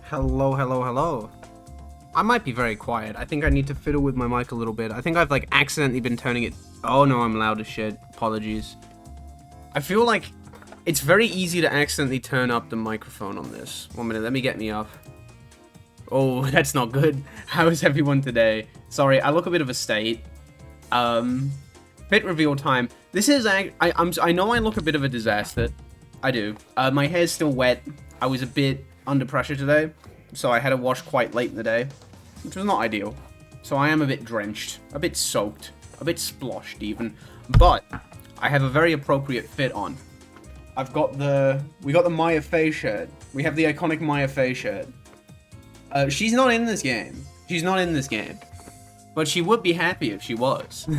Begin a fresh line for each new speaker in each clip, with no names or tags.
Hello, hello, hello. I might be very quiet. I think I need to fiddle with my mic a little bit. I think I've like accidentally been turning it. Oh no, I'm loud as shit. Apologies. I feel like it's very easy to accidentally turn up the microphone on this. 1 minute, let me get me up. Oh, that's not good. How is everyone today? Sorry, I look a bit of a state. Fit reveal time. This is I know I look a bit of a disaster. I do. My hair's still wet. I was a bit under pressure today, so I had to wash quite late in the day, which was not ideal. So I am a bit drenched, a bit soaked, a bit sploshed even, but I have a very appropriate fit on. We got the Maya Fey shirt. We have the iconic Maya Fey shirt. She's not in this game. She's not in this game. But she would be happy if she was.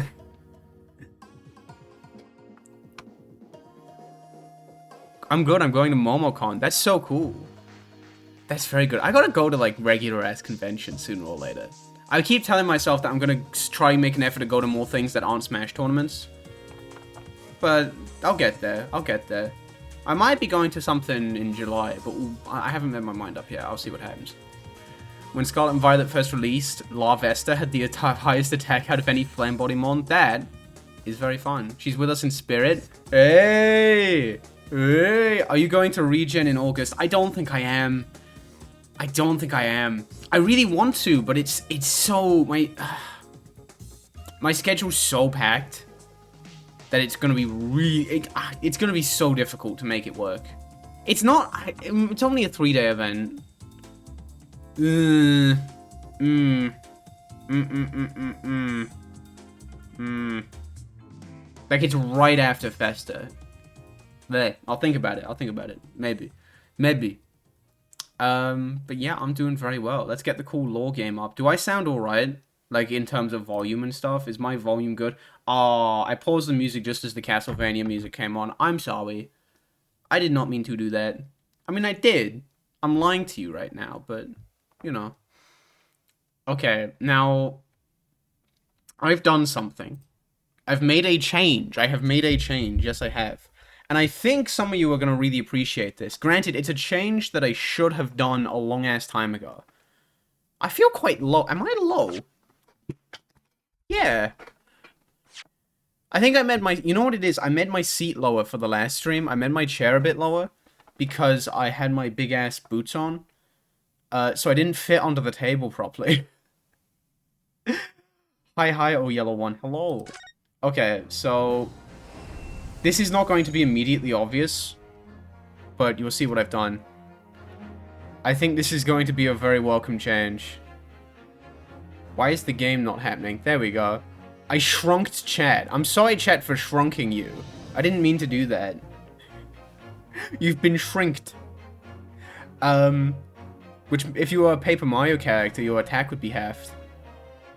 I'm good, I'm going to MomoCon. That's so cool. That's very good. I gotta go to, like, regular-ass conventions sooner or later. I keep telling myself that I'm gonna try and make an effort to go to more things that aren't Smash tournaments. But I'll get there. I'll get there. I might be going to something in July, but I haven't made my mind up yet. I'll see what happens. When Scarlet and Violet first released, La Vesta had the highest attack out of any Flame Body Mon. That is very fun. She's with us in spirit. Hey! Hey! Are you going to Regen in August? I don't think I am. I don't think I am. I really want to, but it's so... My schedule's so packed that it's gonna be really... It's gonna be so difficult to make it work. It's not... It's only a 3-day event. Like, it's right after Festa. There. I'll think about it. I'll think about it. Maybe. Maybe. But yeah, I'm doing very well. Let's get the cool lore game up. Do I sound alright? Like, in terms of volume and stuff? Is my volume good? Oh, I paused the music just as the Castlevania music came on. I'm sorry. I did not mean to do that. I mean, I did. I'm lying to you right now, but, you know. Okay, now, I've done something. I've made a change. I have made a change. Yes, I have. And I think some of you are going to really appreciate this. Granted, it's a change that I should have done a long-ass time ago. I feel quite low. Am I low? Yeah. I think I made my... You know what it is? I made my seat lower for the last stream. I made my chair a bit lower because I had my big-ass boots on. So I didn't fit onto the table properly. Hi, oh yellow one. Hello. Okay, so... This is not going to be immediately obvious, but you'll see what I've done. I think this is going to be a very welcome change. Why is the game not happening? There we go. I shrunked chat. I'm sorry, chat, for shrunking you. I didn't mean to do that. You've been shrinked. Which, if you were a Paper Mario character, your attack would be halved.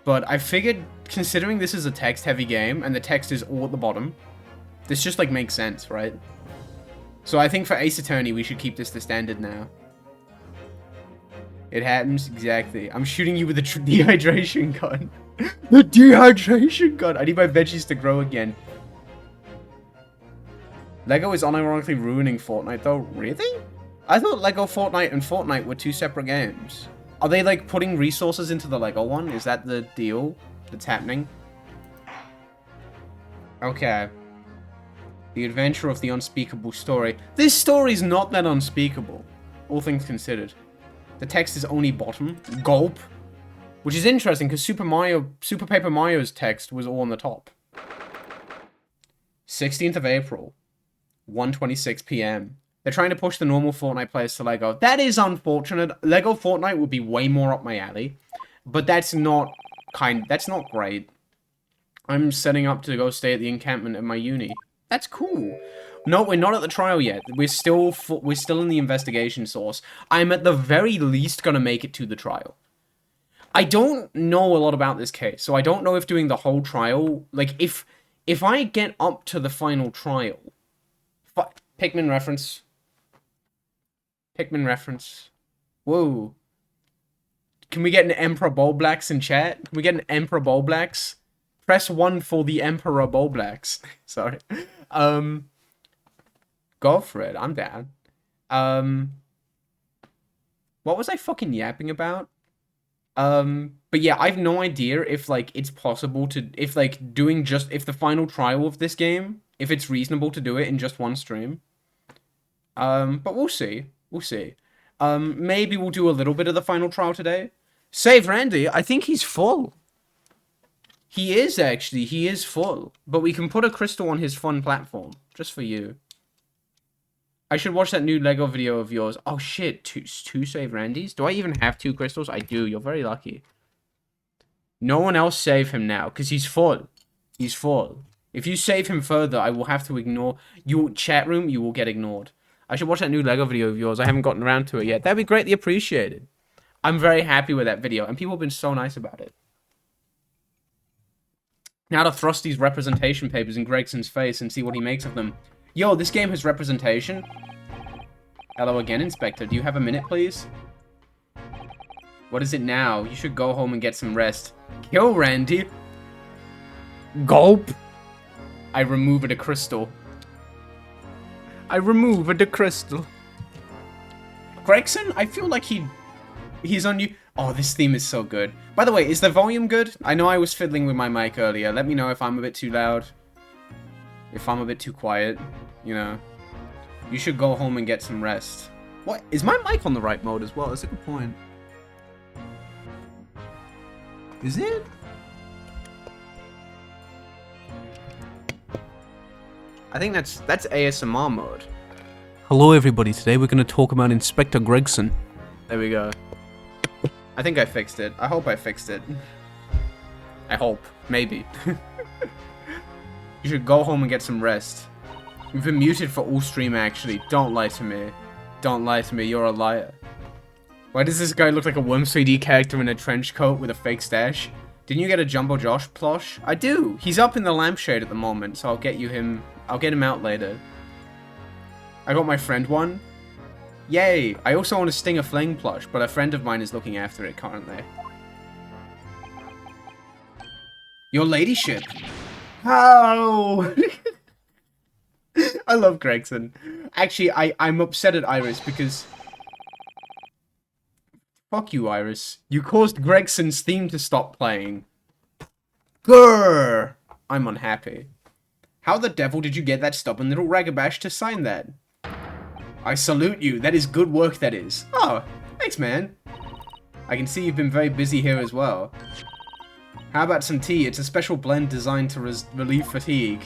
But I figured, considering this is a text-heavy game, and the text is all at the bottom, this just, like, makes sense, right? So I think for Ace Attorney, we should keep this the standard now. It happens, exactly. I'm shooting you with a dehydration gun. The dehydration gun! I need my veggies to grow again. Lego is unironically ruining Fortnite, though. Really? I thought Lego Fortnite and Fortnite were two separate games. Are they, like, putting resources into the Lego one? Is that the deal that's happening? Okay. The adventure of the unspeakable story. This story's not that unspeakable, all things considered. The text is only bottom. Gulp. Which is interesting, because Super Paper Mario's text was all on the top. 16th of April. 1:26 p.m. They're trying to push the normal Fortnite players to Lego. That is unfortunate. Lego Fortnite would be way more up my alley. But that's not great. I'm setting up to go stay at the encampment at my uni. That's cool. No, we're not at the trial yet. We're still in the investigation source. I'm at the very least gonna make it to the trial. I don't know a lot about this case, so I don't know if doing the whole trial, like, if I get up to the final trial... Pikmin reference. Pikmin reference. Whoa. Can we get an Emperor Bulblax in chat? Can we get an Emperor Bulblax? Press 1 for the Emperor Bulblax. Sorry. Go for it. I'm down. What was I fucking yapping about? But yeah, I have no idea if, like, it's possible to, if, like, doing just, if the final trial of this game, if it's reasonable to do it in just one stream. But we'll see. We'll see. Maybe we'll do a little bit of the final trial today. Save Randy, I think he's full. He is, actually. He is full. But we can put a crystal on his fun platform. Just for you. I should watch that new Lego video of yours. Oh, shit. Two save Randys? Do I even have 2 crystals? I do. You're very lucky. No one else save him now, because he's full. He's full. If you save him further, I will have to ignore... You, chat room, you will get ignored. I should watch that new Lego video of yours. I haven't gotten around to it yet. That'd be greatly appreciated. I'm very happy with that video, and people have been so nice about it. Now to thrust these representation papers in Gregson's face and see what he makes of them. Yo, this game has representation. Hello again, Inspector. Do you have a minute, please? What is it now? You should go home and get some rest. Kill Randy. Gulp. I removed a crystal. I removed the crystal. Gregson, I feel like he's on you. Oh, this theme is so good. By the way, is the volume good? I know I was fiddling with my mic earlier. Let me know if I'm a bit too loud. If I'm a bit too quiet, you know. You should go home and get some rest. What? Is my mic on the right mode as well? That's a good point. Is it? I think that's ASMR mode. Hello everybody, today we're going to talk about Inspector Gregson. There we go. I think I fixed it. I hope I fixed it. I hope. Maybe. You should go home and get some rest. You've been muted for all stream actually. Don't lie to me. Don't lie to me, you're a liar. Why does this guy look like a Worms 3D character in a trench coat with a fake stash? Didn't you get a Jumbo Josh plush? I do! He's up in the lampshade at the moment, so I'll get him out later. I got my friend one. Yay! I also want a Stinger Fling plush, but a friend of mine is looking after it currently. Your ladyship! How? I love Gregson. Actually, I'm upset at Iris because... Fuck you, Iris. You caused Gregson's theme to stop playing. Grrr! I'm unhappy. How the devil did you get that stubborn little ragabash to sign that? I salute you. That is good work, that is. Oh, thanks, man. I can see you've been very busy here as well. How about some tea? It's a special blend designed to relieve fatigue.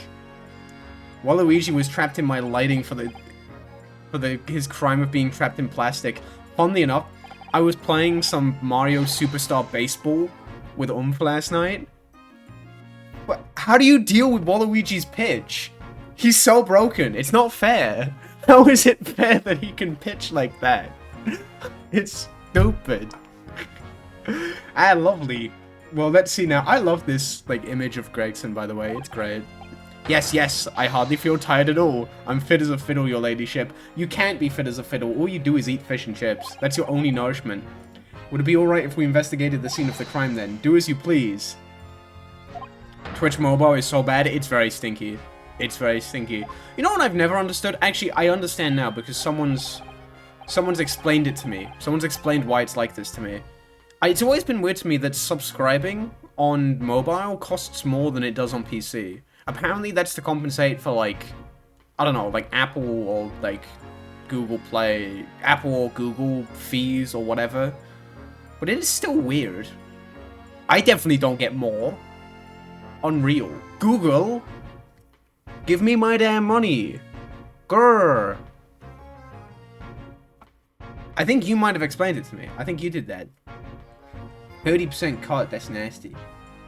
Waluigi was trapped in my lighting for his crime of being trapped in plastic. Funnily enough, I was playing some Mario Superstar Baseball with last night. But how do you deal with Waluigi's pitch? He's so broken. It's not fair. How is it fair that he can pitch like that? It's stupid. Ah, lovely. Well, let's see now. I love this, like, image of Gregson, by the way. It's great. Yes, yes, I hardly feel tired at all. I'm fit as a fiddle, your ladyship. You can't be fit as a fiddle. All you do is eat fish and chips. That's your only nourishment. Would it be alright if we investigated the scene of the crime then? Do as you please. Twitch Mobile is so bad, it's very stinky. It's very stinky. You know what I've never understood? Actually, I understand now because someone's explained it to me. Someone's explained why it's like this to me. It's always been weird to me that subscribing on mobile costs more than it does on PC. Apparently that's to compensate for, like, I don't know, like Apple or, like, Google Play, Apple or Google fees or whatever. But it is still weird. I definitely don't get more. Unreal. Google, give me my damn money. Grrr. I think you might have explained it to me. I think you did that. 30% cut, that's nasty.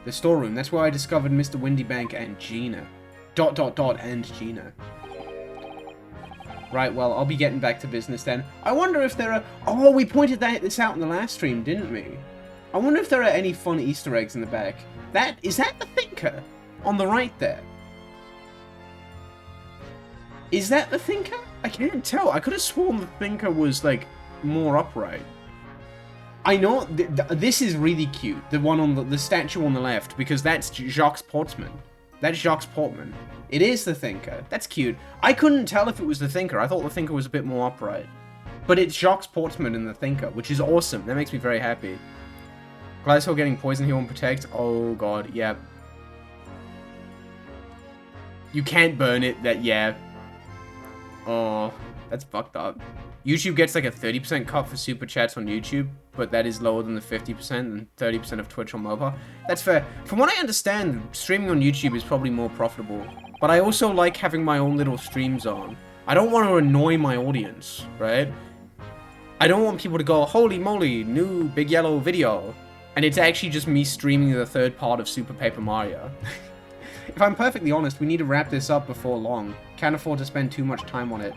The storeroom, that's where I discovered Mr. Windybank and Gina. ... and Gina. Right, well, I'll be getting back to business then. I wonder if there are... Oh, we pointed this out in the last stream, didn't we? I wonder if there are any fun Easter eggs in the back. Is that the thinker? On the right there. Is that the thinker? I can't tell. I could have sworn the thinker was, like, more upright. I know, this is really cute. The one on the statue on the left, because that's Jacques Portman. That's Jacques Portman. It is the thinker. That's cute. I couldn't tell if it was the thinker. I thought the thinker was a bit more upright. But it's Jacques Portsman in The Thinker, which is awesome. That makes me very happy. Glasgow getting poisoned, he won't protect. Oh god, yeah. You can't burn it, yeah. Oh, that's fucked up. YouTube gets like a 30% cut for super chats on YouTube, but that is lower than the 50% and 30% of Twitch on mobile. That's fair. From what I understand, streaming on YouTube is probably more profitable. But I also like having my own little stream zone. I don't want to annoy my audience, right? I don't want people to go, holy moly, new big yellow video. And it's actually just me streaming the third part of Super Paper Mario. If I'm perfectly honest, we need to wrap this up before long. Can't afford to spend too much time on it.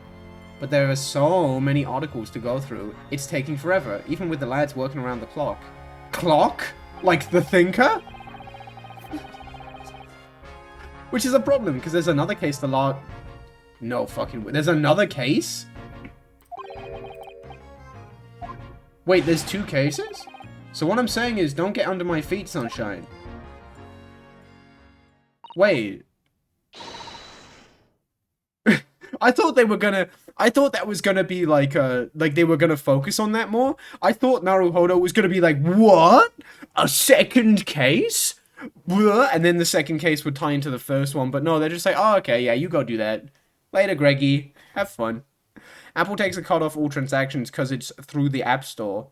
But there are so many articles to go through. It's taking forever, even with the lads working around the clock. Clock? Like The Thinker? Which is a problem, because there's another case the law... No fucking way. There's another case? Wait, there's 2 cases? So what I'm saying is, don't get under my feet, sunshine. Wait. I thought they were gonna... I thought that was gonna be like they were gonna focus on that more. I thought Naruhodo was gonna be like, what? A second case? And then the second case would tie into the first one. But no, they're just like, oh, okay, yeah, you go do that. Later, Greggy. Have fun. Apple takes a cut off all transactions because it's through the App Store.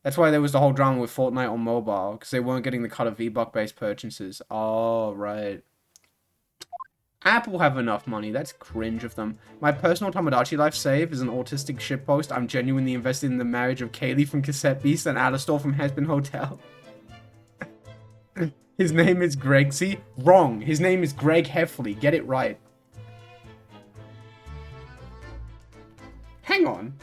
That's why there was the whole drama with Fortnite on mobile, because they weren't getting the cut of V-Buck-based purchases. Oh, right. Apple have enough money. That's cringe of them. My personal Tomodachi life save is an autistic shitpost. I'm genuinely invested in the marriage of Kaylee from Cassette Beast and Alastor from Has Been Hotel. His name is Gregsy. Wrong. His name is Greg Heffley. Get it right. Hang on.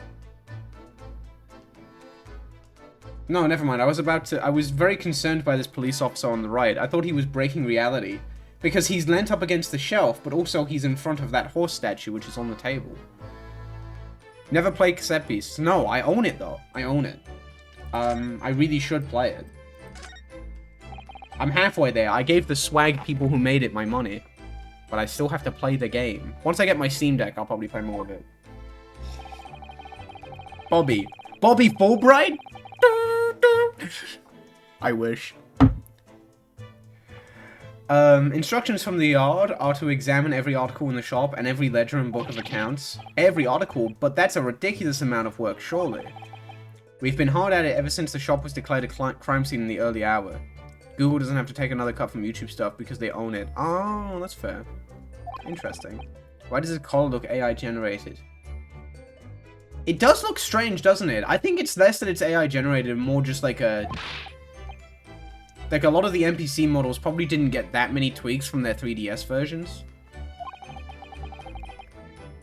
No, never mind. I was very concerned by this police officer on the right. I thought he was breaking reality. Because he's leant up against the shelf, but also he's in front of that horse statue, which is on the table. Never played Cassette Beasts. No, I own it, though. I own it. I really should play it. I'm halfway there. I gave the swag people who made it my money. But I still have to play the game. Once I get my Steam Deck, I'll probably play more of it. Bobby. Bobby Fulbright? I wish. Instructions from the yard are to examine every article in the shop and every ledger and book of accounts. Every article? But that's a ridiculous amount of work, surely. We've been hard at it ever since the shop was declared a crime scene in the early hour. Google doesn't have to take another cut from YouTube stuff because they own it. Oh, that's fair. Interesting. Why does his collar look AI generated? It does look strange, doesn't it? I think it's less that it's AI generated and more just like a... Like, a lot of the NPC models probably didn't get that many tweaks from their 3DS versions.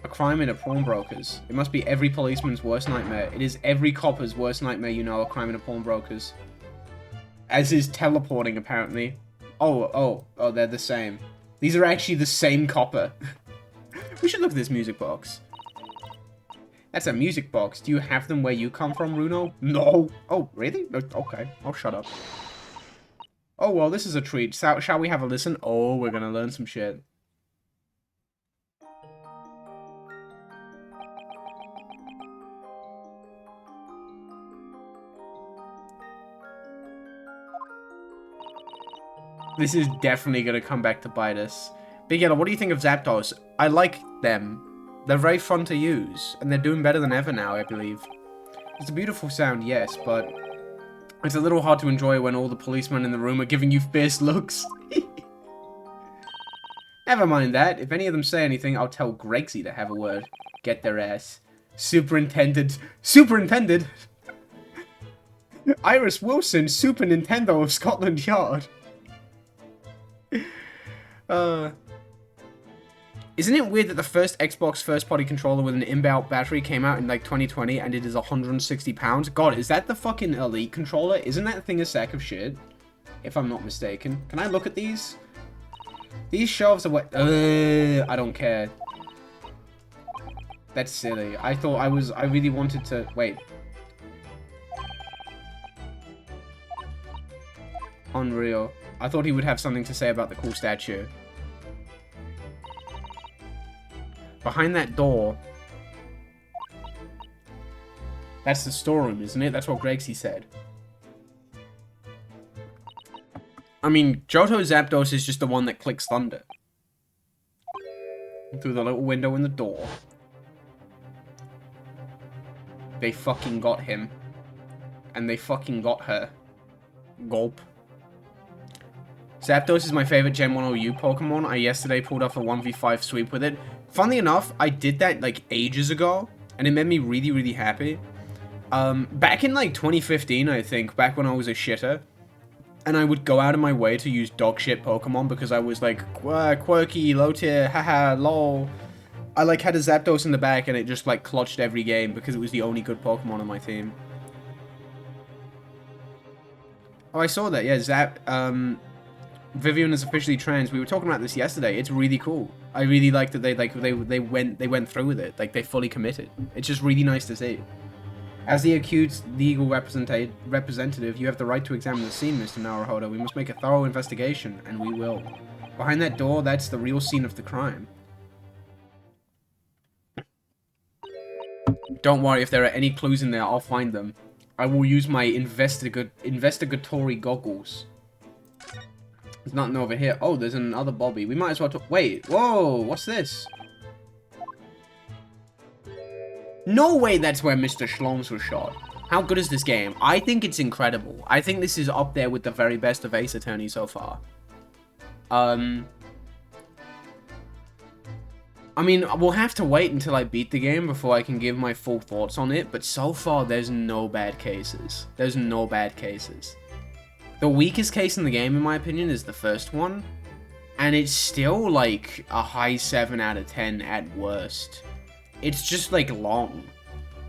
A crime in a pawnbroker's. It must be every policeman's worst nightmare. It is every copper's worst nightmare, you know, a crime in a pawnbroker's. As is teleporting, apparently. Oh, they're the same. These are actually the same copper. We should look at this music box. That's a music box. Do you have them where you come from, Runo? No. Oh, really? Okay, I'll shut up. Oh, well, this is a treat. Shall we have a listen? Oh, we're gonna learn some shit. This is definitely gonna come back to bite us. Big Yellow, what do you think of Zapdos? I like them. They're very fun to use, and they're doing better than ever now, I believe. It's a beautiful sound, yes, but... it's a little hard to enjoy when all the policemen in the room are giving you fierce looks. Never mind that. If any of them say anything, I'll tell Gregsy to have a word. Get their ass. Superintendent. Superintendent? Iris Wilson, Super Nintendo of Scotland Yard. Isn't it weird that the first Xbox first-party controller with an inbuilt battery came out in, like, 2020 and it is £160? God, is that the fucking Elite controller? Isn't that thing a sack of shit? If I'm not mistaken. Can I look at these? These shelves are what... I don't care. That's silly. I really wanted to... Wait. Unreal. I thought he would have something to say about the cool statue. Behind that door... That's the storeroom, isn't it? That's what Gregsy said. I mean, Johto Zapdos is just the one that clicks thunder. Through the little window in the door. They fucking got him. And they fucking got her. Gulp. Zapdos is my favorite Gen 1 OU Pokemon. I yesterday pulled off a 1v5 sweep with it. Funnily enough, I did that like ages ago. And it made me really, really happy. Back in like 2015, I think, back when I was a shitter. And I would go out of my way to use dog shit Pokemon because I was like, quirky, low tier, haha, lol. I like had a Zapdos in the back and it just like clutched every game because it was the only good Pokemon on my team. Oh, I saw that, yeah, Vivian is officially trans. We were talking about this yesterday. It's really cool. I really like that they went through with it. Like they fully committed. It's just really nice to see. As the accused legal representative, you have the right to examine the scene, Mr. Naruhodo. We must make a thorough investigation, and we will. Behind that door, that's the real scene of the crime. Don't worry, if there are any clues in there, I'll find them. I will use my investigatory goggles. There's nothing over here. Oh, there's another Bobby. We might as well talk. Wait, whoa, what's this? No way that's where Mr. Schloms was shot. How good is this game? I think it's incredible. I think this is up there with the very best of Ace Attorney so far. I mean, we'll have to wait until I beat the game before I can give my full thoughts on it, but so far, there's no bad cases. There's no bad cases. The weakest case in the game, in my opinion, is the first one, and it's still, like, a high 7 out of 10 at worst. It's just, like, long.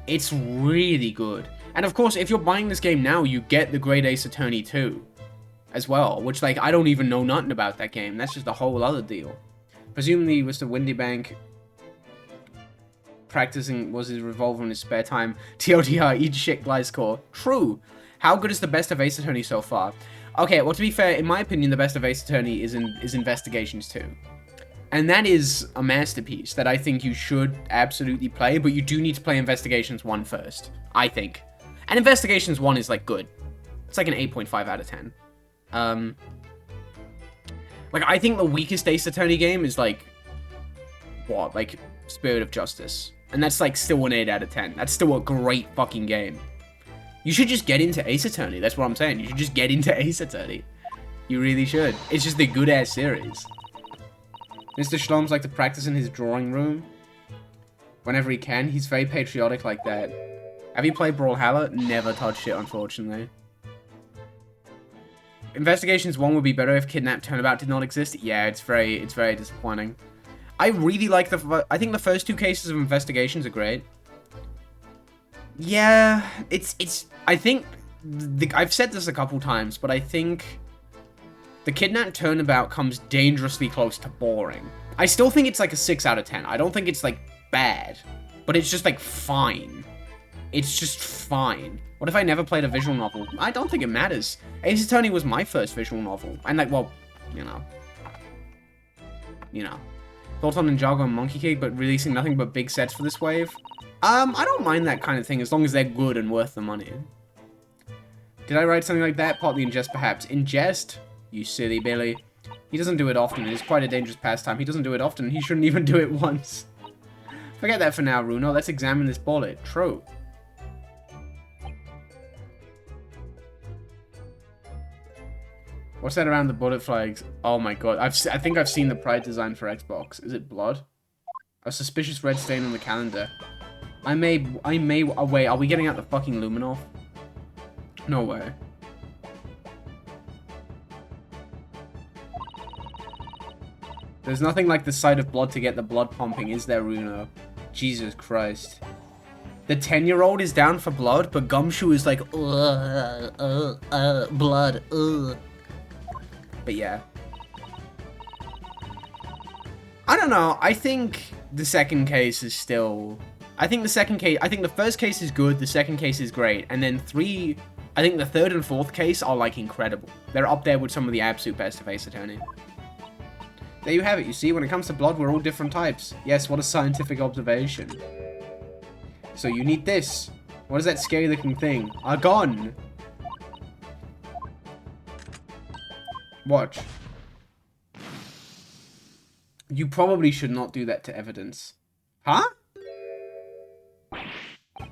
It's really good. And, of course, if you're buying this game now, you get the Great Ace Attorney 2 as well, which, like, I don't even know nothing about that game. That's just a whole other deal. Presumably, Mr. Windybank practicing was his revolver in his spare time. TLDR, eat shit, Gliscor. True. How good is the best of Ace Attorney so far? Okay, well, to be fair, in my opinion, the best of Ace Attorney is Investigations 2. And that is a masterpiece that I think you should absolutely play, but you do need to play Investigations 1 first, I think. And Investigations 1 is, like, good. It's like an 8.5 out of 10. Like, I think the weakest Ace Attorney game is, like, what? Like, Spirit of Justice. And that's, like, still an 8 out of 10. That's still a great fucking game. You should just get into Ace Attorney. That's what I'm saying. You should just get into Ace Attorney. You really should. It's just a good-ass series. Mr. Schloms like to practice in his drawing room whenever he can. He's very patriotic like that. Have you played Brawlhalla? Never touched it, unfortunately. Investigations 1 would be better if Kidnap Turnabout did not exist. Yeah, it's very disappointing. I really like I think the first 2 cases of Investigations are great. Yeah, I think, I've said this a couple times, but I think the Kidnap Turnabout comes dangerously close to boring. I still think it's like a 6 out of 10. I don't think it's like bad, but it's just like fine. It's just fine. What if I never played a visual novel? I don't think it matters. Ace Attorney was my first visual novel. And like, well, you know. Thoughts on Ninjago and Monkey King, but releasing nothing but big sets for this wave? I don't mind that kind of thing as long as they're good and worth the money. Did I write something like that? Partly in jest, perhaps. In jest? You silly Billy. He doesn't do it often. It is quite a dangerous pastime. He doesn't do it often. He shouldn't even do it once. Forget that for now, Runo. Let's examine this bullet. True. What's that around the bullet flags? Oh my god. I think I've seen the Pride design for Xbox. Is it blood? A suspicious red stain on the calendar. I may, oh wait, are we getting out the fucking Luminol? No way. There's nothing like the sight of blood to get the blood pumping, is there, Runo? Jesus Christ. The 10-year-old is down for blood, but Gumshoe is like, blood, But yeah. I don't know, I think the second case is still... I think the first case is good, the second case is great, and then I think the third and fourth case are, like, incredible. They're up there with some of the absolute best of Ace Attorney. There you have it, you see, when it comes to blood, we're all different types. Yes, what a scientific observation. So you need this. What is that scary looking thing? A gun! Watch. You probably should not do that to evidence. Huh?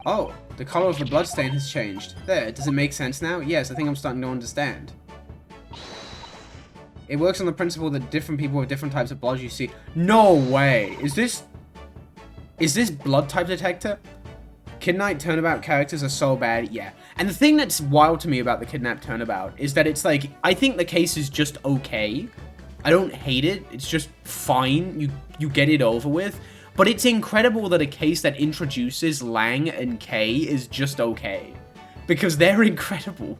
Oh, the color of the bloodstain has changed. There, does it make sense now? Yes, I think I'm starting to understand. It works on the principle that different people have different types of blood you see. No way! Is this blood type detector? Kidnapped turnabout characters are so bad, yeah. And the thing that's wild to me about the kidnapped turnabout is that it's like, I think the case is just okay. I don't hate it, it's just fine, you get it over with. But it's incredible that a case that introduces Lang and Kay is just okay. Because they're incredible.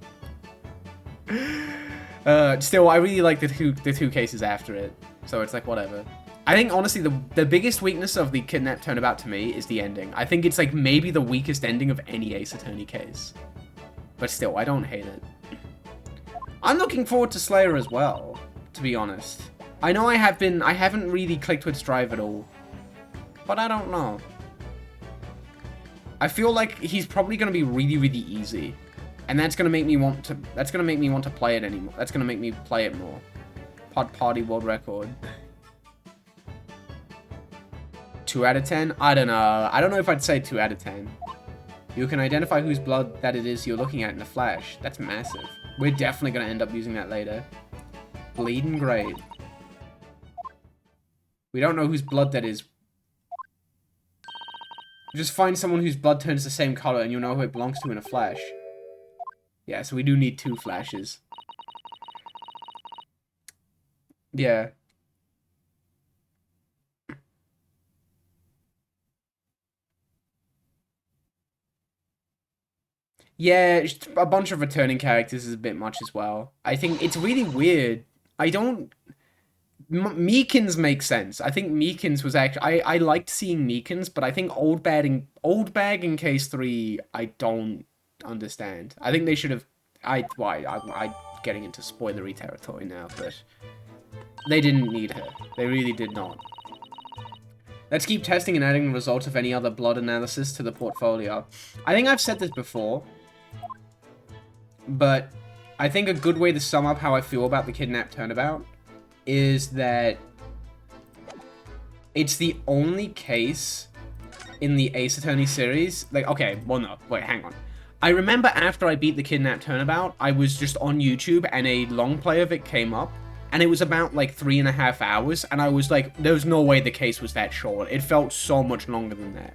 Still, I really like the two cases after it. So it's like, whatever. I think, honestly, the biggest weakness of the Kidnap Turnabout to me is the ending. I think it's, like, maybe the weakest ending of any Ace Attorney case. But still, I don't hate it. I'm looking forward to Slayer as well, to be honest. I know I haven't really clicked with Strive at all. But I don't know. I feel like he's probably going to be really, really easy. And that's going to make me want to play it anymore. That's going to make me play it more. Pod Party World Record. 2 out of 10? I don't know. I don't know if I'd say 2 out of 10. You can identify whose blood that it is you're looking at in a flash. That's massive. We're definitely going to end up using that later. Bleeding great. We don't know whose blood that is. Just find someone whose blood turns the same color and you'll know who it belongs to in a flash. Yeah, so we do need 2 flashes. Yeah. Yeah, a bunch of returning characters is a bit much as well. I think it's really weird. Meekins makes sense. I think Meekins was actually... I liked seeing Meekins, but I think Old Bag in Case 3, I don't understand. I think they should have... I'm getting into spoilery territory now, but... They didn't need her. They really did not. Let's keep testing and adding the results of any other blood analysis to the portfolio. I think I've said this before, but I think a good way to sum up how I feel about the Kidnap Turnabout is that it's the only case in the Ace Attorney series, like, okay, well, no, wait, hang on. I remember after I beat the Kidnap Turnabout, I was just on YouTube and a long play of it came up, and it was about, like, 3.5 hours, and I was like, there's no way the case was that short. It felt so much longer than that.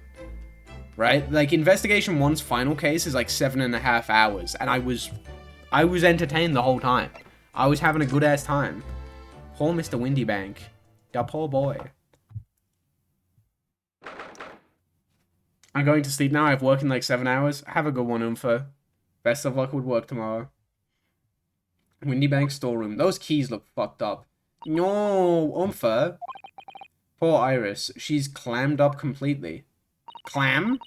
Right? Like, Investigation 1's final case is, like, 7.5 hours, and I was entertained the whole time. I was having a good-ass time. Poor Mr. Windybank. The poor boy. I'm going to sleep now. I've worked in, like, 7 hours. Have a good one, Umfa. Best of luck with work tomorrow. Windybank storeroom. Those keys look fucked up. No, Umfa. Poor Iris. She's clammed up completely. Clam?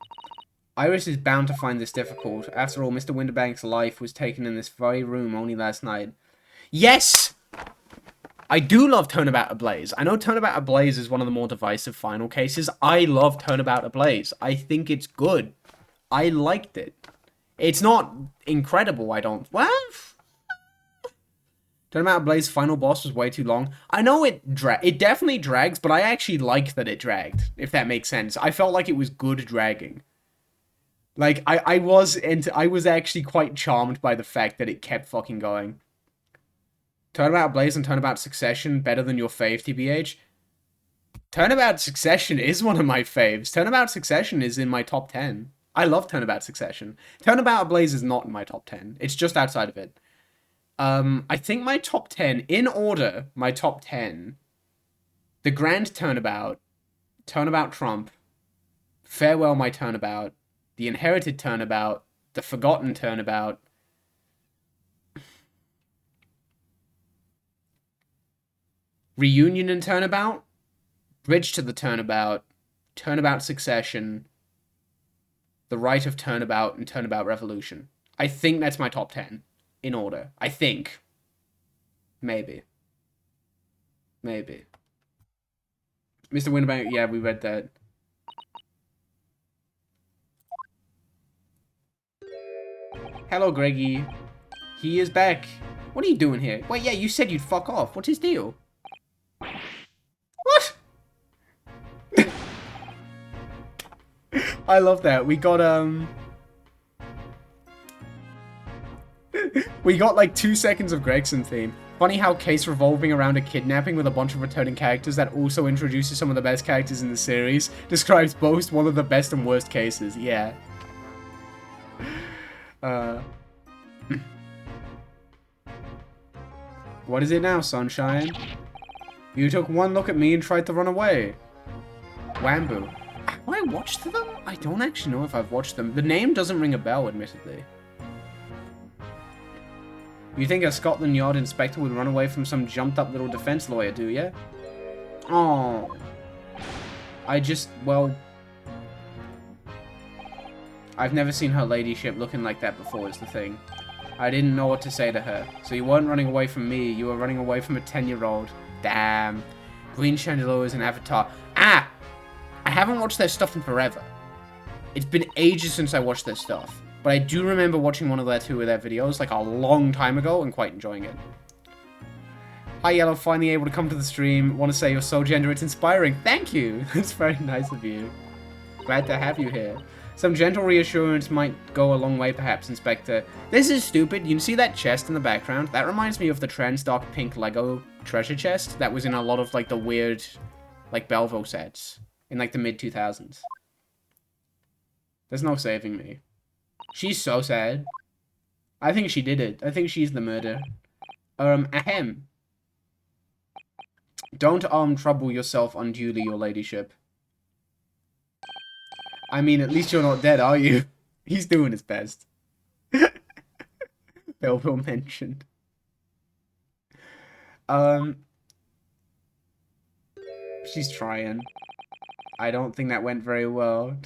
Iris is bound to find this difficult. After all, Mr. Windybank's life was taken in this very room only last night. Yes! I do love Turnabout Ablaze. I know Turnabout Ablaze is one of the more divisive final cases. I love Turnabout Ablaze. I think it's good. I liked it. It's not incredible, I don't... Well... Turnabout Ablaze final boss was way too long. I know it definitely drags, but I actually liked that it dragged, if that makes sense. I felt like it was good dragging. Like, I was actually quite charmed by the fact that it kept fucking going. Turnabout Blaze and Turnabout Succession better than your fave, TBH? Turnabout Succession is one of my faves. Turnabout Succession is in my top 10. I love Turnabout Succession. Turnabout Blaze is not in my top 10. It's just outside of it. I think my top 10, in order, my top 10, The Grand Turnabout, Turnabout Trump, Farewell My Turnabout, The Inherited Turnabout, The Forgotten Turnabout, Reunion and Turnabout, Bridge to the Turnabout, Turnabout Succession, The Right of Turnabout, and Turnabout Revolution. I think that's my top 10. In order. I think. Maybe. Maybe. Mr. Winterbank, yeah, we read that. Hello, Greggy. He is back. What are you doing here? Wait, yeah, you said you'd fuck off. What's his deal? What? I love that. We got, we got like 2 seconds of Gregson theme. Funny how case revolving around a kidnapping with a bunch of returning characters that also introduces some of the best characters in the series describes both one of the best and worst cases. Yeah. What is it now, sunshine? You took one look at me and tried to run away. Wambu. Have I watched them? I don't actually know if I've watched them. The name doesn't ring a bell, admittedly. You think a Scotland Yard inspector would run away from some jumped-up little defense lawyer, do you? Oh. Well... I've never seen her ladyship looking like that before, is the thing. I didn't know what to say to her. So you weren't running away from me, you were running away from a 10-year-old. Damn. Green Chandeliers and Avatar. Ah! I haven't watched their stuff in forever. It's been ages since I watched their stuff. But I do remember watching one of their 2 of their videos, like a long time ago, and quite enjoying it. Hi, Yellow, finally able to come to the stream. Want to say you're so gender, it's inspiring. Thank you! That's very nice of you. Glad to have you here. Some gentle reassurance might go a long way, perhaps, Inspector. This is stupid. You see that chest in the background? That reminds me of the trans dark pink Lego treasure chest that was in a lot of, like, the weird, like, Belleville sets in, like, the mid-2000s. There's no saving me. She's so sad. I think she did it. I think she's the murderer. Ahem. Don't, trouble yourself unduly, your ladyship. I mean, at least you're not dead, are you? He's doing his best. Belleville mentioned. She's trying. I don't think that went very well.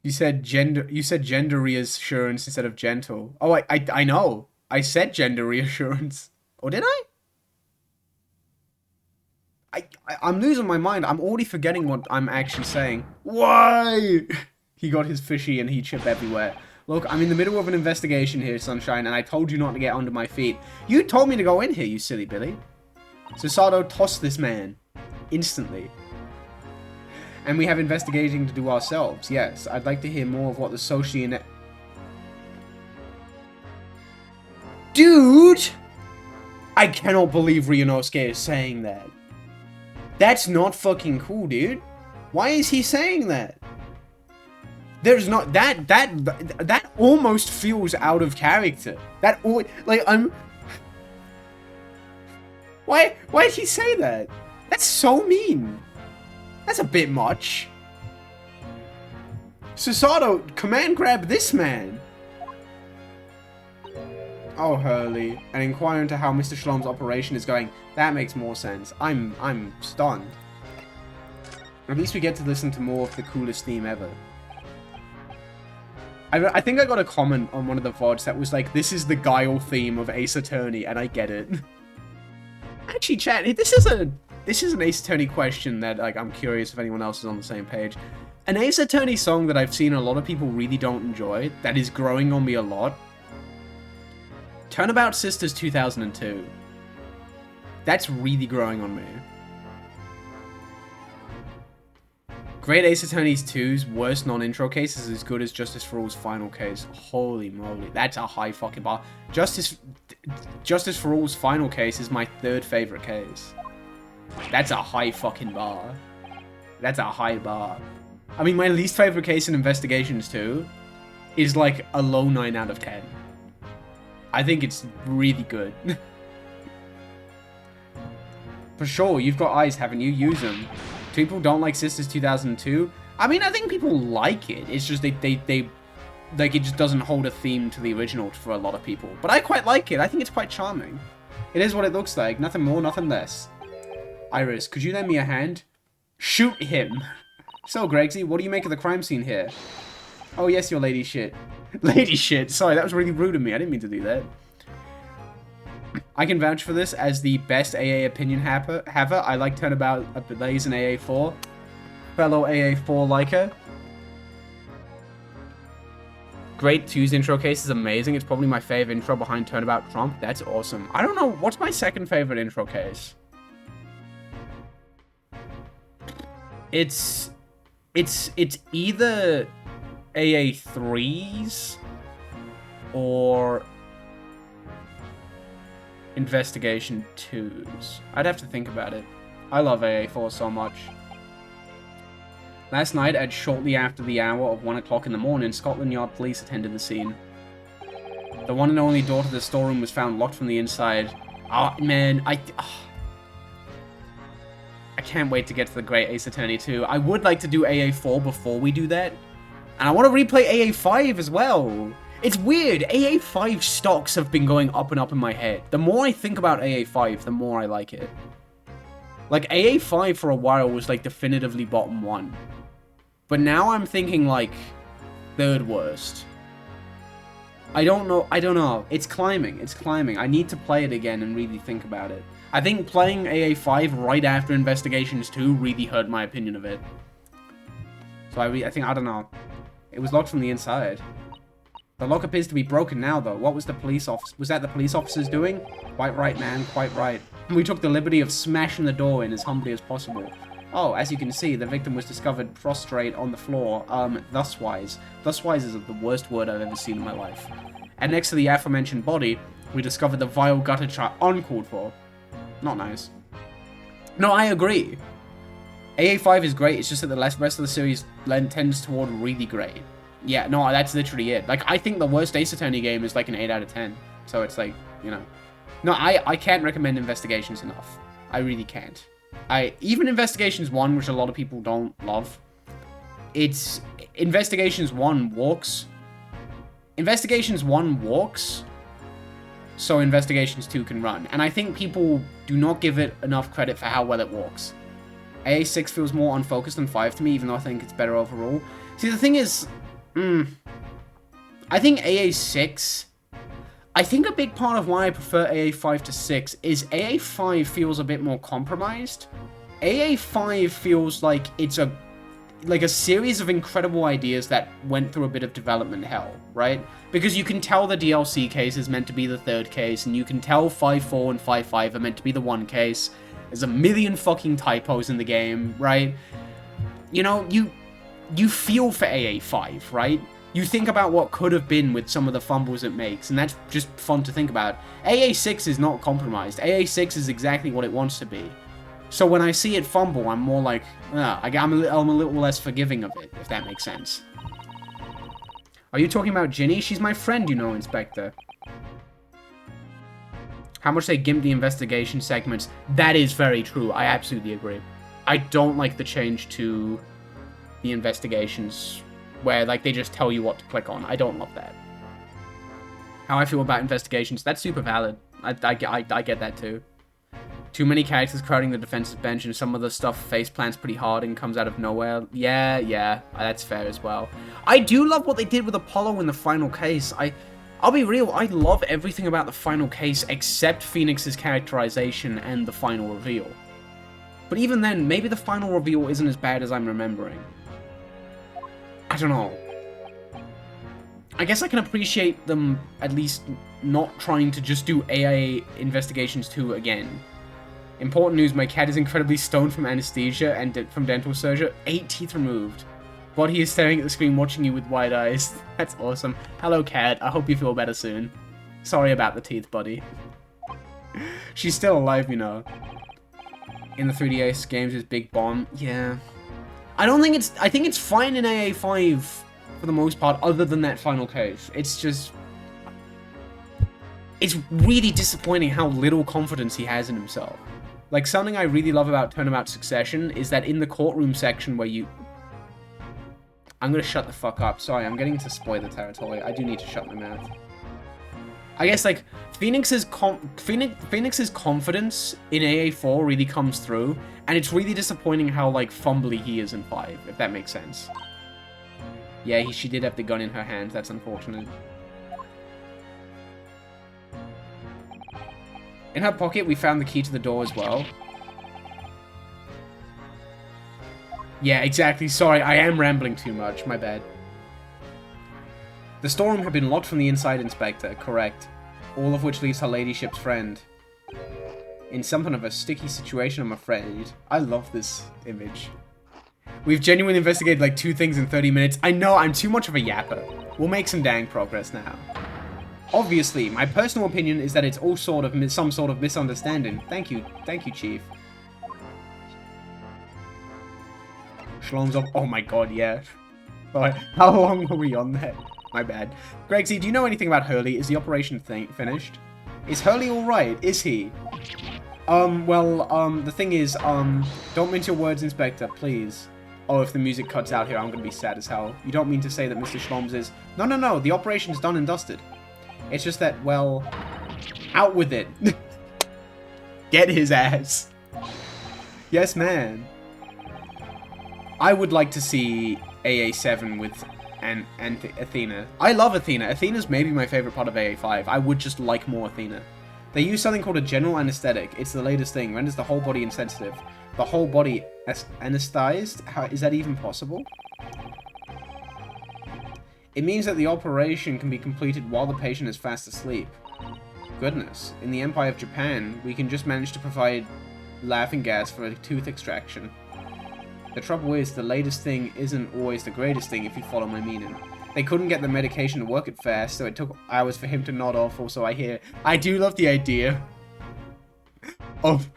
You said gender reassurance instead of gentle. Oh, I know. I said gender reassurance. Or did I? I'm losing my mind. I'm already forgetting what I'm actually saying. Why? He got his fishy and he chip everywhere. Look, I'm in the middle of an investigation here, Sunshine, and I told you not to get under my feet. You told me to go in here, you silly Billy. Susato, toss this man. Instantly. And we have investigating to do ourselves. Yes, I'd like to hear more of what the socially... Dude! I cannot believe Ryunosuke is saying that. That's not fucking cool, dude. Why is he saying that? There's not... That almost feels out of character. Like, I'm... Why did he say that? That's so mean. That's a bit much. Susato, command grab this man. Oh, Hurley. And inquire into how Mr. Shalom's operation is going. That makes more sense. I'm stunned. At least we get to listen to more of the coolest theme ever. I think I got a comment on one of the VODs that was like, this is the Guile theme of Ace Attorney, and I get it. Actually, chat, this is an Ace Attorney question that, like, I'm curious if anyone else is on the same page. An Ace Attorney song that I've seen a lot of people really don't enjoy, that is growing on me a lot. Turnabout Sisters 2002. That's really growing on me. Great Ace Attorney's 2's worst non-intro case is as good as Justice for All's final case. Holy moly, that's a high fucking bar. Justice for All's final case is my 3rd favorite case. That's a high fucking bar. That's a high bar. I mean, my least favorite case in Investigations 2 is like a low 9 out of 10. I think it's really good. For sure, you've got eyes, haven't you? Use them. People don't like Sisters 2002. I mean, I think people like it. It's just like it just doesn't hold a theme to the original for a lot of people. But I quite like it. I think it's quite charming. It is what it looks like. Nothing more, nothing less. Iris, could you lend me a hand? Shoot him. So, Gregsy, what do you make of the crime scene here? Oh, yes, your lady shit. Lady shit. Sorry, that was really rude of me. I didn't mean to do that. I can vouch for this as the best AA opinion haver. I like Turnabout Blaze and AA4. Fellow AA4 liker. Great 2's intro case is amazing. It's probably my favorite intro behind Turnabout Trump. That's awesome. I don't know. What's my second favorite intro case? It's either AA3's or Investigation 2's. I'd have to think about it. I love AA4 so much. Last night, at shortly after the hour of 1 o'clock in the morning, Scotland Yard police attended the scene. The one and only door to the storeroom was found locked from the inside. Oh, man, I can't wait to get to the Great Ace Attorney 2. I would like to do AA4 before we do that. And I want to replay AA5 as well. It's weird. AA5 stocks have been going up and up in my head. The more I think about AA5, the more I like it. Like, AA5 for a while was, like, definitively bottom 1. But now I'm thinking, like, third worst. I don't know. It's climbing. It's climbing. I need to play it again and really think about it. I think playing AA5 right after Investigations 2 really hurt my opinion of it. So I don't know. It was locked from the inside. The lock appears to be broken now, though. What was the police officer? Was that the police officers doing? Quite right, man. Quite right. We took the liberty of smashing the door in as humbly as possible. Oh, as you can see, the victim was discovered prostrate on the floor, thuswise. Thuswise is the worst word I've ever seen in my life. And next to the aforementioned body, we discovered the vile gutter chart uncalled for. Not nice. No, I agree. AA5 is great, it's just that the rest of the series tends toward really great. Yeah, no, that's literally it. Like, I think the worst Ace Attorney game is like an 8 out of 10. So it's like, you know. No, I can't recommend Investigations enough. I really can't. Even Investigations 1, which a lot of people don't love, it's... Investigations 1 walks. Investigations 1 walks, so Investigations 2 can run. And I think people do not give it enough credit for how well it walks. AA6 feels more unfocused than 5 to me, even though I think it's better overall. See, the thing is... I think AA6... I think a big part of why I prefer AA5 to 6 is AA5 feels a bit more compromised. AA5 feels like it's a series of incredible ideas that went through a bit of development hell, right? Because you can tell the DLC case is meant to be the third case, and you can tell 5.4 and 5.5 are meant to be the one case. There's a million fucking typos in the game, right? You know, you feel for AA5, right? You think about what could have been with some of the fumbles it makes, and that's just fun to think about. AA6 is not compromised. AA6 is exactly what it wants to be. So when I see it fumble, I'm more like, I'm a little less forgiving of it, if that makes sense. Are you talking about Ginny? She's my friend, you know, Inspector. How much they gimp the investigation segments. That is very true. I absolutely agree. I don't like the change to the investigations where, like, they just tell you what to click on. I don't love that. How I feel about investigations, that's super valid. I get that too. Too many characters crowding the defensive bench, and some of the stuff face plants pretty hard and comes out of nowhere. Yeah, that's fair as well. I do love what they did with Apollo in the final case. I'll be real, I love everything about the final case except Phoenix's characterization and the final reveal. But even then, maybe the final reveal isn't as bad as I'm remembering. I don't know. I guess I can appreciate them at least not trying to just do AA Investigations 2 again. Important news, my cat is incredibly stoned from anesthesia and from dental surgery. 8 teeth removed. Body is staring at the screen watching you with wide eyes. That's awesome. Hello, cat. I hope you feel better soon. Sorry about the teeth, buddy. She's still alive, you know. In the 3DS games is Big Bomb. Yeah. I think it's fine in AA5 for the most part, other than that final case. It's just... It's really disappointing how little confidence he has in himself. Like, something I really love about Turnabout Succession is that in the courtroom section where you... I'm gonna shut the fuck up. Sorry, I'm getting into spoiler territory. I do need to shut my mouth. I guess, like, Phoenix's confidence in AA4 really comes through, and it's really disappointing how, like, fumbly he is in 5, if that makes sense. Yeah, she did have the gun in her hand. That's unfortunate. In her pocket, we found the key to the door as well. Yeah, exactly. Sorry, I am rambling too much. My bad. The storeroom had been locked from the inside, Inspector. Correct. All of which leaves her ladyship's friend in something of a sticky situation, I'm afraid. I love this image. We've genuinely investigated like 2 things in 30 minutes. I know, I'm too much of a yapper. We'll make some dang progress now. Obviously, my personal opinion is that it's all some sort of misunderstanding. Thank you, Chief. Shalom's up. Oh my god, yeah. Alright, how long were we on there? My bad. Gregsy, do you know anything about Hurley? Is the operation finished? Is Hurley alright? Is he? The thing is, don't mince your words, Inspector, please. Oh, if the music cuts out here, I'm gonna be sad as hell. You don't mean to say that Mr. Shloms is... No, the operation's done and dusted. It's just that, well... Out with it. Get his ass. Yes, man. I would like to see AA7 with Athena. I love Athena. Athena's maybe my favorite part of AA5. I would just like more Athena. They use something called a general anesthetic. It's the latest thing. Renders the whole body insensitive. The whole body anesthetized? How is that even possible? It means that the operation can be completed while the patient is fast asleep. Goodness. In the Empire of Japan, we can just manage to provide laughing gas for a tooth extraction. The trouble is, the latest thing isn't always the greatest thing if you follow my meaning. They couldn't get the medication to work at fast, so it took hours for him to nod off. Also, I do love the idea of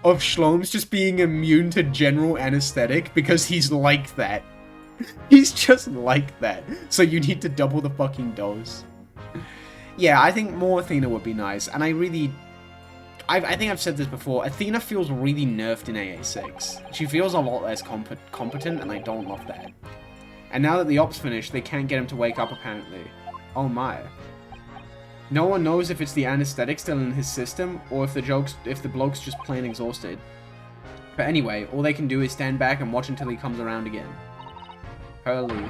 Shloms just being immune to general anesthetic because he's like that. He's just like that. So you need to double the fucking dose. Yeah, I think more Athena would be nice, and I think I've said this before, Athena feels really nerfed in AA6. She feels a lot less competent, and I don't love that. And now that the op's finished, they can't get him to wake up, apparently. Oh my. No one knows if it's the anesthetic still in his system, or if the bloke's just plain exhausted. But anyway, all they can do is stand back and watch until he comes around again. Hurley.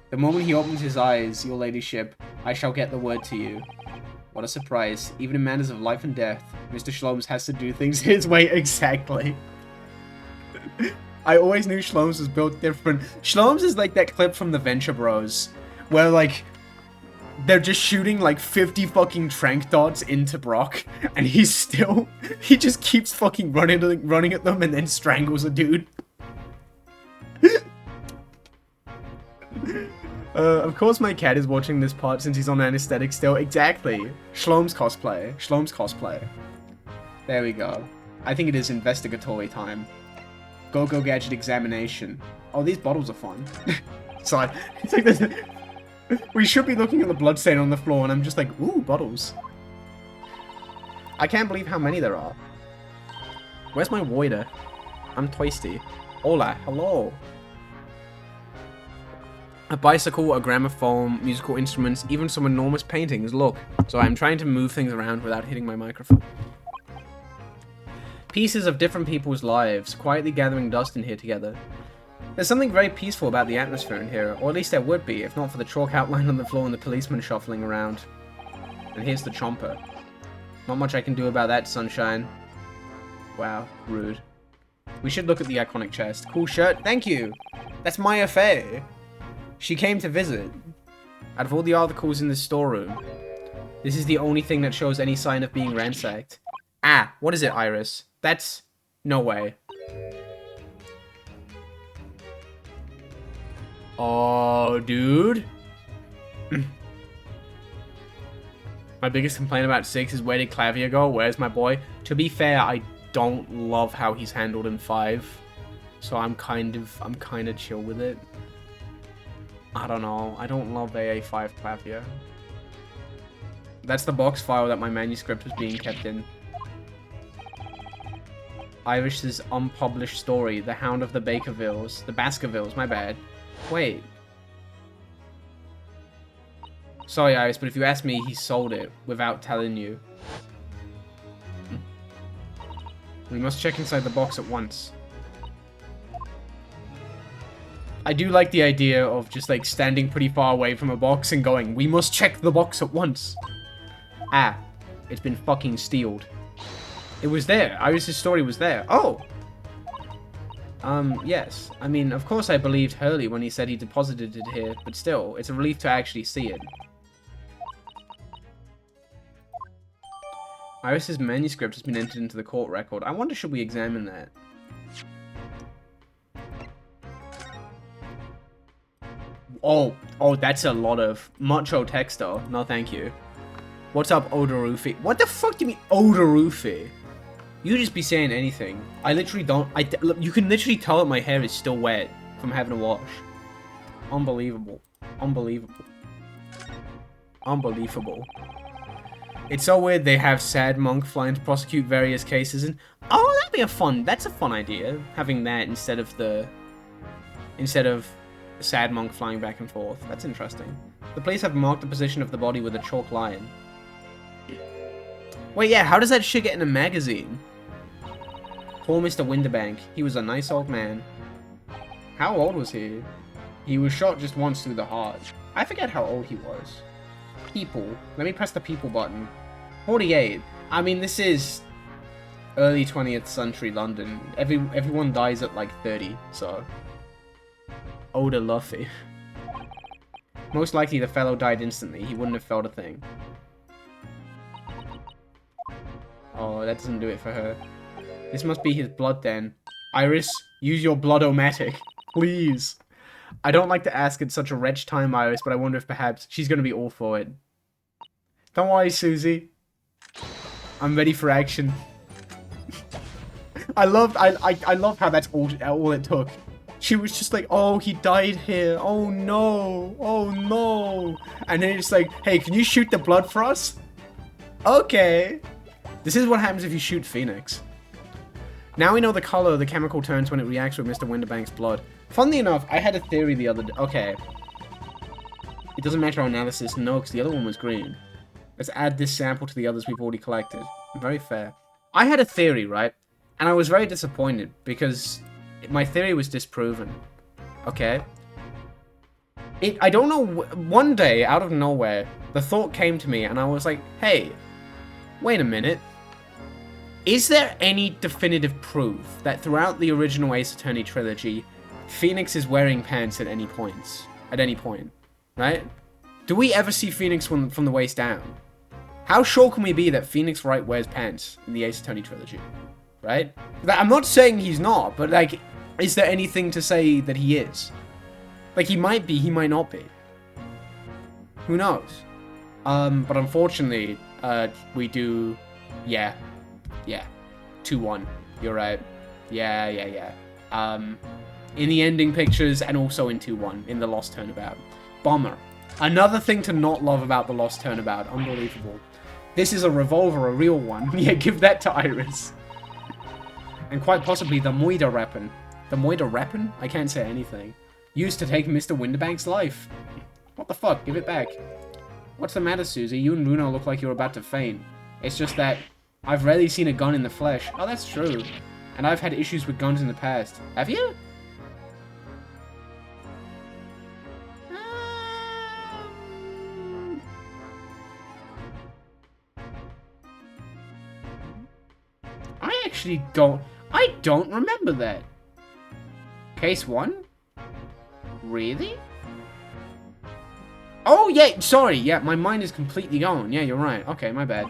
The moment he opens his eyes, your ladyship, I shall get the word to you. What a surprise. Even in matters of life and death, Mr. Shloms has to do things his way. Exactly. I always knew Shloms was built different. Shloms is like that clip from the Venture Bros, where like, they're just shooting like 50 fucking trank dots into Brock, and he just keeps fucking running at them and then strangles a dude. Of course my cat is watching this part since he's on anesthetic still. Exactly. Shloms cosplay. There we go. I think it is investigatory time. Go-Go Gadget examination. Oh, these bottles are fun. Sorry. It's like this. We should be looking at the bloodstain on the floor, and I'm just like, ooh, bottles. I can't believe how many there are. Where's my waiter? I'm toasty. Hola, hello. A bicycle, a gramophone, musical instruments, even some enormous paintings. Look. So I'm trying to move things around without hitting my microphone. Pieces of different people's lives, quietly gathering dust in here together. There's something very peaceful about the atmosphere in here, or at least there would be, if not for the chalk outline on the floor and the policeman shuffling around. And here's the chomper. Not much I can do about that, sunshine. Wow, rude. We should look at the iconic chest. Cool shirt, thank you! That's my affair! She came to visit. Out of all the articles in the storeroom, this is the only thing that shows any sign of being ransacked. Ah, what is it, Iris? That's... no way. Oh, dude. My biggest complaint about 6 is where did Clavier go? Where's my boy? To be fair, I don't love how he's handled in 5. So I'm kind of chill with it. I don't know. I don't love AA5 Clavier. That's the box file that my manuscript was being kept in. Irish's unpublished story, The Hound of the Baskervilles. The Baskervilles, my bad. Wait. Sorry, Iris, but if you ask me, he sold it without telling you. We must check inside the box at once. I do like the idea of just like standing pretty far away from a box and going, we must check the box at once. Ah, it's been fucking stealed. It was there. Iris's story was there. Oh! Yes. I mean, of course I believed Hurley when he said he deposited it here, but still, it's a relief to actually see it. Iris's manuscript has been entered into the court record. I wonder, should we examine that? Oh, that's a lot of macho texto. No, thank you. What's up, Odorufi? What the fuck do you mean, Odorufi? You just be saying anything. I literally don't. Look, you can literally tell that my hair is still wet from having a wash. Unbelievable. Unbelievable. Unbelievable. It's so weird they have Sad Monk flying to prosecute various cases, and oh, that'd be that's a fun idea, having that instead of Sad Monk flying back and forth. That's interesting. The police have marked the position of the body with a chalk line. Wait, yeah, how does that shit get in a magazine? Poor Mr. Winterbank. He was a nice old man. How old was he? He was shot just once through the heart. I forget how old he was. People. Let me press the people button. 48. I mean, this is early 20th century London. Everyone dies at like 30, so... Oda Luffy. Most likely the fellow died instantly. He wouldn't have felt a thing. Oh, that doesn't do it for her. This must be his blood then. Iris, use your blood-o-matic. Please. I don't like to ask at such a wretched time, Iris, but I wonder if perhaps she's going to be all for it. Don't worry, Susie. I'm ready for action. I love how that's all it took. She was just like, oh, he died here. Oh, no. Oh, no. And then it's like, hey, can you shoot the blood for us? Okay. This is what happens if you shoot Phoenix. Now we know the color the chemical turns when it reacts with Mr. Winterbank's blood. Funnily enough, I had a theory the other day. Okay. It doesn't match our analysis, no, because the other one was green. Let's add this sample to the others we've already collected. Very fair. I had a theory, right? And I was very disappointed because my theory was disproven. Okay? I don't know, one day, out of nowhere, the thought came to me and I was like, hey, wait a minute. Is there any definitive proof that throughout the original Ace Attorney trilogy, Phoenix is wearing pants at any point? At any point, right? Do we ever see Phoenix from the waist down? How sure can we be that Phoenix Wright wears pants in the Ace Attorney trilogy? Right? I'm not saying he's not, but like, is there anything to say that he is? Like, he might be, he might not be. Who knows? But unfortunately, we do, yeah. 2-1. You're right. Yeah. In the ending pictures and also in 2-1 in the Lost Turnabout. Bomber. Another thing to not love about the Lost Turnabout. Unbelievable. This is a revolver, a real one. Yeah, give that to Iris. And quite possibly the Moida weapon. The Moida weapon? I can't say anything. Used to take Mr. Winterbank's life. What the fuck? Give it back. What's the matter, Susie? You and Bruno look like you're about to faint. It's just that I've rarely seen a gun in the flesh. Oh, that's true. And I've had issues with guns in the past. Have you? I actually don't... I don't remember that. Case 1? Really? Oh, yeah, sorry. Yeah, my mind is completely gone. Yeah, you're right. Okay, my bad.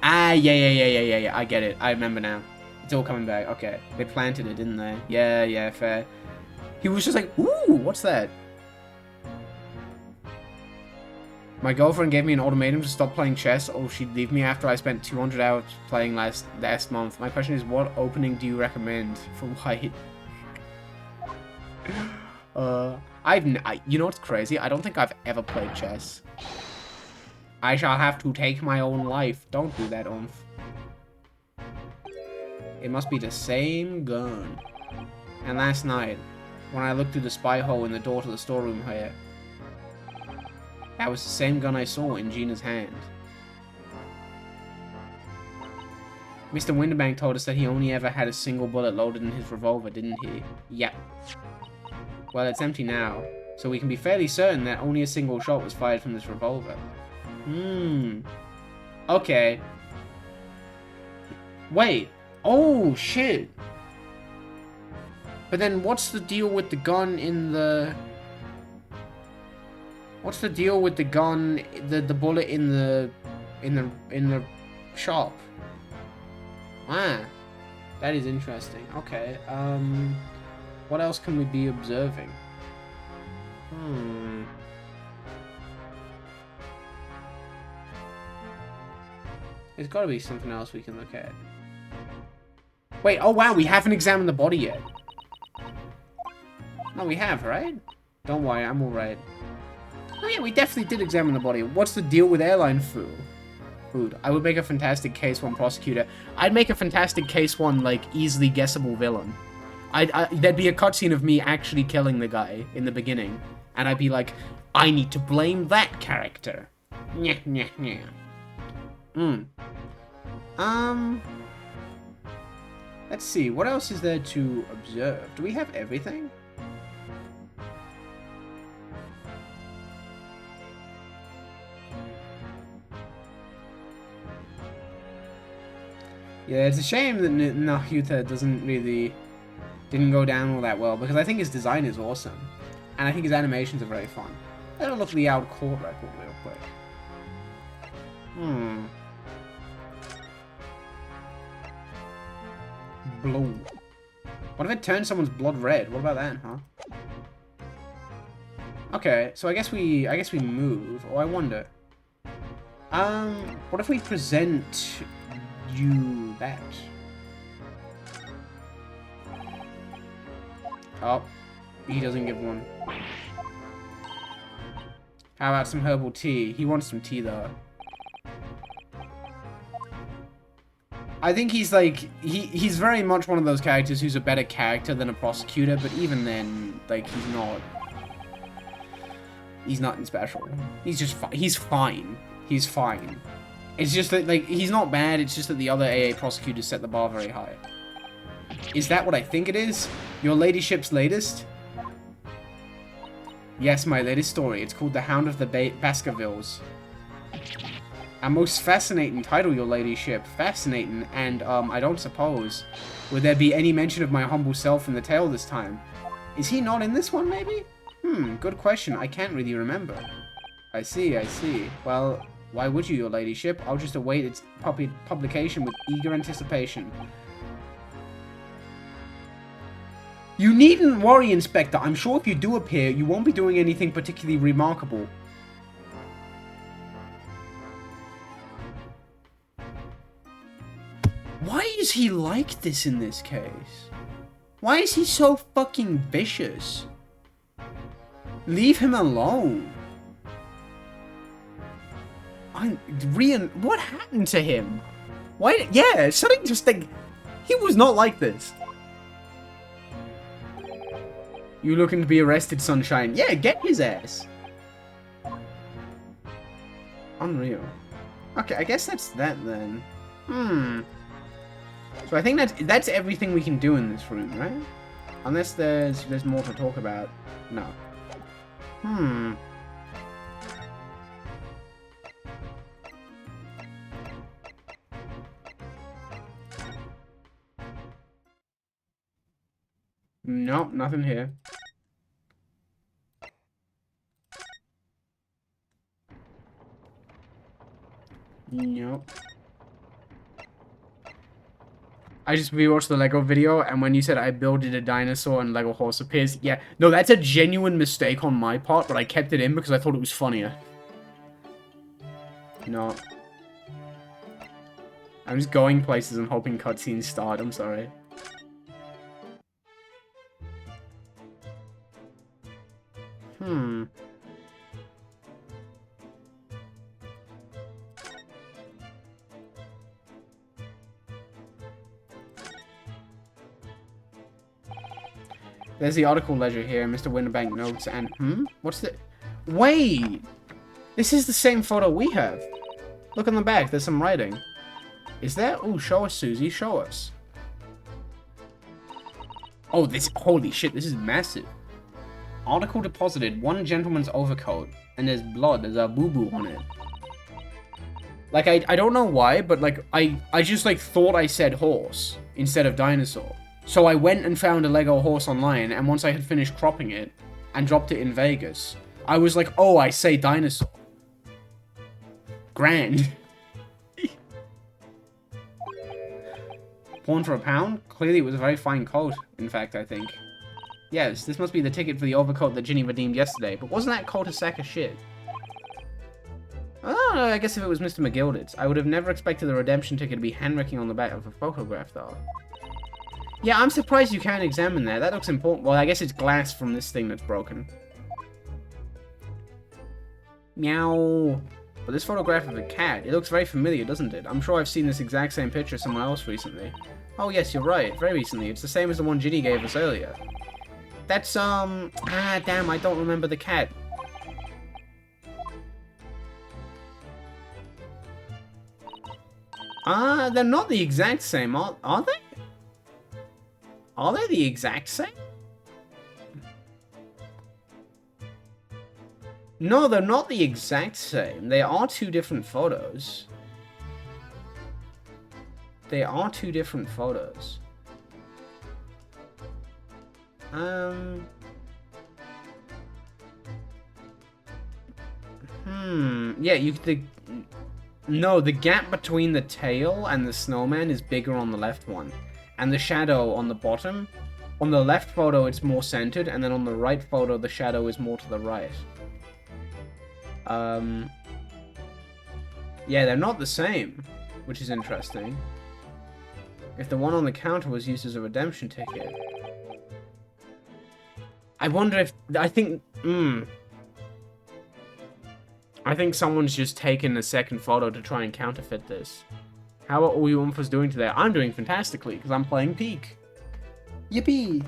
Ah, yeah. I get it. I remember now. It's all coming back. Okay. They planted it, didn't they? Yeah, fair. He was just like, ooh, what's that? My girlfriend gave me an ultimatum to stop playing chess, or she'd leave me after I spent 200 hours playing last month. My question is, what opening do you recommend for White? You know what's crazy? I don't think I've ever played chess. I shall have to take my own life. Don't do that, Oomph. It must be the same gun. And last night, when I looked through the spy hole in the door to the storeroom here, that was the same gun I saw in Gina's hand. Mr. Winterbank told us that he only ever had a single bullet loaded in his revolver, didn't he? Yep. Well, it's empty now, so we can be fairly certain that only a single shot was fired from this revolver. Okay. Wait. Oh, shit. But then what's the deal with the gun in the... What's the deal with the gun, the bullet in the shop? Ah, that is interesting. Okay, what else can we be observing? There's got to be something else we can look at. Wait, oh wow, we haven't examined the body yet. No, we have, right? Don't worry, I'm alright. Oh yeah, we definitely did examine the body. What's the deal with airline food? I would make a fantastic case one prosecutor. I'd make a fantastic case one, like, easily guessable villain. There'd be a cutscene of me actually killing the guy in the beginning. And I'd be like, I need to blame that character. Nyeh, nyeh, nyeh. Let's see, what else is there to observe? Do we have everything? Yeah, it's a shame that Nahyuta didn't go down all that well, because I think his design is awesome. And I think his animations are very fun. Let's look at the out court record real quick. Blue. What if it turns someone's blood red? What about that, huh? Okay, so I guess we move. Oh, I wonder. What if we present you that? Oh, he doesn't give one. How about some herbal tea? He wants some tea though. I think he's like, he's very much one of those characters who's a better character than a prosecutor, but even then, like, he's nothing special. He's just, he's fine. He's fine. It's just that, like, he's not bad, it's just that the other AA prosecutors set the bar very high. Is that what I think it is? Your ladyship's latest? Yes, my latest story. It's called The Hound of the Baskervilles. A most fascinating title, your ladyship. Fascinating, and, I don't suppose. Would there be any mention of my humble self in the tale this time? Is he not in this one, maybe? Good question. I can't really remember. I see. Well, why would you, your ladyship? I'll just await its publication with eager anticipation. You needn't worry, Inspector. I'm sure if you do appear, you won't be doing anything particularly remarkable. Why is he like this in this case? Why is he so fucking vicious? Leave him alone. What happened to him? Why? Yeah, something just like... He was not like this. You looking to be arrested, Sunshine? Yeah, get his ass. Unreal. Okay, I guess that's that then. So I think that's everything we can do in this room, right? Unless there's more to talk about. No. Nope, nothing here. Nope. I just rewatched the Lego video, and when you said I builded a dinosaur and Lego horse appears, yeah, no, that's a genuine mistake on my part, but I kept it in because I thought it was funnier. No. I'm just going places and hoping cutscenes start, I'm sorry. There's the article ledger here, Mr. Winterbank notes, and what's the... Wait! This is the same photo we have. Look on the back, there's some writing. Is there? Ooh, show us, Susie, show us. Oh, this... Holy shit, this is massive. Article deposited, one gentleman's overcoat, and there's blood, there's a boo-boo on it. Like, I don't know why, but, like, I just, like, thought I said horse instead of dinosaur. So I went and found a Lego horse online, and once I had finished cropping it and dropped it in Vegas, I was like, oh, I say dinosaur. Grand. Pawn for a pound? Clearly it was a very fine coat, in fact, I think. Yes, this must be the ticket for the overcoat that Ginny redeemed yesterday, but wasn't that coat a sack of shit? Oh, I guess if it was Mr. McGilded's, I would have never expected the redemption ticket to be handwritten on the back of a photograph, though. Yeah, I'm surprised you can't examine that. That looks important. Well, I guess it's glass from this thing that's broken. Meow. But this photograph of a cat, it looks very familiar, doesn't it? I'm sure I've seen this exact same picture somewhere else recently. Oh, yes, you're right. Very recently. It's the same as the one Ginny gave us earlier. That's, damn, I don't remember the cat. They're not the exact same, are they? Are they the exact same? No, they're not the exact same. They are two different photos. They are two different photos. Yeah, no, the gap between the tail and the snowman is bigger on the left one. And the shadow on the bottom. On the left photo, it's more centered, and then on the right photo, the shadow is more to the right. Yeah, they're not the same, which is interesting. If the one on the counter was used as a redemption ticket. I wonder if... I think someone's just taken a second photo to try and counterfeit this. How are all you umphas doing today? I'm doing fantastically, because I'm playing Peak. Yippee!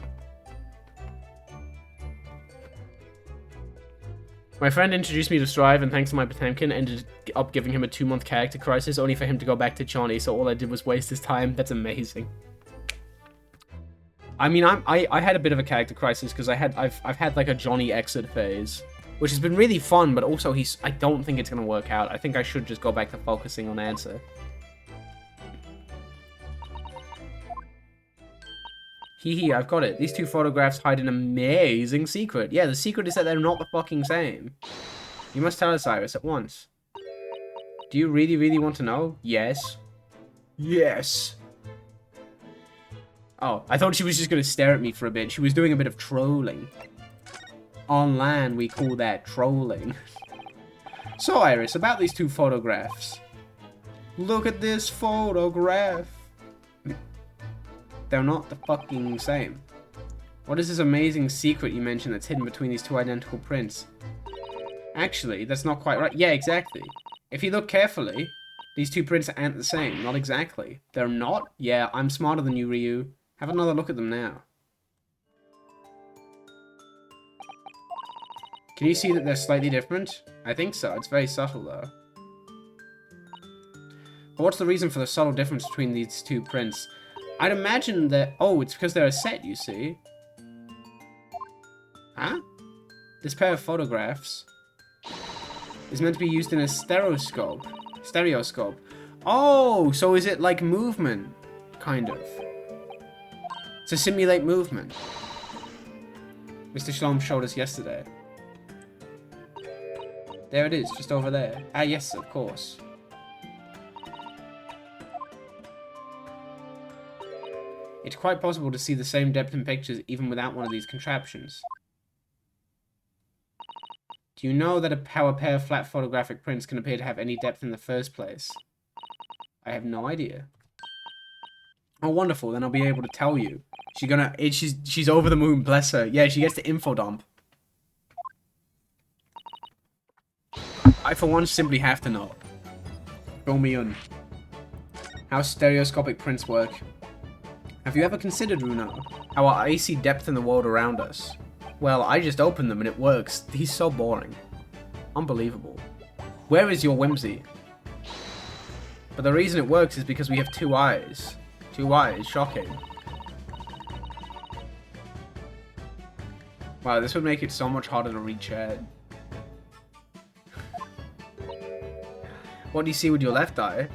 My friend introduced me to Strive, and thanks to my Potemkin, ended up giving him a 2-month character crisis, only for him to go back to Johnny, so all I did was waste his time. That's amazing. I mean, I had a bit of a character crisis, because I've had like a Johnny exit phase, which has been really fun, but also I don't think it's going to work out. I think I should just go back to focusing on Answer. Hee, I've got it. These two photographs hide an amazing secret. Yeah, the secret is that they're not the fucking same. You must tell us, Iris, at once. Do you really, really want to know? Yes. Yes. Oh, I thought she was just going to stare at me for a bit. She was doing a bit of trolling. Online, we call that trolling. So, Iris, about these two photographs. Look at this photograph. They're not the fucking same. What is this amazing secret you mentioned that's hidden between these two identical prints? Actually, that's not quite right. Yeah, exactly. If you look carefully, these two prints aren't the same. Not exactly. They're not? Yeah, I'm smarter than you, Ryu. Have another look at them now. Can you see that they're slightly different? I think so. It's very subtle, though. But what's the reason for the subtle difference between these two prints? I'd imagine that... Oh, it's because they're a set, you see. Huh? This pair of photographs is meant to be used in a stereoscope. Stereoscope. Oh, so is it like movement? Kind of. To simulate movement. Mr. Shalom showed us yesterday. There it is, just over there. Ah, yes, of course. It's quite possible to see the same depth in pictures even without one of these contraptions. Do you know that how a pair of flat photographic prints can appear to have any depth in the first place? I have no idea. Oh, wonderful. Then I'll be able to tell you. She's over the moon, bless her. Yeah, she gets the info dump. I, for one, simply have to know. Fill me in. How stereoscopic prints work. Have you ever considered, Runo, our icy depth in the world around us? Well, I just opened them and it works. He's so boring. Unbelievable. Where is your whimsy? But the reason it works is because we have two eyes. Two eyes, shocking. Wow, this would make it so much harder to read chat. What do you see with your left eye?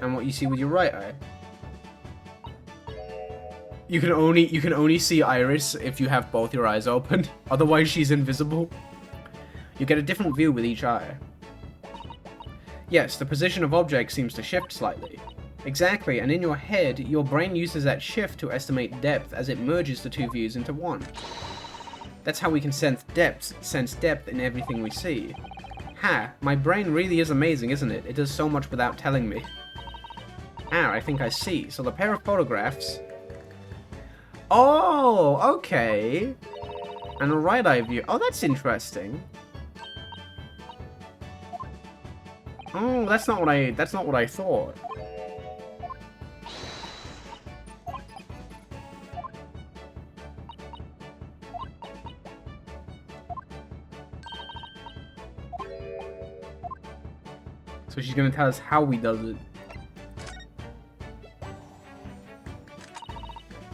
And what you see with your right eye? You can only see Iris if you have both your eyes open. Otherwise, she's invisible. You get a different view with each eye. Yes, the position of objects seems to shift slightly. Exactly, and in your head, your brain uses that shift to estimate depth as it merges the two views into one. That's how we can sense depth in everything we see. Ha, my brain really is amazing, isn't it? It does so much without telling me. Ah, I think I see. So the pair of photographs... Oh, okay. And a right eye view. Oh, that's interesting. Oh, that's not what I thought. So she's gonna tell us how we does it.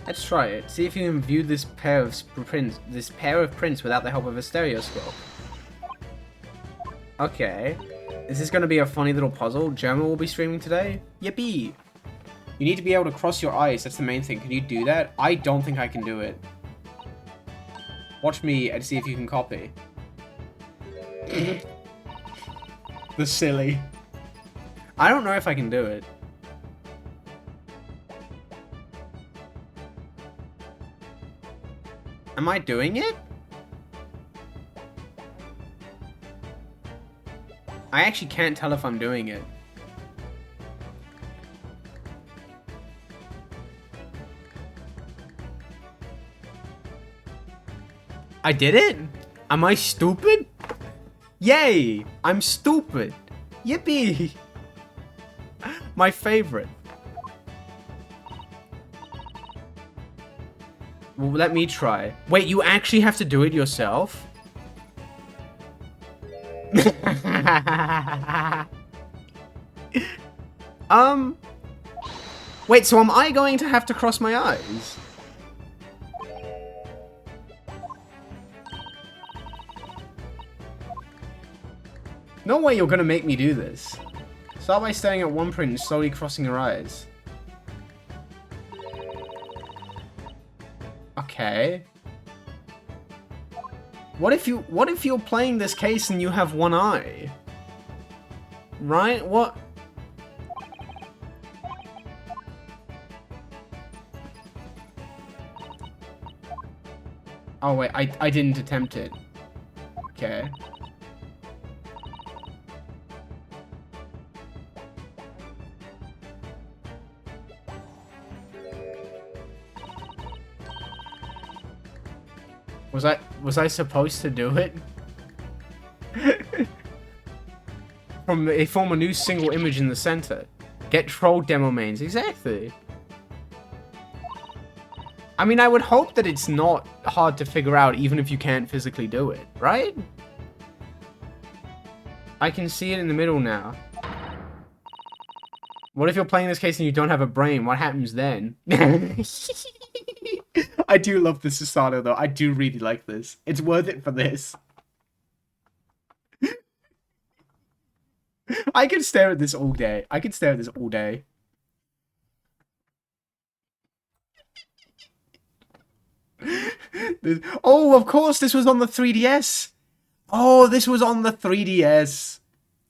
Let's try it. See if you can view this pair of prints without the help of a stereoscope. Okay. Is this gonna be a funny little puzzle? Gemma will be streaming today? Yippee! You need to be able to cross your eyes, that's the main thing. Can you do that? I don't think I can do it. Watch me and see if you can copy. The silly. I don't know if I can do it. Am I doing it? I actually can't tell if I'm doing it. I did it? Am I stupid? Yay! I'm stupid. Yippee! My favorite. Well, let me try. Wait, you actually have to do it yourself? Wait, so am I going to have to cross my eyes? No way you're gonna make me do this. Start by staring at one print and slowly crossing your eyes. Okay. What if you're playing this case and you have one eye? Right? What? Oh wait, I didn't attempt it. Okay. Was I supposed to do it? They form a new single image in the center. Get troll demo mains. Exactly. I mean, I would hope that it's not hard to figure out even if you can't physically do it, right? I can see it in the middle now. What if you're playing this case and you don't have a brain? What happens then? I do love this Susanoo though. I do really like this. It's worth it for this. I could stare at this all day. I could stare at this all day. Oh, of course, this was on the 3DS. Oh, this was on the 3DS.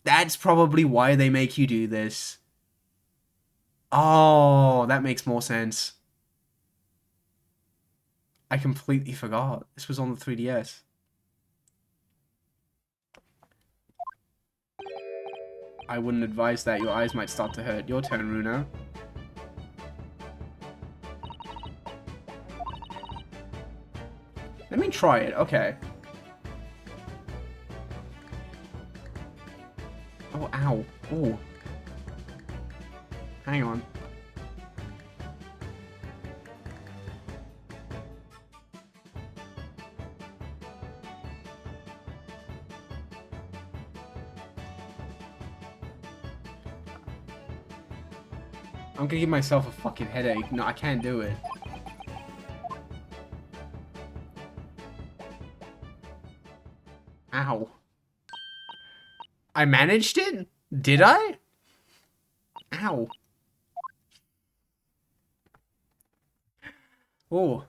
That's probably why they make you do this. Oh, that makes more sense. I completely forgot. This was on the 3DS. I wouldn't advise that. Your eyes might start to hurt. Your turn, Runo. Let me try it. Okay. Oh, ow. Ooh. Hang on. I'm gonna give myself a fucking headache. No, I can't do it. Ow. I managed it? Did I? Ow. Oh.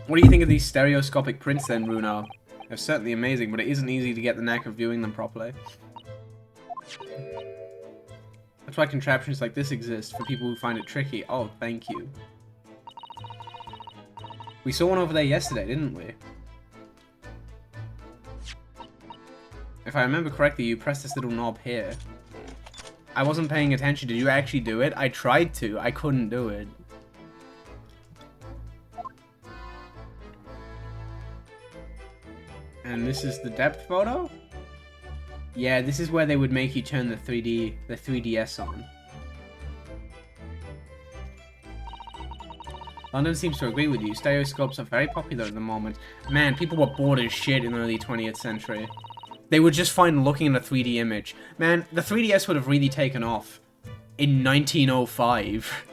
What do you think of these stereoscopic prints then, Runo? They're certainly amazing, but it isn't easy to get the knack of viewing them properly. That's why contraptions like this exist, for people who find it tricky. Oh, thank you. We saw one over there yesterday, didn't we? If I remember correctly, you pressed this little knob here. I wasn't paying attention. Did you actually do it? I tried to. I couldn't do it. And this is the depth photo? Yeah, this is where they would make you turn the 3DS on. London seems to agree with you. Stereoscopes are very popular at the moment. Man, people were bored as shit in the early 20th century. They were just fine looking at a 3D image. Man, the 3DS would have really taken off in 1905.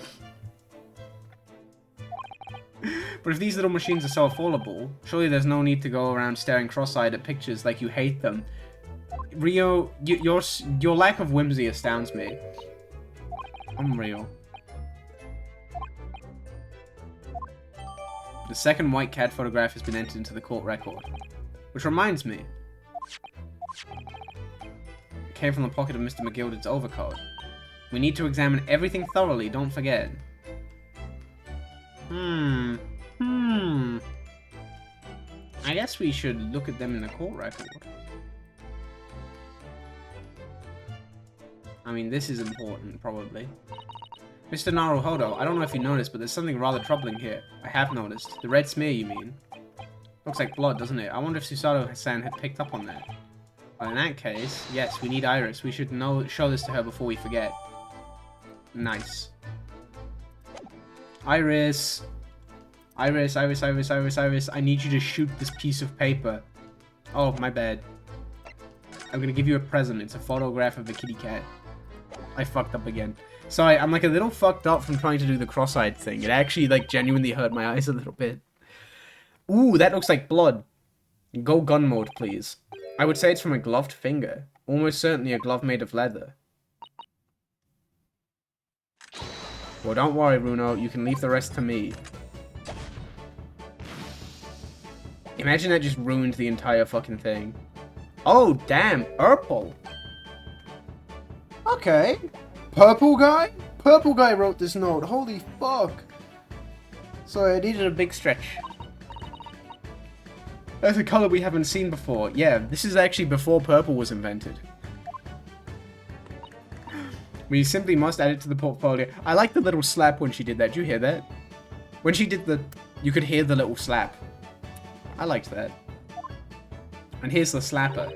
But if these little machines are so affordable, surely there's no need to go around staring cross-eyed at pictures like you hate them. Rio, your lack of whimsy astounds me. Unreal. The second white cat photograph has been entered into the court record. Which reminds me. It came from the pocket of Mr. McGilded's overcoat. We need to examine everything thoroughly, don't forget. I guess we should look at them in the court record. I mean, this is important, probably. Mr. Naruhodo, I don't know if you noticed, but there's something rather troubling here. I have noticed. The red smear, you mean? Looks like blood, doesn't it? I wonder if Susato-san had picked up on that. Well, in that case, yes, we need Iris. We should show this to her before we forget. Nice. Iris! Iris, Iris, Iris, Iris, Iris. I need you to shoot this piece of paper. Oh, my bad. I'm gonna give you a present. It's a photograph of a kitty cat. I fucked up again. Sorry, I'm like a little fucked up from trying to do the cross-eyed thing. It actually like genuinely hurt my eyes a little bit. Ooh, that looks like blood. Go gun mode, please. I would say it's from a gloved finger. Almost certainly a glove made of leather. Well, don't worry, Bruno. You can leave the rest to me. Imagine that just ruined the entire fucking thing. Oh, damn. Purple. Okay. Purple guy? Purple guy wrote this note. Holy fuck. Sorry, I needed a big stretch. That's a color we haven't seen before. Yeah, this is actually before purple was invented. We simply must add it to the portfolio. I like the little slap when she did that. Did you hear that? When she did the... You could hear the little slap. I liked that. And here's the slapper.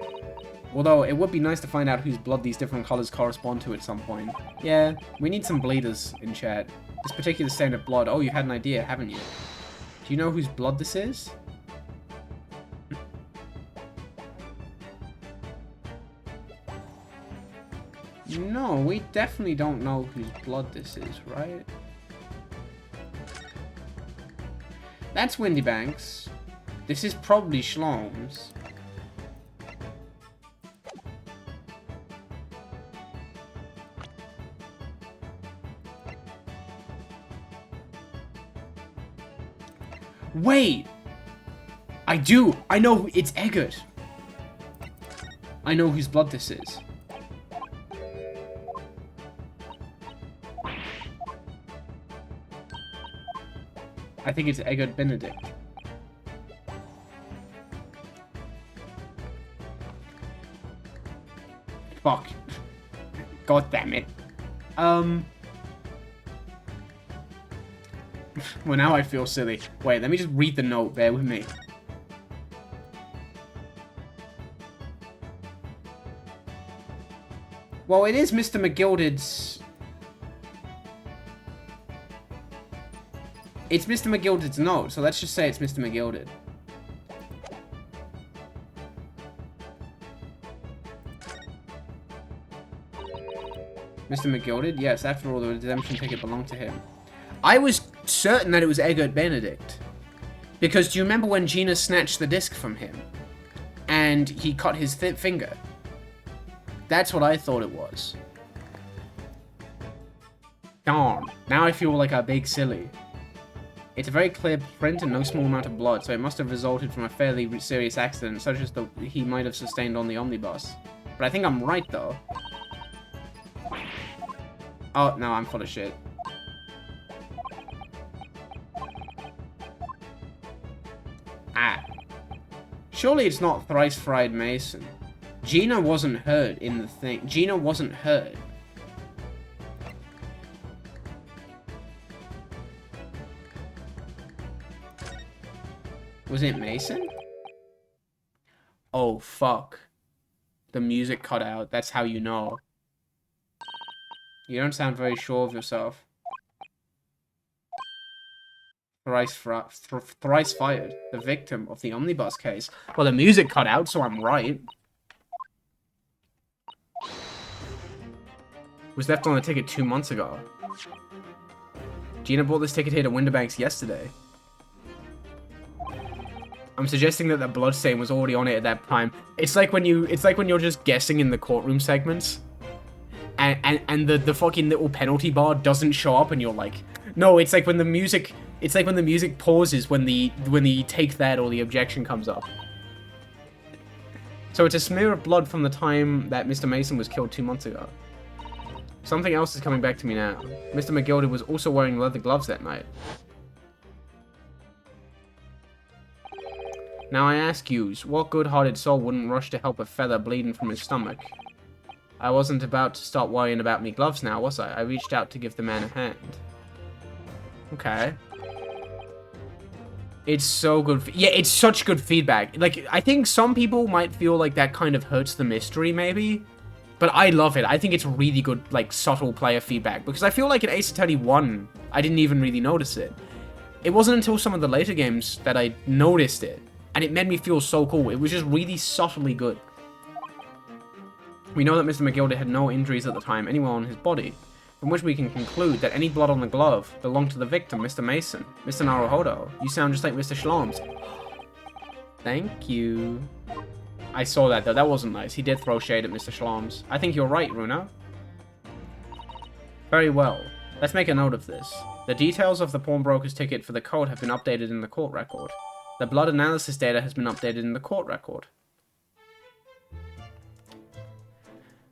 Although, it would be nice to find out whose blood these different colors correspond to at some point. Yeah, we need some bleeders in chat. This particular stain of blood. Oh, you had an idea, haven't you? Do you know whose blood this is? No, we definitely don't know whose blood this is, right? That's Windy Banks. This is probably Shlom's. Wait! I do! I know it's Eggert! I know whose blood this is. I think it's Eggert Benedict. Fuck. God damn it. Well, now I feel silly. Wait, let me just read the note. Bear with me. Well, it is Mr. McGilded's... It's Mr. McGilded's note, so let's just say it's Mr. McGilded. Mr. McGilded? Yes, after all, the redemption ticket belonged to him. I was certain that it was Eggert Benedict. Because do you remember when Gina snatched the disc from him? And he cut his finger? That's what I thought it was. Darn. Now I feel like a big silly. It's a very clear print and no small amount of blood, so it must have resulted from a fairly serious accident, such as he might have sustained on the omnibus. But I think I'm right, though. Oh, no, I'm full of shit. Ah. Surely it's not thrice-fried Mason. Gina wasn't hurt in the thing. Gina wasn't hurt. Was it Mason? Oh, fuck. The music cut out. That's how you know. You don't sound very sure of yourself. Thrice fired. The victim of the omnibus case. Well, the music cut out, so I'm right. Was left on the ticket 2 months ago. Gina bought this ticket here to Winterbanks yesterday. I'm suggesting that the bloodstain was already on it at that time. It's like when you're just guessing in the courtroom segments, and the fucking little penalty bar doesn't show up, and you're like, no, it's like when the music pauses when the take that or the objection comes up. So it's a smear of blood from the time that Mr. Mason was killed 2 months ago. Something else is coming back to me now. Mr. McGilder was also wearing leather gloves that night. Now I ask yous, what good-hearted soul wouldn't rush to help a feather bleeding from his stomach? I wasn't about to start worrying about me gloves now, was I? I reached out to give the man a hand. Okay. It's so good. Yeah, it's such good feedback. Like, I think some people might feel like that kind of hurts the mystery, maybe. But I love it. I think it's really good, like, subtle player feedback. Because I feel like in Ace Attorney 1, I didn't even really notice it. It wasn't until some of the later games that I noticed it. And it made me feel so cool. It was just really subtly good. We know that Mr. McGilder had no injuries at the time anywhere on his body, from which we can conclude that any blood on the glove belonged to the victim, Mr. Mason. Mr. Naruhodo, you sound just like Mr. Schloms. Thank you. I saw that, though. That wasn't nice. He did throw shade at Mr. Schloms. I think you're right, Runa. Very well. Let's make a note of this. The details of the pawnbroker's ticket for the coat have been updated in the court record. The blood analysis data has been updated in the court record.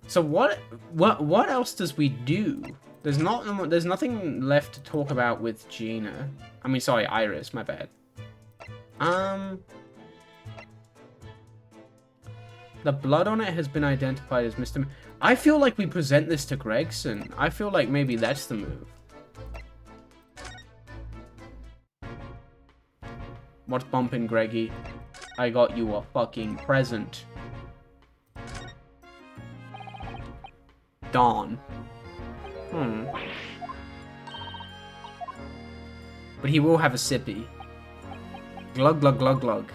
So what else does we do? There's nothing left to talk about with Gina. I mean, sorry, Iris, my bad. The blood on it has been identified as Mr. I feel like we present this to Gregson. I feel like maybe that's the move. What's bumping, Greggy? I got you a fucking present. Dawn. But he will have a sippy. Glug, glug, glug, glug.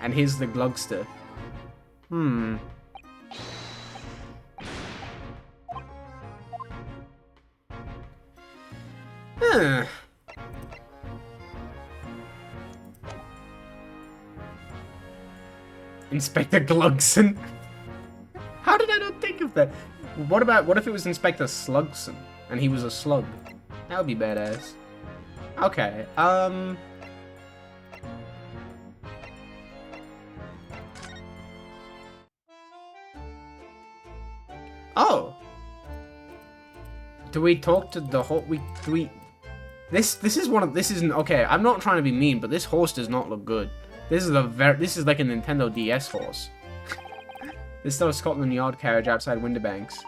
And here's the glugster. Inspector Glugson. How did I not think of that? What if it was Inspector Slugson and he was a slug? That would be badass. Okay, Oh! Do we talk to the whole... This isn't... Okay, I'm not trying to be mean, but this horse does not look good. This is like a Nintendo DS horse. This is still a Scotland Yard carriage outside Winterbanks.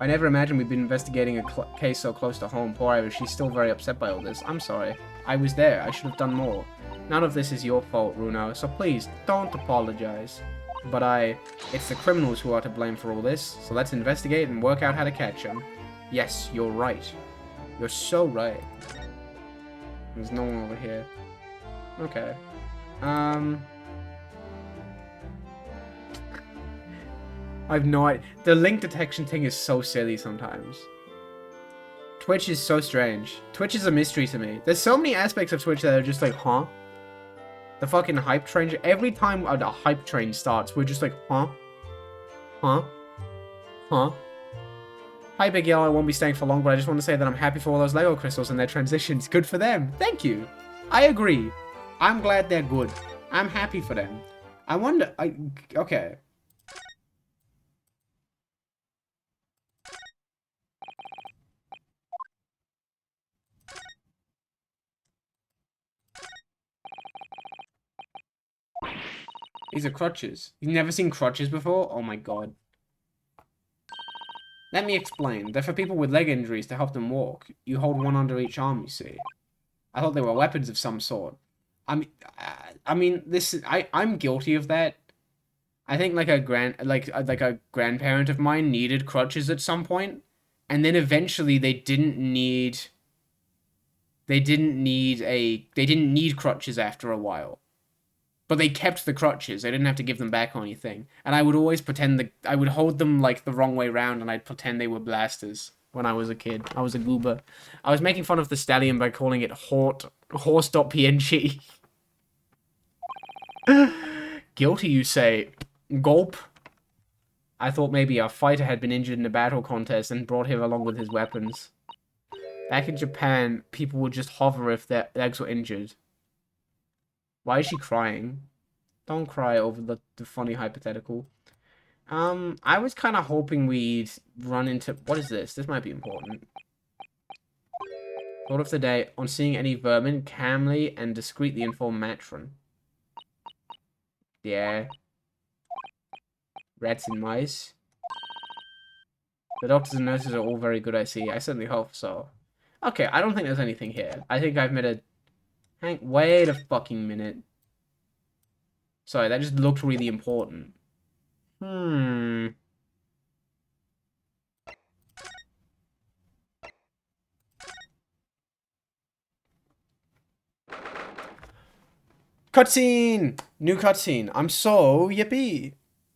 I never imagined we'd been investigating a case so close to home. Poor Iris, she's still very upset by all this. I'm sorry. I was there. I should have done more. None of this is your fault, Runo, so please, don't apologize. But it's the criminals who are to blame for all this, so let's investigate and work out how to catch them. Yes, you're right. You're so right. There's no one over here. Okay. I've no idea. The link detection thing is so silly sometimes. Twitch is so strange. Twitch is a mystery to me. There's so many aspects of Twitch that are just like, huh? The fucking hype train. Every time a hype train starts, we're just like, huh? Huh? Huh? Hi, Big Yellow. I won't be staying for long, but I just want to say that I'm happy for all those Lego crystals and their transitions. Good for them. Thank you. I agree. I'm glad they're good. I'm happy for them. I wonder... okay. These are crutches. You've never seen crutches before? Oh my god. Let me explain. They're for people with leg injuries to help them walk. You hold one under each arm, you see. I thought they were weapons of some sort. I mean, I'm guilty of that. I think like a grandparent of mine needed crutches at some point, and then eventually they didn't need crutches after a while. But they kept the crutches. They didn't have to give them back or anything. And I would always pretend I would hold them like the wrong way round, and I'd pretend they were blasters when I was a kid. I was a goober. I was making fun of the stallion by calling it horse.png. Guilty, you say? Gulp. I thought maybe a fighter had been injured in a battle contest and brought here along with his weapons. Back in Japan, people would just hover if their legs were injured. Why is she crying? Don't cry over the funny hypothetical. I was kind of hoping we'd run into... What is this? This might be important. Thought of the day. On seeing any vermin, calmly and discreetly inform matron. Yeah. Rats and mice. The doctors and nurses are all very good, I see. I certainly hope so. Okay, I don't think there's anything here. I think I've made a... Wait a fucking minute. Sorry, that just looked really important. Cutscene! New cutscene. I'm so yippee.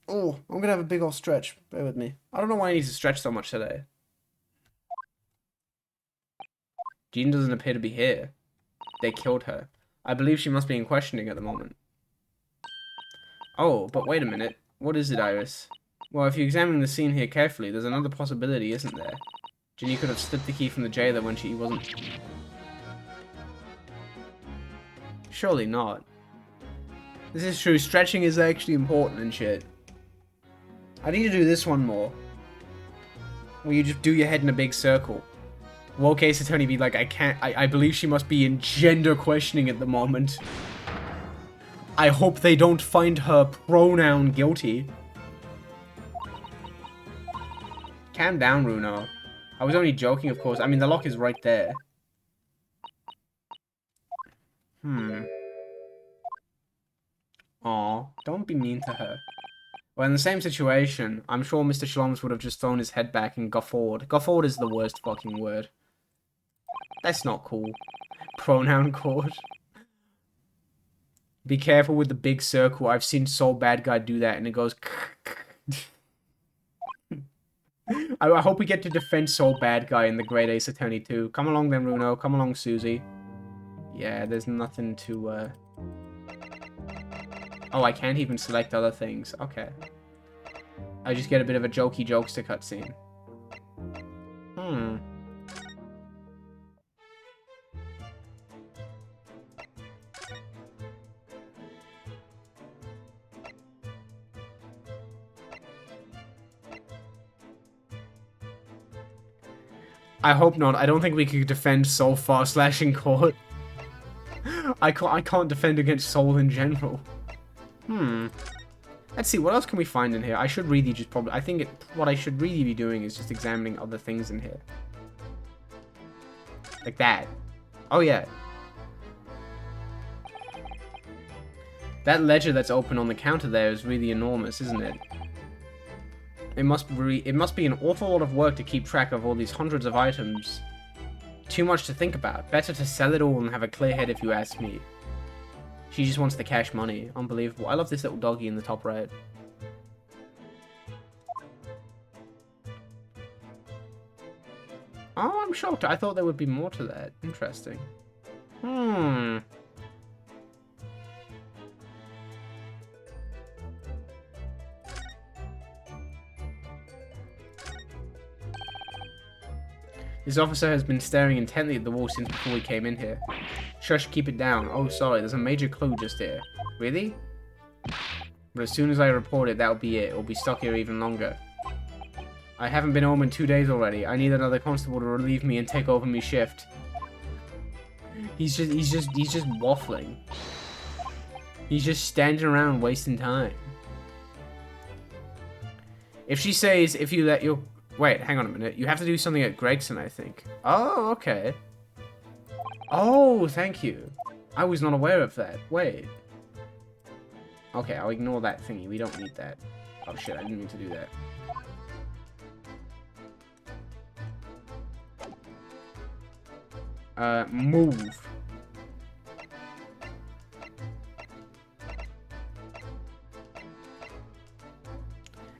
Oh, I'm gonna have a big old stretch. Bear with me. I don't know why I need to stretch so much today. Jean doesn't appear to be here. They killed her. I believe she must be in questioning at the moment. Oh, but wait a minute. What is it, Iris? Well, if you examine the scene here carefully, there's another possibility, isn't there? Ginny could have slipped the key from the jailer when she wasn't... Surely not. This is true. Stretching is actually important and shit. I need to do this one more. Where you just do your head in a big circle. Worst case attorney be like, I believe she must be in gender questioning at the moment. I hope they don't find her pronoun guilty. Calm down, Runo. I was only joking, of course. I mean, the lock is right there. Aw, don't be mean to her. Well, in the same situation, I'm sure Mr. Shaloms would have just thrown his head back and guffawed. Guffawed is the worst fucking word. That's not cool. Pronoun court. Be careful with the big circle. I've seen Soul Bad Guy do that, and it goes... I hope we get to defend Soul Bad Guy in the Great Ace Attorney 2. Come along then, Runo. Come along, Susie. Yeah, there's nothing to, Oh, I can't even select other things. Okay. I just get a bit of a jokey jokester cutscene. I hope not. I don't think we could defend Soul fast slashing court. I can't defend against Soul in general. Let's see, what else can we find in here? I should really just probably... I think what I should really be doing is just examining other things in here. Like that. Oh, yeah. That ledger that's open on the counter there is really enormous, isn't it? It must be an awful lot of work to keep track of all these hundreds of items. Too much to think about. Better to sell it all and have a clear head if you ask me. She just wants the cash money. Unbelievable. I love this little doggy in the top right. Oh, I'm shocked. I thought there would be more to that. Interesting. This officer has been staring intently at the wall since before we came in here. Shush, keep it down. Oh, sorry, there's a major clue just here. Really? But as soon as I report it, that'll be it. It'll be stuck here even longer. I haven't been home in 2 days already. I need another constable to relieve me and take over me shift. He's just waffling. He's just standing around wasting time. If she says, if you let your... Wait, hang on a minute. You have to do something at Gregson, I think. Oh, okay. Oh, thank you. I was not aware of that. Wait. Okay, I'll ignore that thingy. We don't need that. Oh shit, I didn't mean to do that. Move.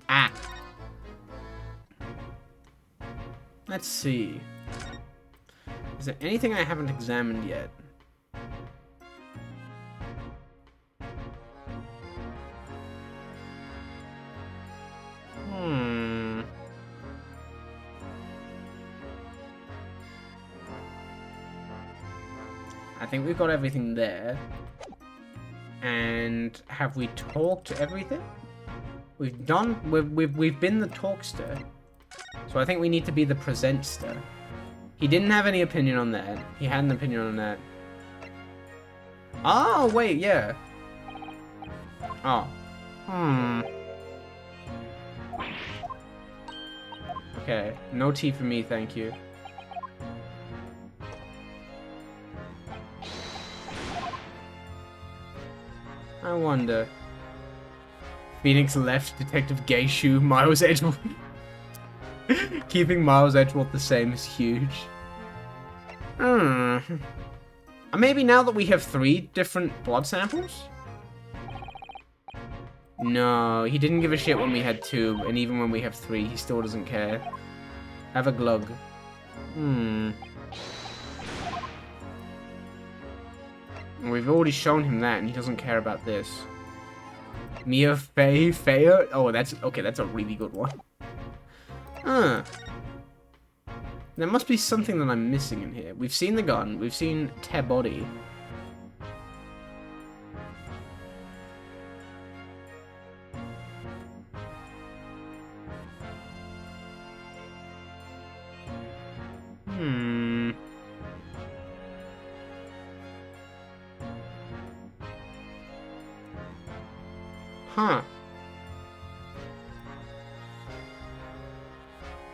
Ah. Let's see. Is there anything I haven't examined yet? I think we've got everything there. And have we talked everything? We've done. We've been the talkster. So I think we need to be the presentster. He didn't have any opinion on that. He had an opinion on that. Oh wait, yeah. Oh. Okay. No tea for me, thank you. I wonder. Phoenix left Detective Gayshoe, Miles Edgeworth. Keeping Miles Edgeworth the same is huge. Maybe now that we have 3 different blood samples? No, he didn't give a shit when we had 2, and even when we have 3, he still doesn't care. Have a glug. We've already shown him that, and he doesn't care about this. Mia Faya? Oh, that's... Okay, that's a really good one. There must be something that I'm missing in here. We've seen the gun. We've seen Te body. Huh.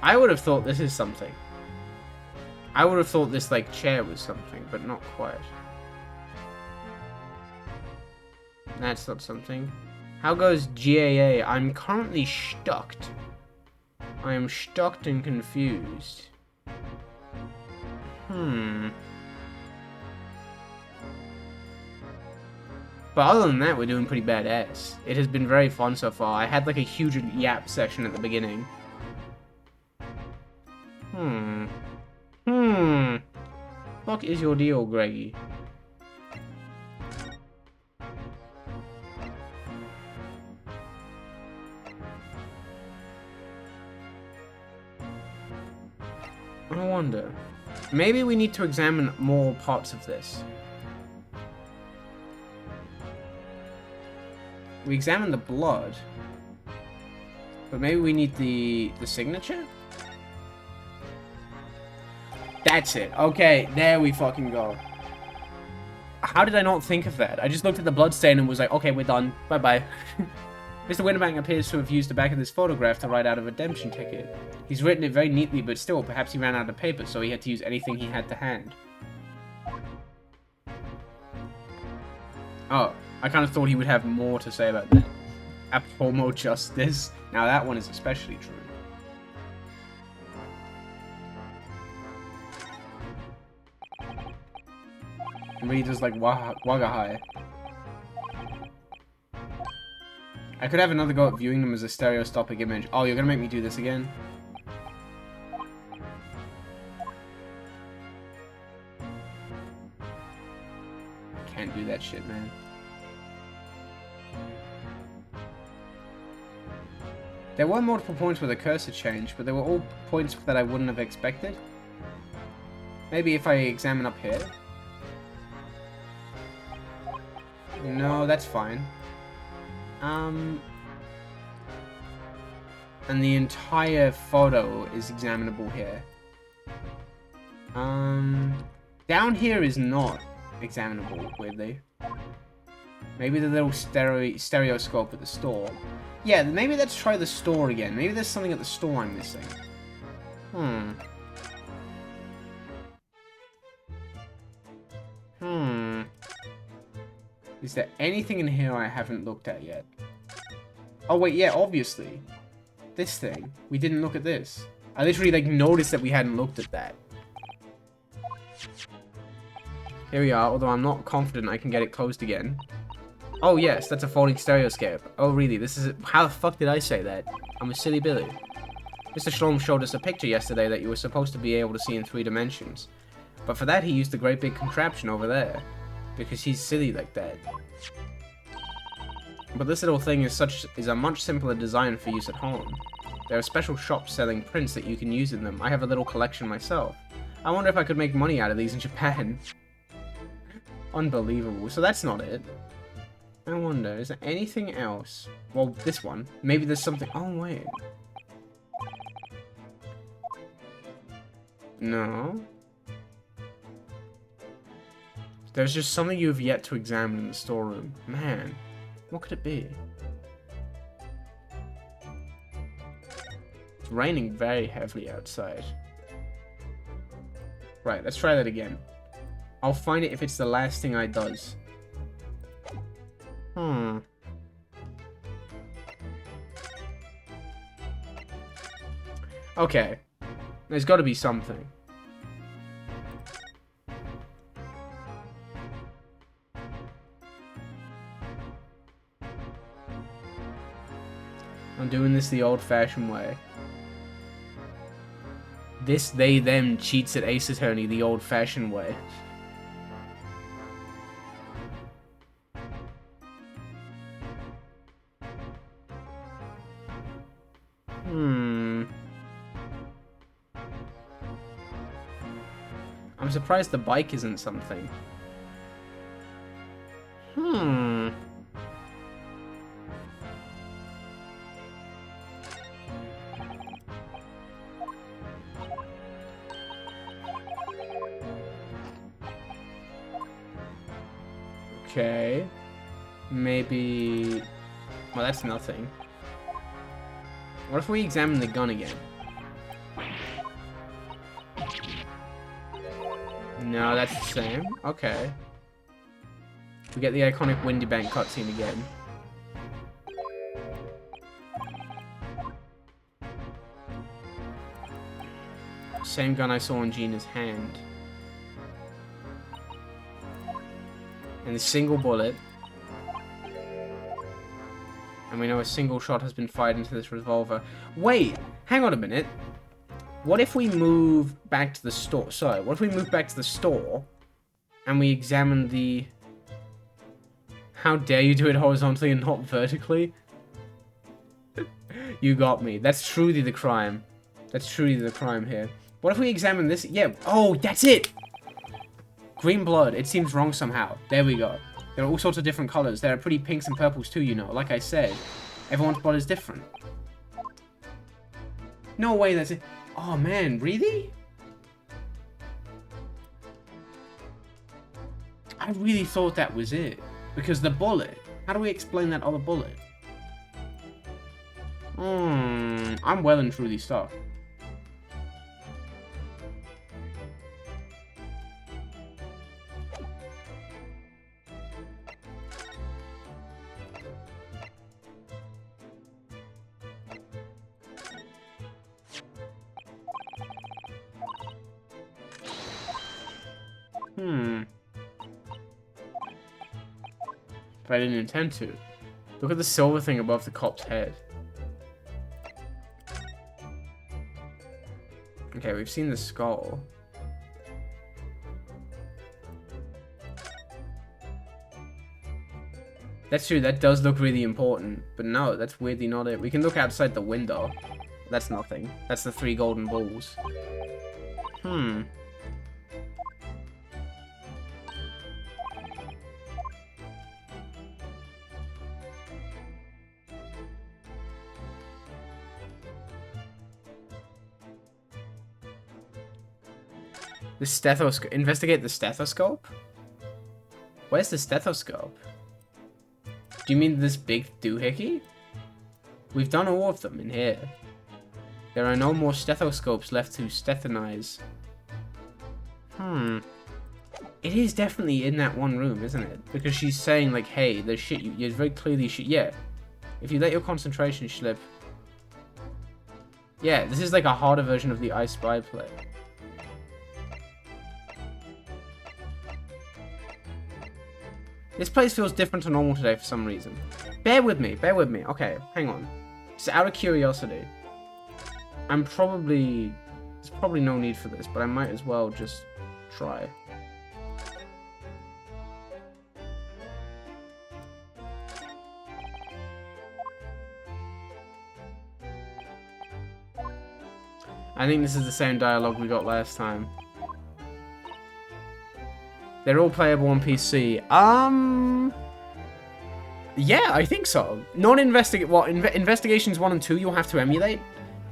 I would have thought this is something. I would have thought this, like, chair was something, but not quite. That's not something. How goes GAA? I'm currently stucked. I am stucked and confused. But other than that, we're doing pretty badass. It has been very fun so far. I had, like, a huge yap session at the beginning. Fuck is your deal, Greggy? I wonder. Maybe we need to examine more parts of this. We examined the blood. But maybe we need the signature? That's it. Okay, there we fucking go. How did I not think of that? I just looked at the blood stain and was like, okay, we're done. Bye-bye. Mr. Winterbank appears to have used the back of this photograph to write out a redemption ticket. He's written it very neatly, but still, perhaps he ran out of paper, so he had to use anything he had to hand. Oh, I kind of thought he would have more to say about that. Homo justice. Now that one is especially true. Really just like Wagahai. I could have another go at viewing them as a stereoscopic image. Oh, you're gonna make me do this again? Can't do that shit, man. There were multiple points where the cursor changed, but they were all points that I wouldn't have expected. Maybe if I examine up here. No, that's fine. And the entire photo is examinable here. Down here is not examinable, weirdly. Maybe the little stereoscope at the store. Yeah, maybe let's try the store again. Maybe there's something at the store I'm missing. Is there anything in here I haven't looked at yet? Oh wait, yeah, obviously. This thing. We didn't look at this. I literally, like, noticed that we hadn't looked at that. Here we are, although I'm not confident I can get it closed again. Oh yes, that's a folding stereoscope. Oh really, this is... How the fuck did I say that? I'm a silly Billy. Mr. Shalom showed us a picture yesterday that you were supposed to be able to see in 3 dimensions. But for that he used the great big contraption over there. Because he's silly like that. But this little thing is a much simpler design for use at home. There are special shops selling prints that you can use in them. I have a little collection myself. I wonder if I could make money out of these in Japan. Unbelievable. So that's not it. I wonder, is there anything else? Well, this one. Maybe there's something... Oh, wait. No. There's just something you have yet to examine in the storeroom. Man, what could it be? It's raining very heavily outside. Right, let's try that again. I'll find it if it's the last thing I does. Okay. There's got to be something. I'm doing this the old-fashioned way. This they them cheats at Ace Attorney the old-fashioned way. I'm surprised the bike isn't something. Okay. Maybe... Well, that's nothing. What if we examine the gun again? No, that's the same. Okay. We get the iconic Windy Bank cutscene again. Same gun I saw in Gina's hand. And a single bullet. And we know a single shot has been fired into this revolver. Wait! Hang on a minute. What if we move back to the store? Sorry, what if we move back to the store and we examine the... How dare you do it horizontally and not vertically? You got me. That's truly the crime. That's truly the crime here. What if we examine this? Yeah. Oh, that's it! Green blood. It seems wrong somehow. There we go. There are all sorts of different colors. There are pretty pinks and purples too, you know. Like I said, everyone's blood is different. No way, that's it. Oh man, really? I really thought that was it. Because the bullet. How do we explain that other bullet? I'm well and truly stuck. But I didn't intend to. Look at the silver thing above the cop's head. Okay, we've seen the skull. That's true, that does look really important. But no, that's weirdly not it. We can look outside the window. That's nothing. That's the 3 golden balls. The stethoscope. Investigate the stethoscope? Where's the stethoscope? Do you mean this big doohickey? We've done all of them in here. There are no more stethoscopes left to stethonize. It is definitely in that one room, isn't it? Because she's saying, like, hey, there's shit. You're very clearly shit. Yeah. If you let your concentration slip. Yeah, this is like a harder version of the I Spy play. This place feels different to normal today for some reason. Bear with me, bear with me. Okay, hang on. Just out of curiosity. There's probably no need for this, but I might as well just try. I think this is the same dialogue we got last time. They're all playable on PC. Yeah, I think so. Investigations 1 and 2 you'll have to emulate,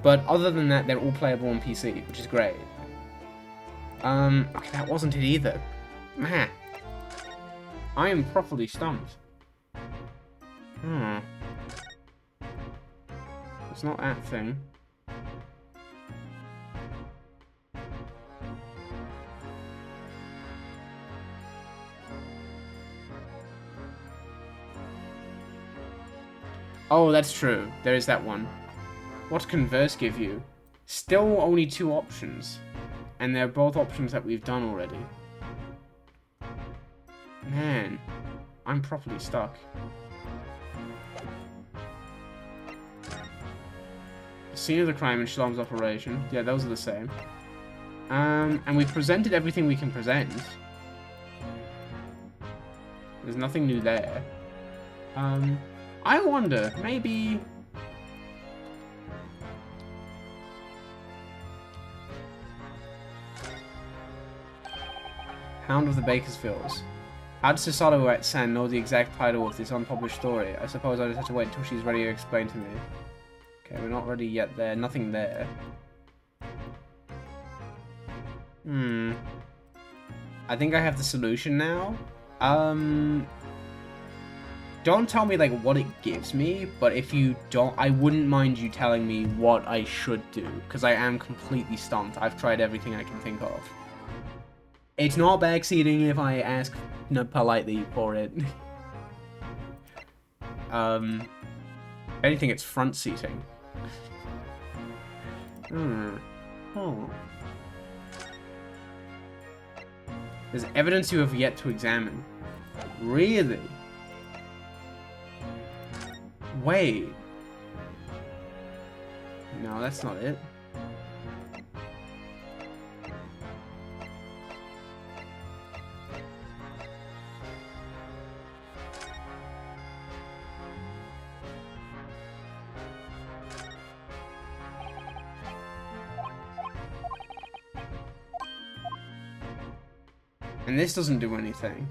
but other than that, they're all playable on PC, which is great. Okay, that wasn't it either. Man, I am properly stumped. It's not that thing. Oh, that's true. There is that one. What can verse give you? Still only 2 options. And they're both options that we've done already. Man, I'm properly stuck. Scene of the crime and Shalom's operation. Yeah, those are the same. And we've presented everything we can present. There's nothing new there. I wonder, maybe... Hound of the Bakersfields. How does Susato-san know the exact title of this unpublished story? I suppose I just have to wait until she's ready to explain to me. Okay, we're not ready yet there. Nothing there. I think I have the solution now. Don't tell me, like, what it gives me, but if you don't, I wouldn't mind you telling me what I should do, because I am completely stumped. I've tried everything I can think of. It's not backseating if I ask, you know, politely for it. If anything, it's front seating. There's evidence you have yet to examine. Really? Wait. No, that's not it. And this doesn't do anything.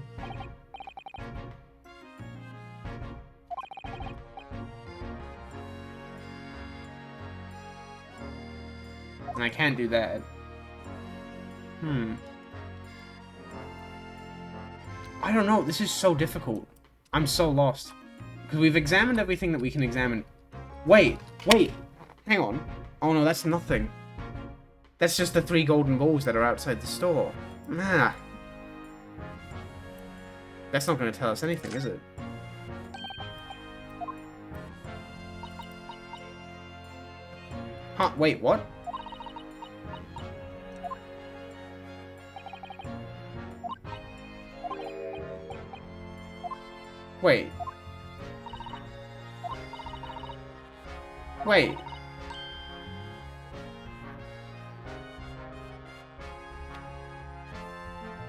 And I can't do that. I don't know. This is so difficult. I'm so lost. Because we've examined everything that we can examine. Wait. Hang on. Oh no, that's nothing. That's just the 3 golden balls that are outside the store. Nah. That's not going to tell us anything, is it? Huh, wait, what? Wait. Wait.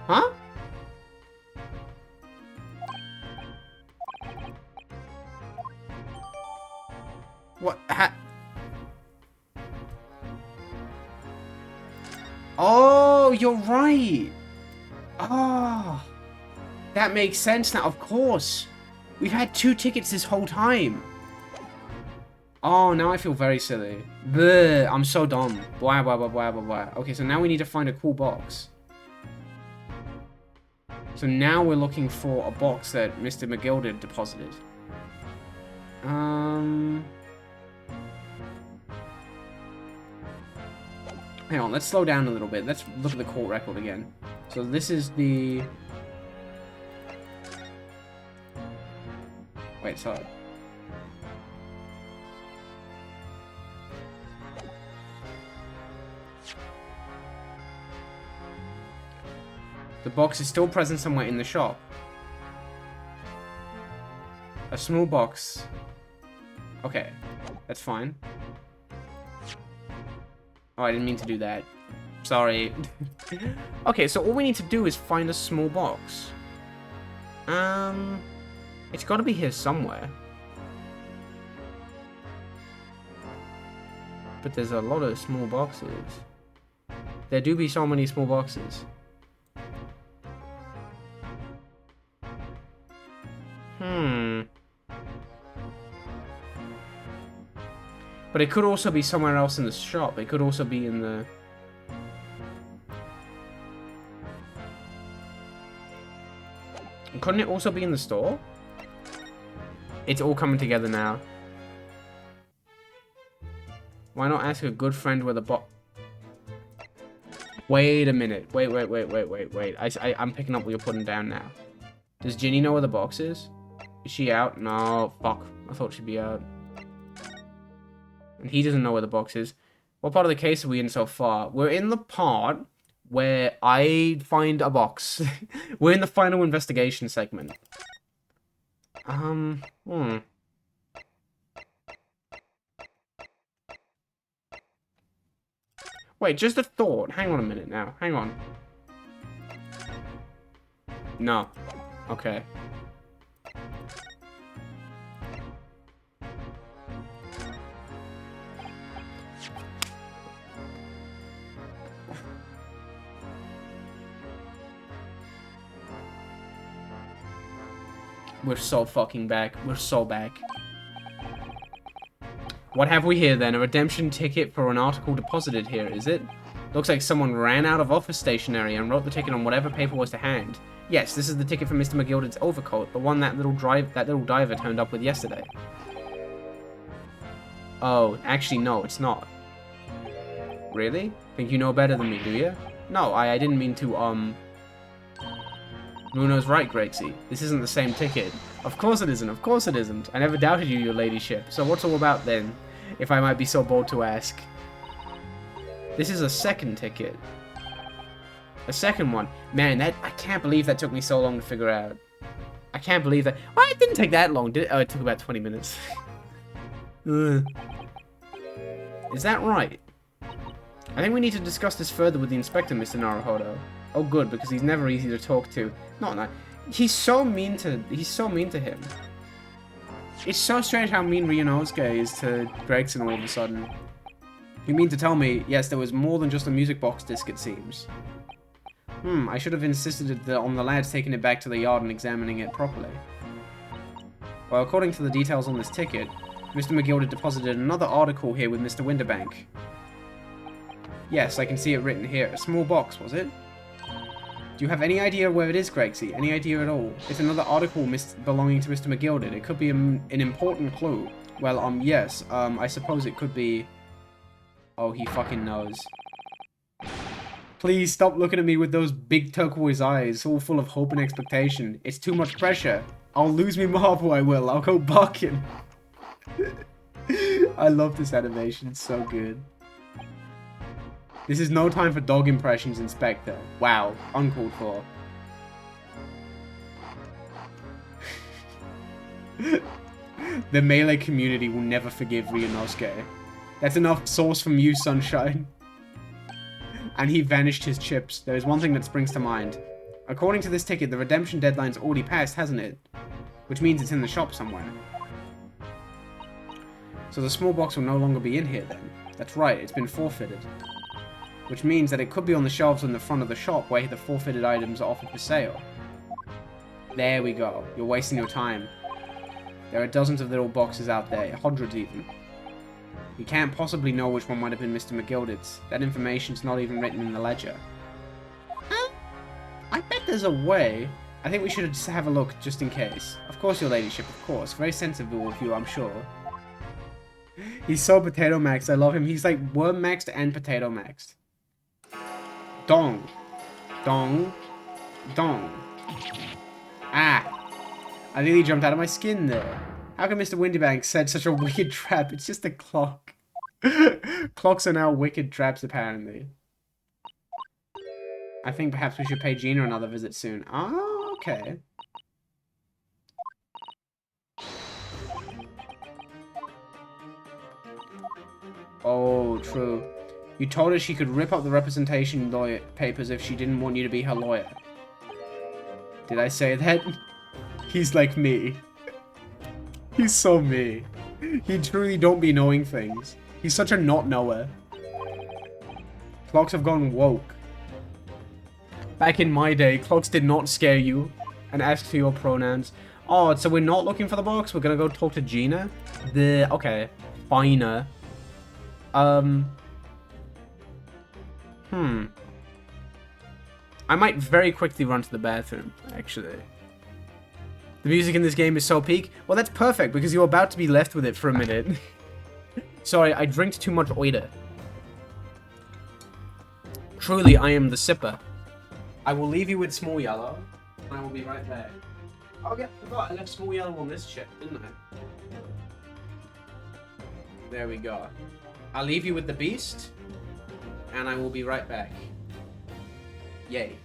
Huh? What? Oh, you're right. Oh. That makes sense now, of course. We've had 2 tickets this whole time. Oh, now I feel very silly. Bleh, I'm so dumb. Blah, blah, blah, blah, blah, blah. Okay, so now we need to find a cool box. So now we're looking for a box that Mr. McGilded deposited. Hang on, let's slow down a little bit. Let's look at the court record again. So this is the... Wait, sorry. The box is still present somewhere in the shop. A small box. Okay, that's fine. Oh, I didn't mean to do that. Sorry. Okay, so all we need to do is find a small box. It's got to be here somewhere. But there's a lot of small boxes. There do be so many small boxes. But it could also be somewhere else in the shop. It could also be in the... Couldn't it also be in the store? It's all coming together now. Why not ask a good friend where the box... Wait a minute. Wait. I'm picking up what you're putting down now. Does Ginny know where the box is? Is she out? No, fuck. I thought she'd be out. And he doesn't know where the box is. What part of the case are we in so far? We're in the part where I find a box. We're in the final investigation segment. Wait, just a thought. Hang on a minute now. Hang on. No. Okay. We're so fucking back. We're so back. What have we here then? A redemption ticket for an article deposited here, is it? Looks like someone ran out of office stationery and wrote the ticket on whatever paper was to hand. Yes, this is the ticket for Mr. McGilded's overcoat, the one that little diver turned up with yesterday. Oh, actually no, it's not. Really? Think you know better than me, do you? No, I didn't mean to, Bruno's right, Grexy. This isn't the same ticket. Of course it isn't, of course it isn't. I never doubted you, your ladyship. So what's all about then, if I might be so bold to ask? This is a second ticket. A second one. Man, I can't believe that took me so long to figure out. I can't believe that. Well, it didn't take that long, did it? Oh, it took about 20 minutes. Is that right? I think we need to discuss this further with the inspector, Mr. Naruhodo. Oh, good, because he's never easy to talk to. Not that. He's so mean to him. It's so strange how mean Ryunosuke is to Gregson all of a sudden. You mean to tell me, yes, there was more than just a music box disc, it seems. I should have insisted on the lads taking it back to the yard and examining it properly. Well, according to the details on this ticket, Mr. McGilded deposited another article here with Mr. Winterbank. Yes, I can see it written here. A small box, was it? Do you have any idea where it is, Gregsy? Any idea at all? It's another article belonging to Mr. McGilded. It could be an important clue. Well, yes, I suppose it could be... Oh, he fucking knows. Please stop looking at me with those big turquoise eyes, all full of hope and expectation. It's too much pressure. I'll lose me marble, I will. I'll go barking. I love this animation. It's so good. This is no time for dog impressions, Inspector. Wow. Uncalled for. The melee community will never forgive Ryunosuke. That's enough sauce from you, Sunshine. And he vanished his chips. There is one thing that springs to mind. According to this ticket, the redemption deadline's already passed, hasn't it? Which means it's in the shop somewhere. So the small box will no longer be in here then. That's right, it's been forfeited. Which means that it could be on the shelves in the front of the shop where the forfeited items are offered for sale. There we go. You're wasting your time. There are dozens of little boxes out there, hundreds even. You can't possibly know which one might have been Mr. McGilded's. That information's not even written in the ledger. I bet there's a way I think we should just have a look, just in case. Of course, your ladyship, of course. Very sensible of you, I'm sure. He's so potato maxed. I love him. He's like worm maxed and potato maxed. Dong. Dong. Dong. Ah. I nearly jumped out of my skin there. How can Mr. Windybank set such a wicked trap? It's just a clock. Clocks are now wicked traps, apparently. I think perhaps we should pay Gina another visit soon. Oh, okay. Oh, true. You told her she could rip up the representation lawyer papers if she didn't want you to be her lawyer. Did I say that? He's like me. He's so me. He truly don't be knowing things. He's such a not knower. Clocks have gone woke. Back in my day, clocks did not scare you and ask for your pronouns. Oh, so we're not looking for the box? We're gonna go talk to Gina? Okay. Finer. I might very quickly run to the bathroom, actually. The music in this game is so peak. Well, that's perfect, because you're about to be left with it for a minute. Sorry, I drank too much oida. Truly, I am the sipper. I will leave you with Small Yellow, and I will be right back. Oh yeah, I forgot, I left Small Yellow on this ship, didn't I? There we go. I'll leave you with the beast, and I will be right back. Yay.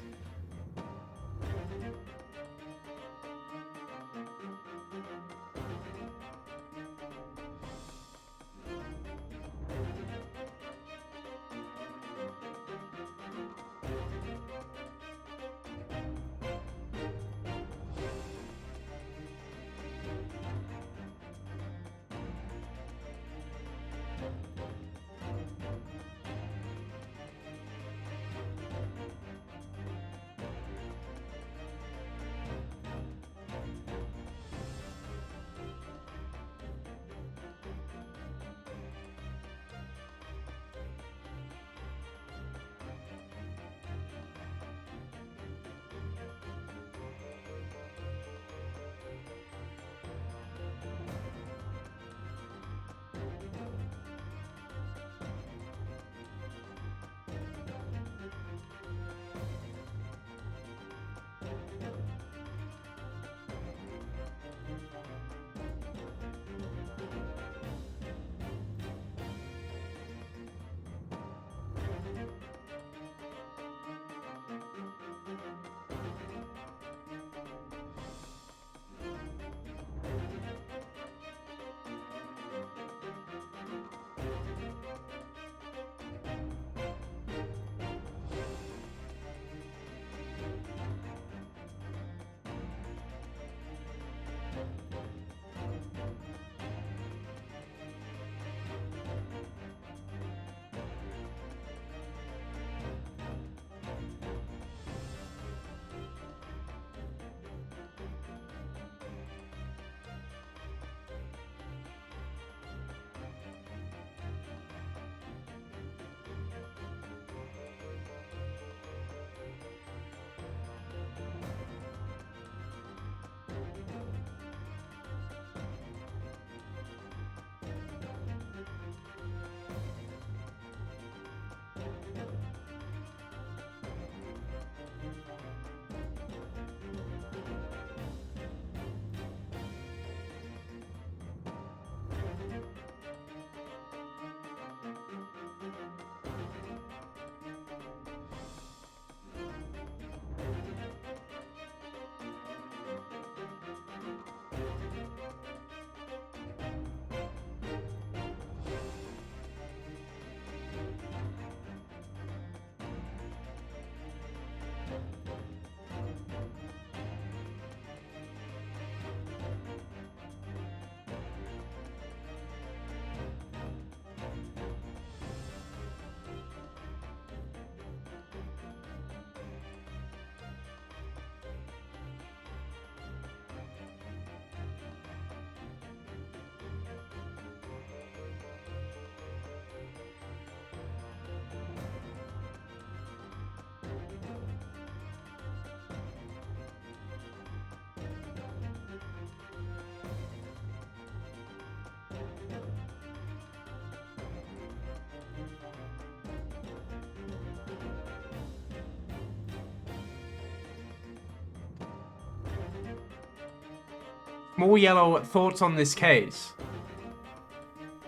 Small Yellow, thoughts on this case?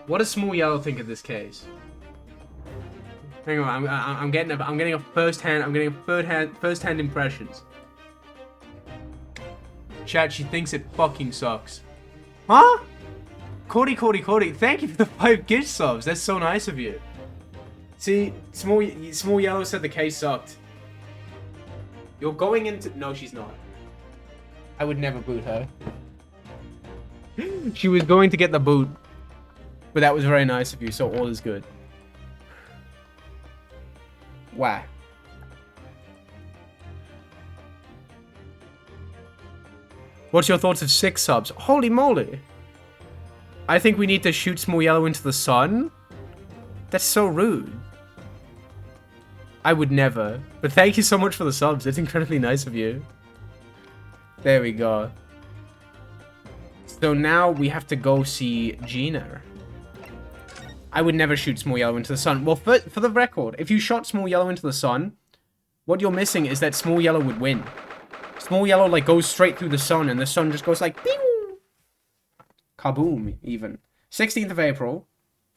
What does Small Yellow think of this case? Hang on, I'm getting a first-hand impressions. Chat, she thinks it fucking sucks. Huh? Cordy, thank you for the 5 gift subs. That's so nice of you. See, Small Yellow said the case sucked. You're going into... No, she's not. I would never boot her. She was going to get the boot. But that was very nice of you, so all is good. Wow. What's your thoughts of 6 subs? Holy moly. I think we need to shoot Small Yellow into the sun? That's so rude. I would never. But thank you so much for the subs. It's incredibly nice of you. There we go. So now we have to go see Gina. I would never shoot Small Yellow into the sun. Well, for the record, if you shot Small Yellow into the sun, what you're missing is that Small Yellow would win. Small Yellow, like, goes straight through the sun, and the sun just goes like, bing! Kaboom, even. 16th of April,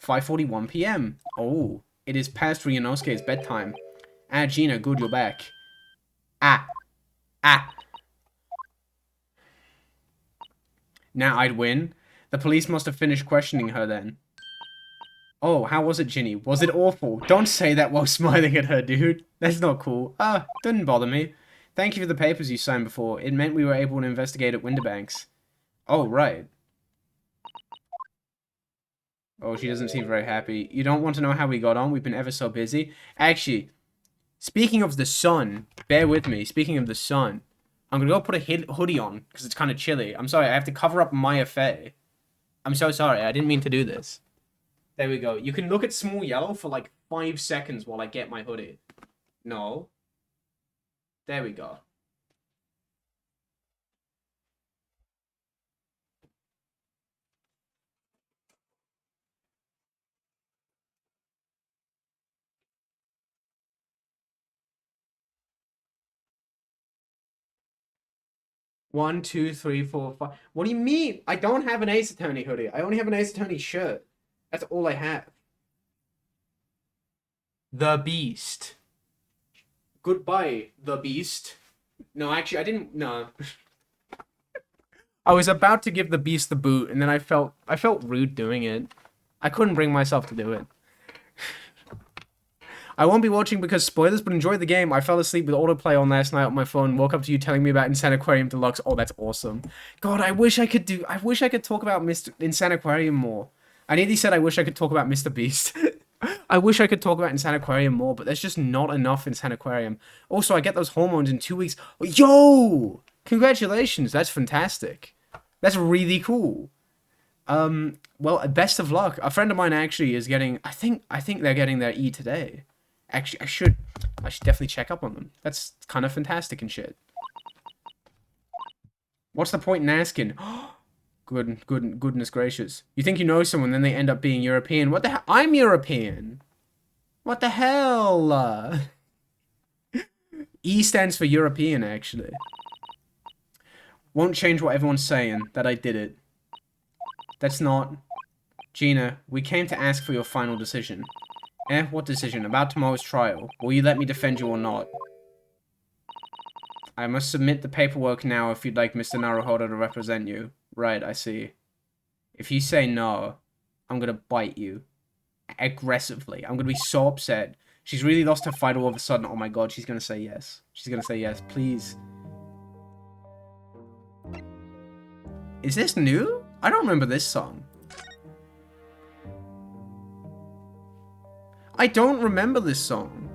5:41 p.m. Oh, it is past Ryunosuke's bedtime. Ah, Gina, good, you're back. Ah. Now I'd win. The police must have finished questioning her then. Oh, how was it, Ginny? Was it awful? Don't say that while smiling at her, dude. That's not cool. Didn't bother me. Thank you for the papers you signed before. It meant we were able to investigate at Winterbanks. Oh, right. Oh, she doesn't seem very happy. You don't want to know how we got on? We've been ever so busy. Actually, speaking of the sun, bear with me. Speaking of the sun, I'm going to go put a hoodie on because it's kind of chilly. I'm sorry, I have to cover up my affair. I'm so sorry, I didn't mean to do this. There we go. You can look at Small Yellow for like 5 seconds while I get my hoodie. No. There we go. One, two, three, four, five. What do you mean? I don't have an Ace Attorney hoodie. I only have an Ace Attorney shirt. That's all I have. The Beast. Goodbye, the Beast. No, actually, I didn't. No. I was about to give the Beast the boot, and then I felt rude doing it. I couldn't bring myself to do it. I won't be watching because spoilers, but enjoy the game. I fell asleep with autoplay on last night on my phone. Woke up to you telling me about Insaniquarium Deluxe. Oh, that's awesome. God, I wish I could talk about Insaniquarium more. I nearly said I wish I could talk about Mr. Beast. I wish I could talk about Insaniquarium more, but there's just not enough Insaniquarium. Also, I get those hormones in 2 weeks. Yo! Congratulations, that's fantastic. That's really cool. Well, best of luck. A friend of mine actually is getting, I think they're getting their E today. Actually, I should definitely check up on them. That's kind of fantastic and shit. What's the point in asking? Goodness gracious. You think you know someone, then they end up being European. What the hell? I'm European. What the hell? E stands for European, actually. Won't change what everyone's saying, that I did it. That's not... Gina, we came to ask for your final decision. What decision? About tomorrow's trial. Will you let me defend you or not? I must submit the paperwork now if you'd like Mr. Naruhodo to represent you. Right, I see. If you say no, I'm gonna bite you. Aggressively. I'm gonna be so upset. She's really lost her fight all of a sudden. Oh my god, she's gonna say yes. She's gonna say yes, please. Is this new? I don't remember this song. I don't remember this song.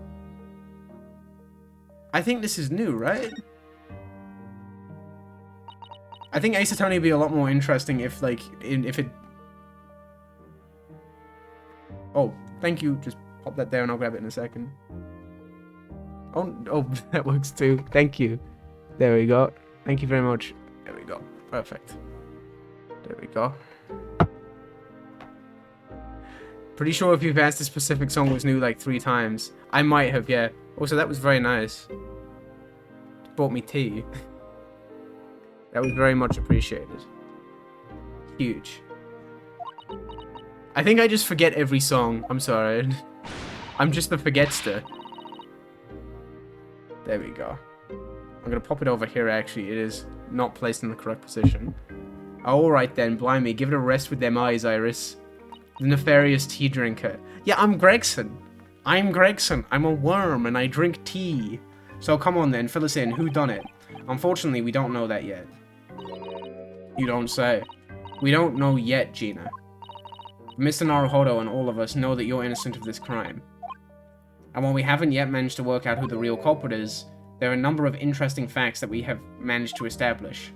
I think this is new, right? I think Ace Attorney would be a lot more interesting if, like, if it... Oh, thank you. Just pop that there and I'll grab it in a second. Oh, that works too. Thank you. There we go. Thank you very much. There we go. Perfect. There we go. Pretty sure if you've asked this specific song was new like 3 times. I might have, yeah. Also, that was very nice. Bought me tea. That was very much appreciated. Huge. I think I just forget every song. I'm sorry. I'm just the forgetster. There we go. I'm gonna pop it over here, actually. It is not placed in the correct position. Alright then, blimey. Give it a rest with them eyes, Iris. The nefarious tea drinker. Yeah, I'm Gregson. I'm Gregson. I'm a worm and I drink tea. So come on then, fill us in. Who done it? Unfortunately, we don't know that yet. You don't say. We don't know yet, Gina. Mr. Naruhodo and all of us know that you're innocent of this crime. And while we haven't yet managed to work out who the real culprit is, there are a number of interesting facts that we have managed to establish.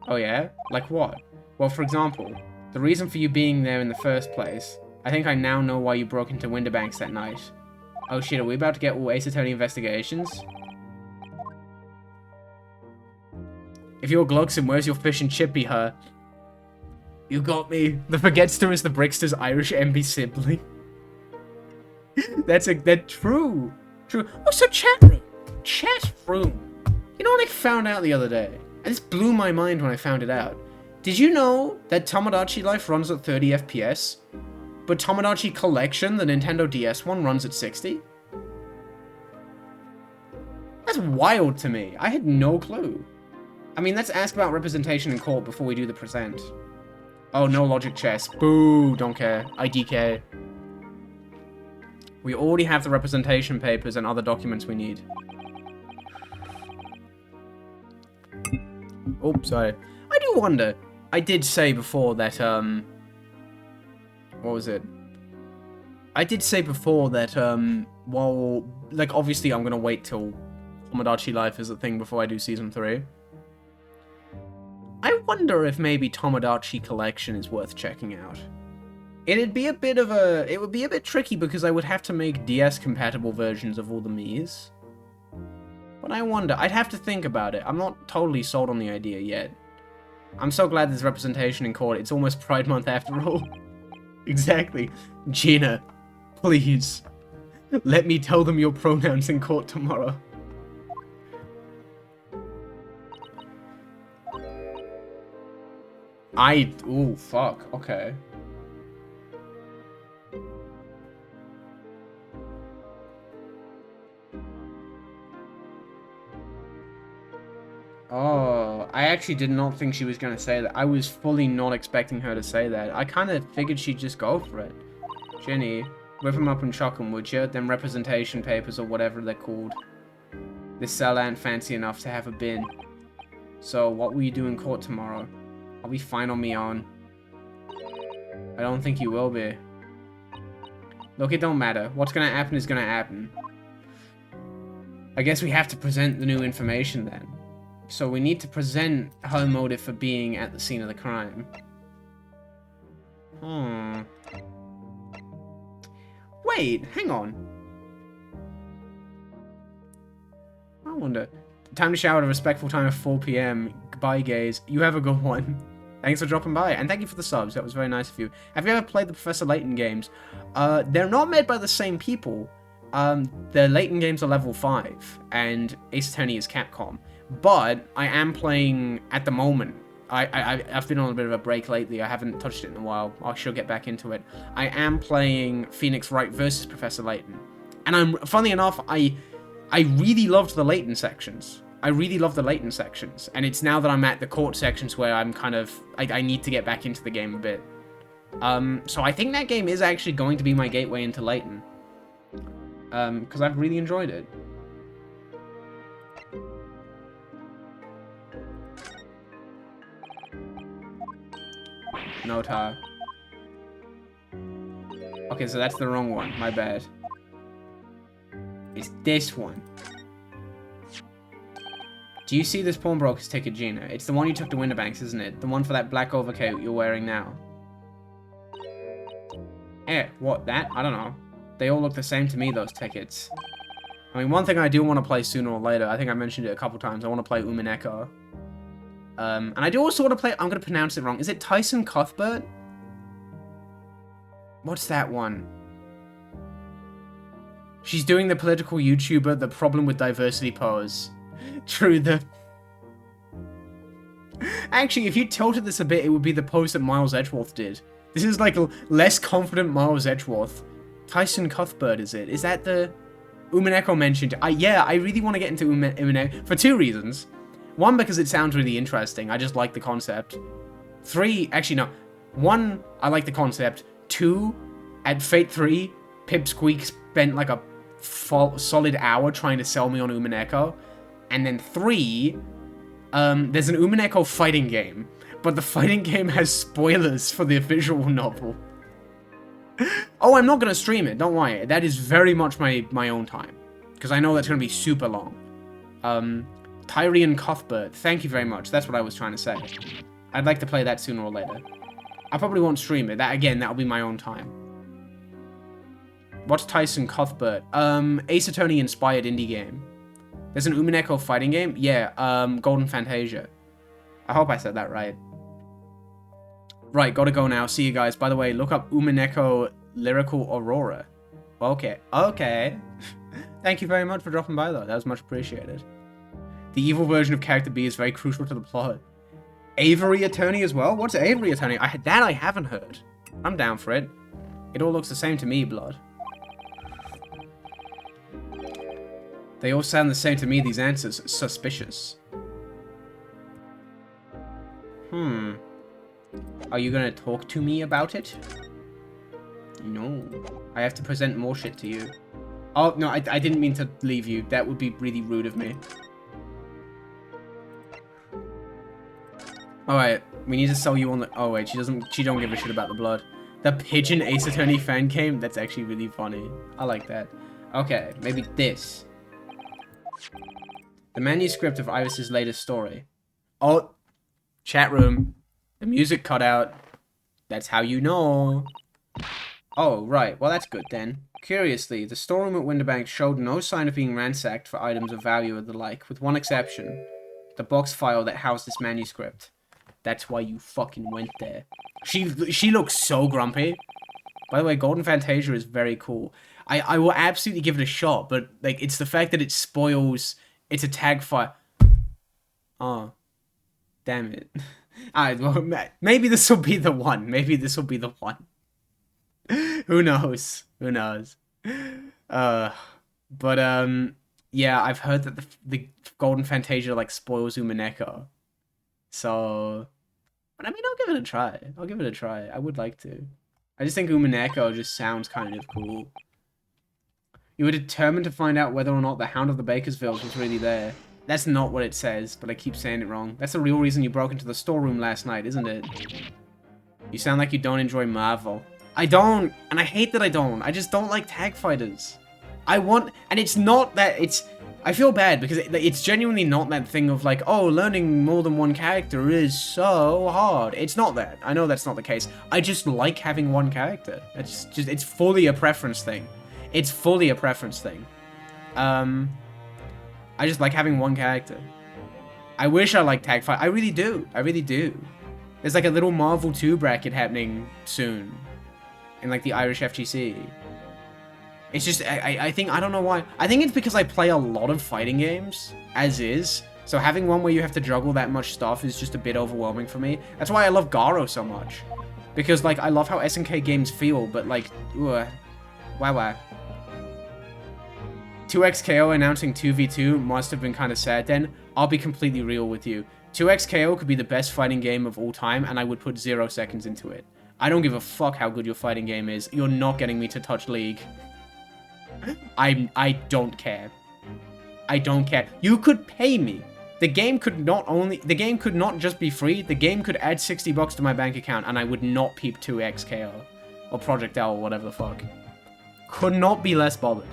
Oh yeah? Like what? Well, for example, the reason for you being there in the first place. I think I now know why you broke into Winterbanks that night. Oh shit, are we about to get all Ace Attorney investigations? If you're Gluckson, where's your fish and chippy, huh? You got me. The Forgetster is the Brickster's Irish MB sibling. That's true. True. Oh, so chat room. Chat room. You know what I found out the other day? And this blew my mind when I found it out. Did you know that Tomodachi Life runs at 30 FPS? But Tomodachi Collection, the Nintendo DS one, runs at 60? That's wild to me. I had no clue. I mean, let's ask about representation in court before we do the present. Oh, no logic chess. Boo, don't care. IDK. We already have the representation papers and other documents we need. Oh, sorry. I do wonder. I did say before that, what was it? I did say before that, well, like, obviously I'm gonna wait till Tomodachi Life is a thing before I do Season 3. I wonder if maybe Tomodachi Collection is worth checking out. It would be a bit tricky because I would have to make DS-compatible versions of all the Miis. But I wonder, I'd have to think about it. I'm not totally sold on the idea yet. I'm so glad there's representation in court. It's almost Pride Month after all. Exactly. Gina, please, let me tell them your pronouns in court tomorrow. Ooh, fuck, okay. Oh, I actually did not think she was going to say that. I was fully not expecting her to say that. I kind of figured she'd just go for it. Jenny, whip them up and chuck them, would you? Them representation papers or whatever they're called. This cell ain't fancy enough to have a bin. So, what will you do in court tomorrow? I'll be fine on me own. I don't think you will be. Look, it don't matter. What's gonna happen is gonna happen. I guess we have to present the new information then. So we need to present her motive for being at the scene of the crime. Wait, hang on. I wonder. Time to shower at a respectful time of 4 PM. Goodbye, gays. You have a good one. Thanks for dropping by, and thank you for the subs. That was very nice of you. Have you ever played the Professor Layton games? They're not made by the same people. The Layton games are level 5, and Ace Attorney is Capcom. But I am playing at the moment. I've been on a bit of a break lately. I haven't touched it in a while. I should get back into it. I am playing Phoenix Wright versus Professor Layton, and funnily enough, I really loved the Layton sections. And it's now that I'm at the court sections where I'm kind of I need to get back into the game a bit. So I think that game is actually going to be my gateway into Layton. Because I've really enjoyed it. No tar. Okay, so that's the wrong one. My bad. It's this one. Do you see this pawnbroker's ticket, Gina? It's the one you took to Winterbanks, isn't it? The one for that black overcoat you're wearing now. What, that? I don't know. They all look the same to me, those tickets. I mean, one thing I do want to play sooner or later, I think I mentioned it a couple times, I want to play Umineko. And I do also want to play, I'm going to pronounce it wrong. Is it Tyson Cuthbert? What's that one? She's doing the political YouTuber, the problem with diversity pose. True, Actually, if you tilted this a bit, it would be the pose that Miles Edgeworth did. This is like less confident Miles Edgeworth. Tyson Cuthbert, is it? Is that the Umineko mentioned? Yeah, I really want to get into Umineko for 2 reasons. 1, because it sounds really interesting. I just like the concept. 3, actually no. 1, I like the concept. 2, at Fate 3, Pipsqueak spent like a solid hour trying to sell me on Umineko. And then 3, there's an Umineko fighting game, but the fighting game has spoilers for the visual novel. Oh, I'm not going to stream it, don't worry. That is very much my own time, because I know that's going to be super long. Tyrion Cuthbert, thank you very much. That's what I was trying to say. I'd like to play that sooner or later. I probably won't stream it. That'll be my own time. What's Tyson Cuthbert? Ace Attorney inspired indie game. There's an Umineko fighting game? Yeah, Golden Fantasia. I hope I said that right. Right, gotta go now. See you guys. By the way, look up Umineko Lyrical Aurora. Okay. Okay. Thank you very much for dropping by, though. That was much appreciated. The evil version of Character B is very crucial to the plot. Avery Attorney as well? What's Avery Attorney? That I haven't heard. I'm down for it. It all looks the same to me, blood. They all sound the same to me, these answers. Suspicious. Are you gonna talk to me about it? No. I have to present more shit to you. Oh, no, I didn't mean to leave you. That would be really rude of me. Alright, we need to sell you on the... Oh, wait, she don't give a shit about the blood. The Pigeon Ace Attorney fan game? That's actually really funny. I like that. Okay, maybe this. The manuscript of Iris's latest story. Oh, chat room. The music cut out. That's how you know. Oh, right. Well, that's good then. Curiously, the storeroom at Winterbank showed no sign of being ransacked for items of value or the like, with one exception. The box file that housed this manuscript. That's why you fucking went there. She looks so grumpy. By the way, Golden Fantasia is very cool. I will absolutely give it a shot, but like it's the fact that it spoils. It's a tag file. Oh, damn it! Alright, well, maybe this will be the one. Maybe this will be the one. Who knows? Who knows? Yeah, I've heard that the Golden Fantasia like spoils Umineko. So, but I mean, I'll give it a try. I'll give it a try. I would like to. I just think Umineko just sounds kind of cool. You were determined to find out whether or not the Hound of the Bakersfields was really there. That's not what it says, but I keep saying it wrong. That's the real reason you broke into the storeroom last night, isn't it? You sound like you don't enjoy Marvel. I don't, and I hate that I don't. I just don't like tag fighters. And it's not that, I feel bad because it's genuinely not that thing of like, oh, learning more than one character is so hard. It's not that. I know that's not the case. I just like having one character. It's fully a preference thing. It's fully a preference thing. I just like having one character. I wish I liked tag fight. I really do. I really do. There's like a little Marvel 2 bracket happening soon. In like the Irish FGC. It's just, I think, I don't know why. I think it's because I play a lot of fighting games, as is. So having one where you have to juggle that much stuff is just a bit overwhelming for me. That's why I love Garo so much. Because, like, I love how SNK games feel, but, like, wow. 2XKO announcing 2v2 must have been kind of sad then. I'll be completely real with you. 2XKO could be the best fighting game of all time, and I would put 0 seconds into it. I don't give a fuck how good your fighting game is. You're not getting me to touch League. I don't care. I don't care. You could pay me. The game could not just be free. The game could add $60 to my bank account, and I would not peep 2XKO or Project L or whatever the fuck. Could not be less bothered.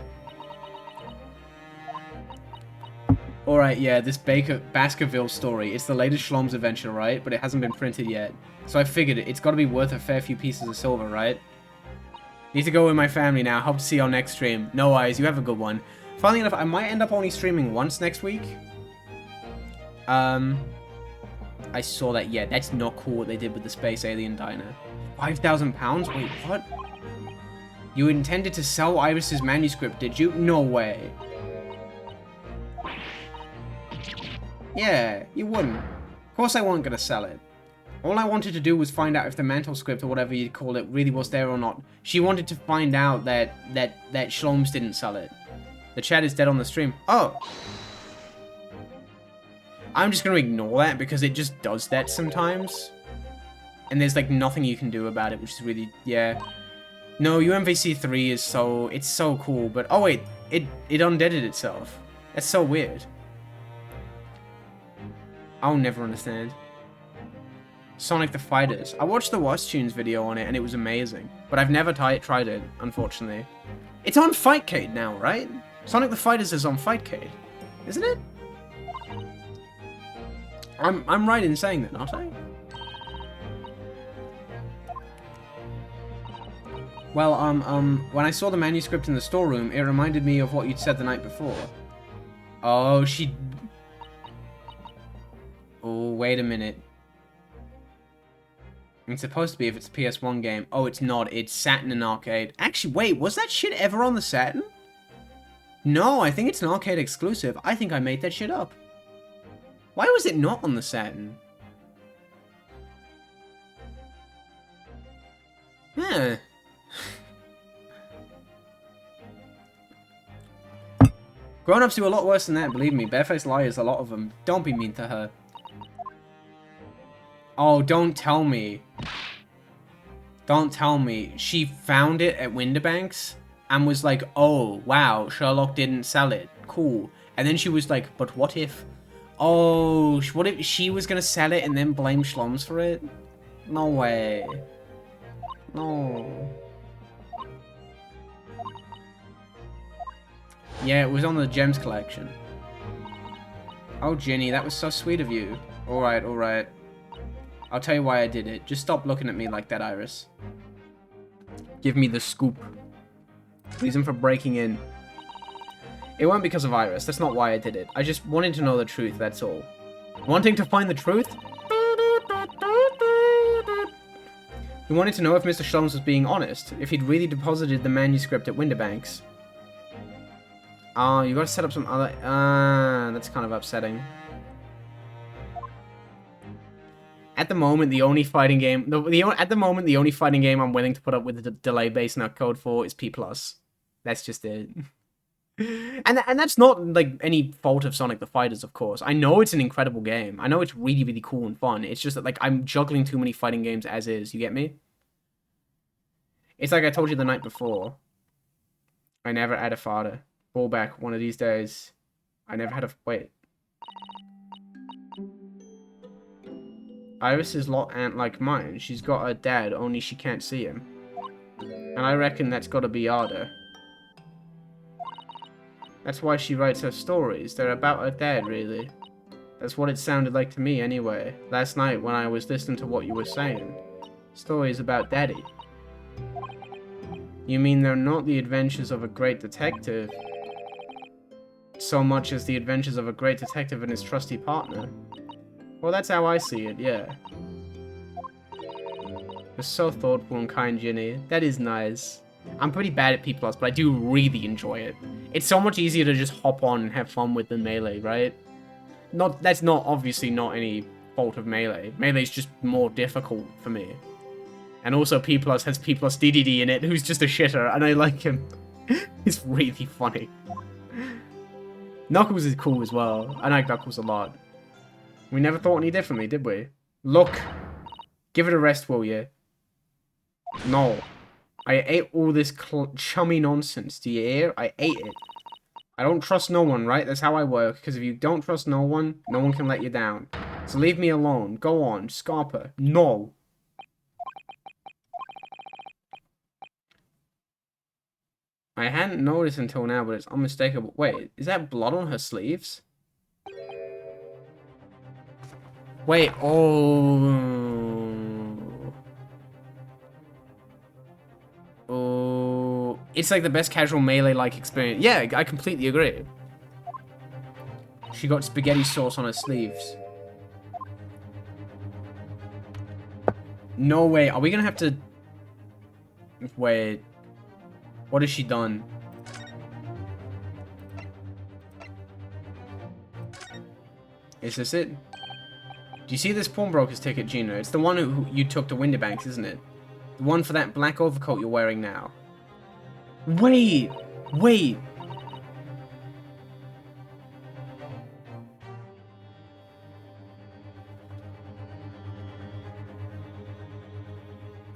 Alright, yeah, this Baskerville story. It's the latest Shlom's adventure, right? But it hasn't been printed yet. So I figured it's got to be worth a fair few pieces of silver, right? Need to go with my family now. Hope to see you on next stream. No worries, you have a good one. Funnily enough, I might end up only streaming once next week. I saw that. Yeah, that's not cool what they did with the Space Alien Diner. £5,000? Wait, what? You intended to sell Iris's manuscript, did you? No way. Yeah, you wouldn't. Of course I wasn't going to sell it. All I wanted to do was find out if the mantle script, or whatever you call it, really was there or not. She wanted to find out that Shloms didn't sell it. The chat is dead on the stream. Oh. I'm just going to ignore that because it just does that sometimes. And there's like nothing you can do about it, which is really, yeah. No, UMVC 3 is it's so cool, but oh wait, it undeaded itself. That's so weird. I'll never understand. Sonic the Fighters. I watched the WashTunes video on it and it was amazing, but I've never tried it, unfortunately. It's on Fightcade now, right? Sonic the Fighters is on Fightcade, isn't it? I'm right in saying that, aren't I? Well, when I saw the manuscript in the storeroom, it reminded me of what you'd said the night before. Oh, oh, wait a minute. It's supposed to be if it's a PS1 game. Oh, it's not. It's Saturn and arcade. Actually, wait, was that shit ever on the Saturn? No, I think it's an arcade exclusive. I think I made that shit up. Why was it not on the Saturn? Huh. Grown-ups do a lot worse than that, believe me. Barefaced liars, a lot of them. Don't be mean to her. Oh, don't tell me. Don't tell me. She found it at Winterbanks and was like, oh, wow, Sherlock didn't sell it. Cool. And then she was like, but what if... Oh, what if she was gonna sell it and then blame Shloms for it? No way. No. Yeah, it was on the Gems collection. Oh, Ginny, that was so sweet of you. Alright, alright. I'll tell you why I did it. Just stop looking at me like that, Iris. Give me the scoop. Reason for breaking in. It weren't because of Iris. That's not why I did it. I just wanted to know the truth, that's all. Wanting to find the truth? We wanted to know if Mr. Shloms was being honest. If he'd really deposited the manuscript at Winterbanks. Oh, you gotta set up some other... that's kind of upsetting. At the moment, the only fighting game... At the moment, the only fighting game I'm willing to put up with the delay-based netcode for is P+. That's just it. And that's not, like, any fault of Sonic the Fighters, of course. I know it's an incredible game. I know it's really, really cool and fun. It's just that, like, I'm juggling too many fighting games as is. You get me? It's like I told you the night before. I never had a father. Fallback one of these days. I never had a... Wait. Iris is lot ant like mine. She's got a dad, only she can't see him. And I reckon that's gotta be harder. That's why she writes her stories. They're about her dad, really. That's what it sounded like to me, anyway. Last night, when I was listening to what you were saying. Stories about Daddy. You mean they're not the adventures of a great detective, so much as the adventures of a great detective and his trusty partner? Well, that's how I see it, yeah. You're so thoughtful and kind, Ginny. That is nice. I'm pretty bad at P+, but I do really enjoy it. It's so much easier to just hop on and have fun with than Melee, right? That's not obviously not any fault of Melee. Melee's just more difficult for me. And also P+ has P+ DDD in it, who's just a shitter, and I like him. He's really funny. Knuckles is cool as well. I like Knuckles a lot. We never thought any differently, did we? Look. Give it a rest, will you? No. I ate all this chummy nonsense. Do you hear? I ate it. I don't trust no one, right? That's how I work. Because if you don't trust no one can let you down. So leave me alone. Go on. Scarper. No. I hadn't noticed until now, but it's unmistakable. Wait, is that blood on her sleeves? Wait, oh... Oh... It's like the best casual Melee-like experience. Yeah, I completely agree. She got spaghetti sauce on her sleeves. No way, are we gonna have to... Wait... What has she done? Is this it? Do you see this pawnbroker's ticket, Gina? It's the one who you took to Winterbanks, isn't it? The one for that black overcoat you're wearing now. Wait! Wait!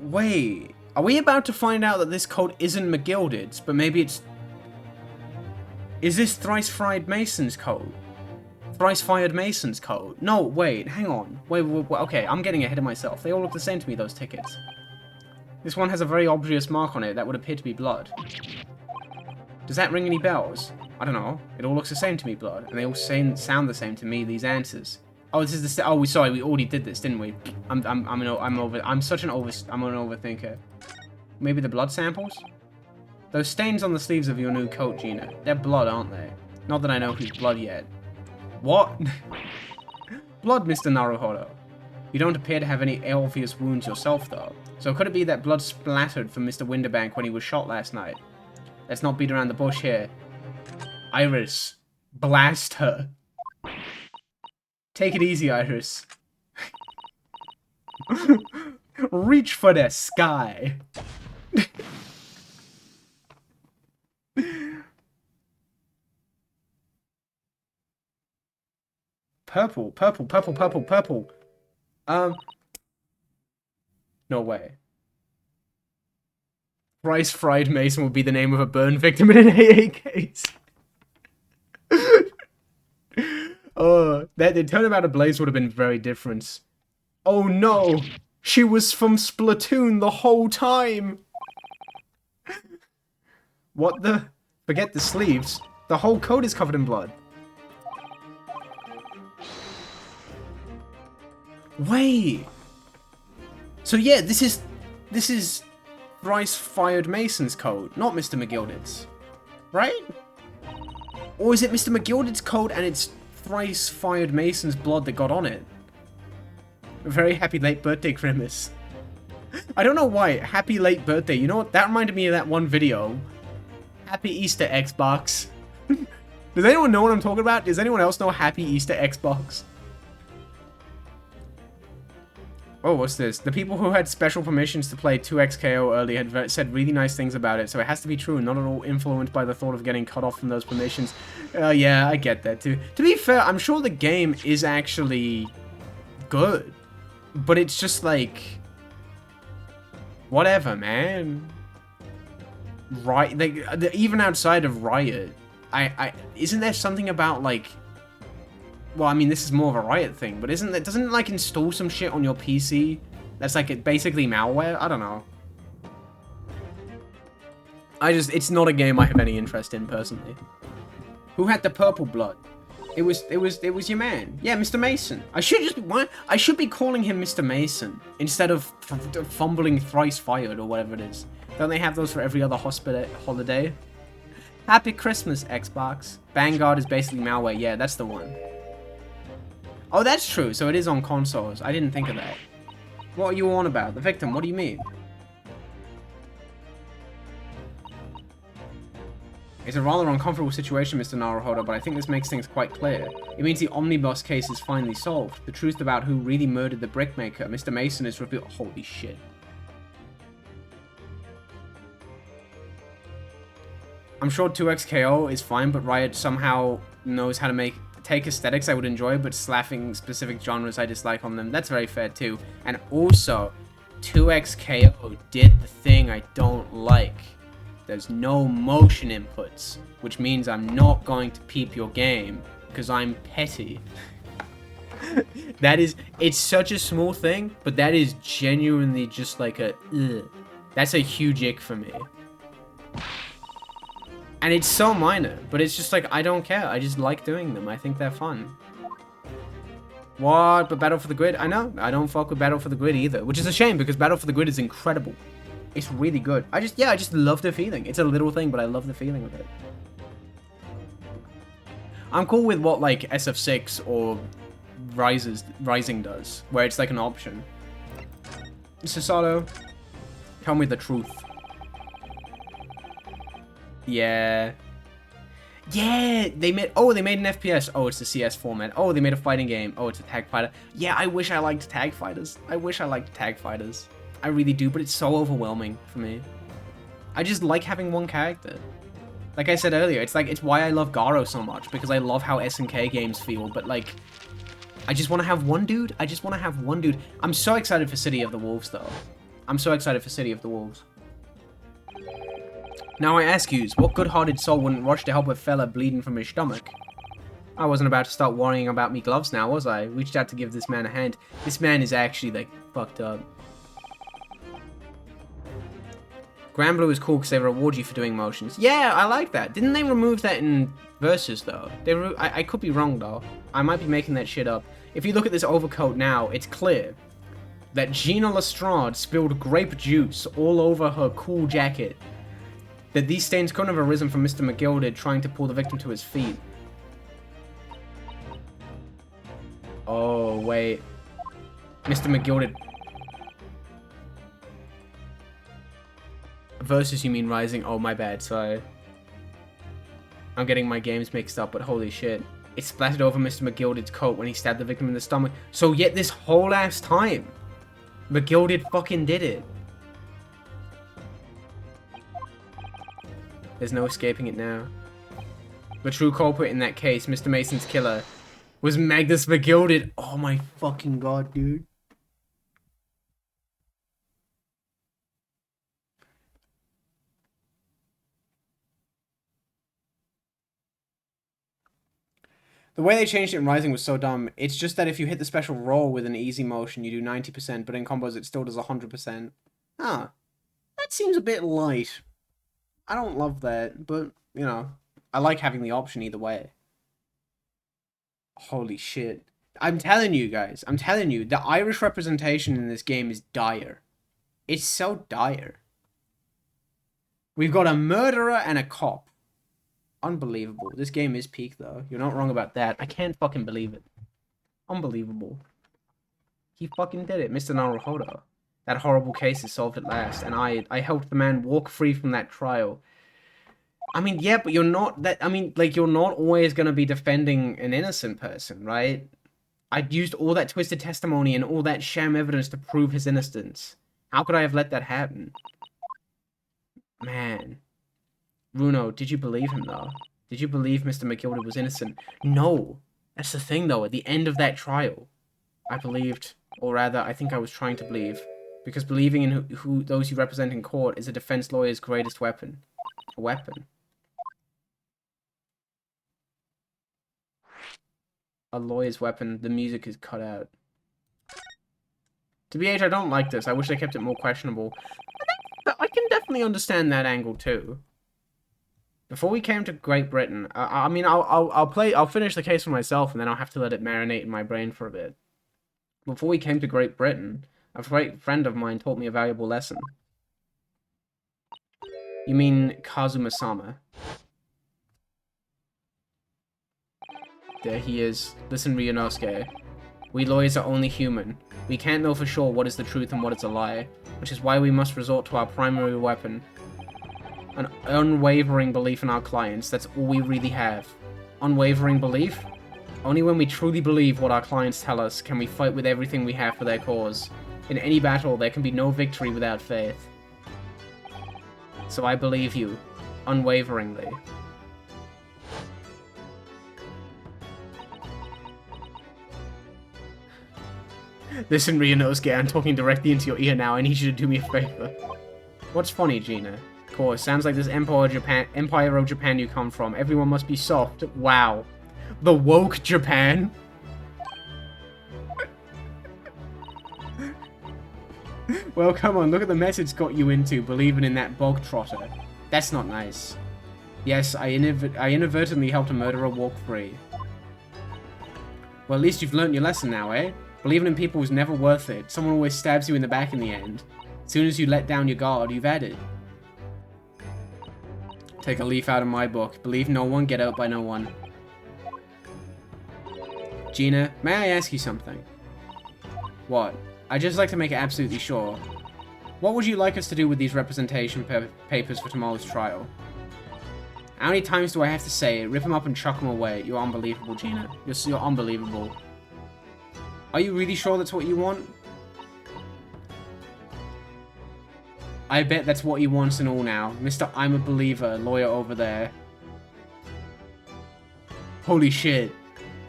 Wait, are we about to find out that this coat isn't McGilded's, but maybe it's... Is this Thrice-Fried Mason's coat? Thrice-Fired Mason's coat? No, wait, hang on. Wait, okay, I'm getting ahead of myself. They all look the same to me, those tickets. This one has a very obvious mark on it that would appear to be blood. Does that ring any bells? I don't know. It all looks the same to me, blood. And they all sound the same to me, these answers. Oh, this is the... Oh, sorry, we already did this, didn't we? I'm an overthinker. Maybe the blood samples? Those stains on the sleeves of your new coat, Gina. They're blood, aren't they? Not that I know who's blood yet. What? Blood, Mr. Naruhodo. You don't appear to have any obvious wounds yourself, though. So could it be that blood splattered from Mr. Winterbank when he was shot last night? Let's not beat around the bush here. Iris, blast her. Take it easy, Iris. Reach for the sky. Purple, purple, purple, purple, purple. No way. Thrice-Fried Mason would be the name of a burn victim in an AA case. Oh, the turnabout of Blaze would have been very different. Oh no! She was from Splatoon the whole time! What the? Forget the sleeves. The whole coat is covered in blood. Wait! So yeah, this is Thrice-Fired Mason's coat, not Mr. McGilded's. Right? Or is it Mr. McGilded's coat and it's Thrice-Fired Mason's blood that got on it? A very happy late birthday, Grimace. I don't know why. Happy late birthday. You know what? That reminded me of that one video. Happy Easter, Xbox. Does anyone know what I'm talking about? Does anyone else know Happy Easter, Xbox? Oh, what's this? The people who had special permissions to play 2XKO early had said really nice things about it, so it has to be true and not at all influenced by the thought of getting cut off from those permissions. Yeah, I get that too. To be fair, I'm sure the game is actually good, but it's just like... whatever, man. Right, like, even outside of Riot, isn't there something about, like... Well, I mean, this is more of a Riot thing, but doesn't it, like, install some shit on your PC that's, like, basically malware? I don't know. It's not a game I have any interest in, personally. Who had the purple blood? It was your man. Yeah, Mr. Mason. I should be calling him Mr. Mason instead of fumbling Thrice-Fired or whatever it is. Don't they have those for every other holiday? Happy Christmas, Xbox. Vanguard is basically malware. Yeah, that's the one. Oh, that's true. So it is on consoles. I didn't think of that. What are you on about? The victim, what do you mean? It's a rather uncomfortable situation, Mr. Naruhodo, but I think this makes things quite clear. It means the omnibus case is finally solved. The truth about who really murdered the brickmaker, Mr. Mason, is revealed. Holy shit. I'm sure 2XKO is fine, but Riot somehow knows how to take aesthetics I would enjoy, but slapping specific genres I dislike on them. That's very fair too. And also, 2XKO did the thing I don't like. There's no motion inputs, which means I'm not going to peep your game, because I'm petty. It's such a small thing, but that is genuinely just like a, ugh. That's a huge ick for me. And it's so minor, but it's just like, I don't care. I just like doing them. I think they're fun. What? But Battle for the Grid? I know. I don't fuck with Battle for the Grid either, which is a shame because Battle for the Grid is incredible. It's really good. I just love the feeling. It's a little thing, but I love the feeling of it. I'm cool with what, like, SF6 or Rising does, where it's like an option. Sasato, tell me the truth. Yeah. Yeah, they made an FPS. Oh, it's the CS format. Oh, they made a fighting game. Oh, it's a tag fighter. Yeah, I wish I liked tag fighters. I wish I liked tag fighters. I really do, but it's so overwhelming for me. I just like having one character. Like I said earlier, it's why I love Garo so much, because I love how SNK games feel, but like, I just want to have one dude. I just want to have one dude. I'm so excited for City of the Wolves, though. I'm so excited for City of the Wolves. Now I ask yous, what good-hearted soul wouldn't rush to help a fella bleeding from his stomach? I wasn't about to start worrying about me gloves now, was I? Reached out to give this man a hand. This man is actually, like, fucked up. Granblue is cool because they reward you for doing motions. Yeah, I like that. Didn't they remove that in Versus, though? I could be wrong, though. I might be making that shit up. If you look at this overcoat now, it's clear that Gina Lestrade spilled grape juice all over her cool jacket. That these stains couldn't have arisen from Mr. McGilded trying to pull the victim to his feet. Oh, wait. Mr. McGilded. Versus, you mean Rising? Oh, my bad, sorry. I'm getting my games mixed up, but holy shit. It splattered over Mr. McGilded's coat when he stabbed the victim in the stomach. So yet this whole ass time, McGilded fucking did it. There's no escaping it now. The true culprit in that case, Mr. Mason's killer, was Magnus McGilded. Oh my fucking god, dude. The way they changed it in Rising was so dumb. It's just that if you hit the special roll with an easy motion, you do 90%, but in combos it still does 100%. Ah, that seems a bit light. I don't love that, but, you know, I like having the option either way. Holy shit. I'm telling you guys, I'm telling you, the Irish representation in this game is dire. It's so dire. We've got a murderer and a cop. Unbelievable. This game is peak, though. You're not wrong about that. I can't fucking believe it. Unbelievable. He fucking did it, Mr. Naruhodo. That horrible case is solved at last, and I helped the man walk free from that trial. I mean, yeah, but you're not that... I mean, like, you're not always going to be defending an innocent person, right? I used all that twisted testimony and all that sham evidence to prove his innocence. How could I have let that happen? Man. Runo, did you believe him, though? Did you believe Mr. McGilded was innocent? No. That's the thing, though. At the end of that trial, I believed, or rather, I think I was trying to believe, because believing in those you represent in court is a defense lawyer's greatest weapon. A weapon. A lawyer's weapon. The music is cut out. To BH, I don't like this. I wish they kept it more questionable. I can definitely understand that angle, too. Before we came to Great Britain, I mean, I'll finish the case for myself, and then I'll have to let it marinate in my brain for a bit. Before we came to Great Britain, a great friend of mine taught me a valuable lesson. You mean Kazuma-sama? There he is. Listen, Ryunosuke. We lawyers are only human. We can't know for sure what is the truth and what is a lie, which is why we must resort to our primary weapon. An unwavering belief in our clients. That's all we really have. Unwavering belief? Only when we truly believe what our clients tell us can we fight with everything we have for their cause. In any battle, there can be no victory without faith. So I believe you. Unwaveringly. Listen, Ryunosuke, I'm talking directly into your ear now. I need you to do me a favor. What's funny, Gina? Of course, sounds like this Empire of Japan you come from. Everyone must be soft. Wow. The woke Japan? Well, come on, look at the mess it's got you into, believing in that bog trotter. That's not nice. Yes, I inadvertently helped a murderer walk free. Well, at least you've learnt your lesson now, eh? Believing in people is never worth it. Someone always stabs you in the back in the end. As soon as you let down your guard, you've had it. Take a leaf out of my book. Believe no one, get out by no one. Gina, may I ask you something? What? I'd just like to make it absolutely sure. What would you like us to do with these representation papers for tomorrow's trial? How many times do I have to say it? Rip him up and chuck him away. You're unbelievable, Gina. You're unbelievable. Are you really sure that's what you want? I bet that's what he wants and all now. Mr. I'm a Believer, lawyer over there. Holy shit.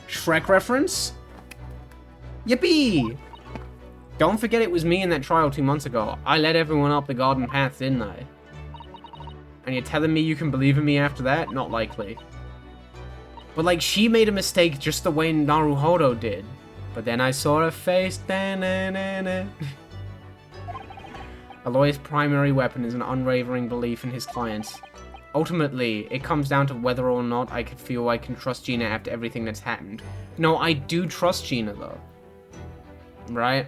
Shrek reference? Yippee! Don't forget it was me in that trial 2 months ago. I led everyone up the garden path, didn't I? And you're telling me you can believe in me after that? Not likely. But like, she made a mistake just the way Naruhodo did. But then I saw her face. A lawyer's primary weapon is an unwavering belief in his clients. Ultimately, it comes down to whether or not I could feel I can trust Gina after everything that's happened. No, I do trust Gina, though. Right?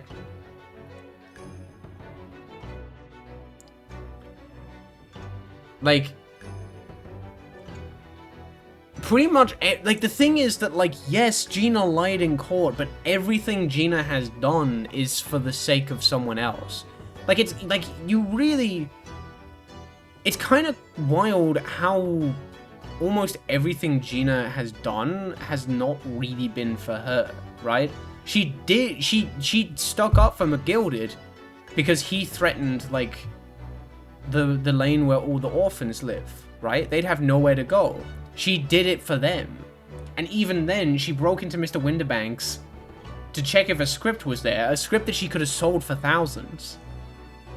Like, pretty much, like, the thing is that, like, yes, Gina lied in court, but everything Gina has done is for the sake of someone else. Like, it's, like, you really... It's kind of wild how almost everything Gina has done has not really been for her, right? She stuck up for McGilded because he threatened, like, the lane where all the orphans live, right? They'd have nowhere to go. She did it for them. And even then, she broke into Mr. Winterbank's to check if a script was there, a script that she could have sold for thousands.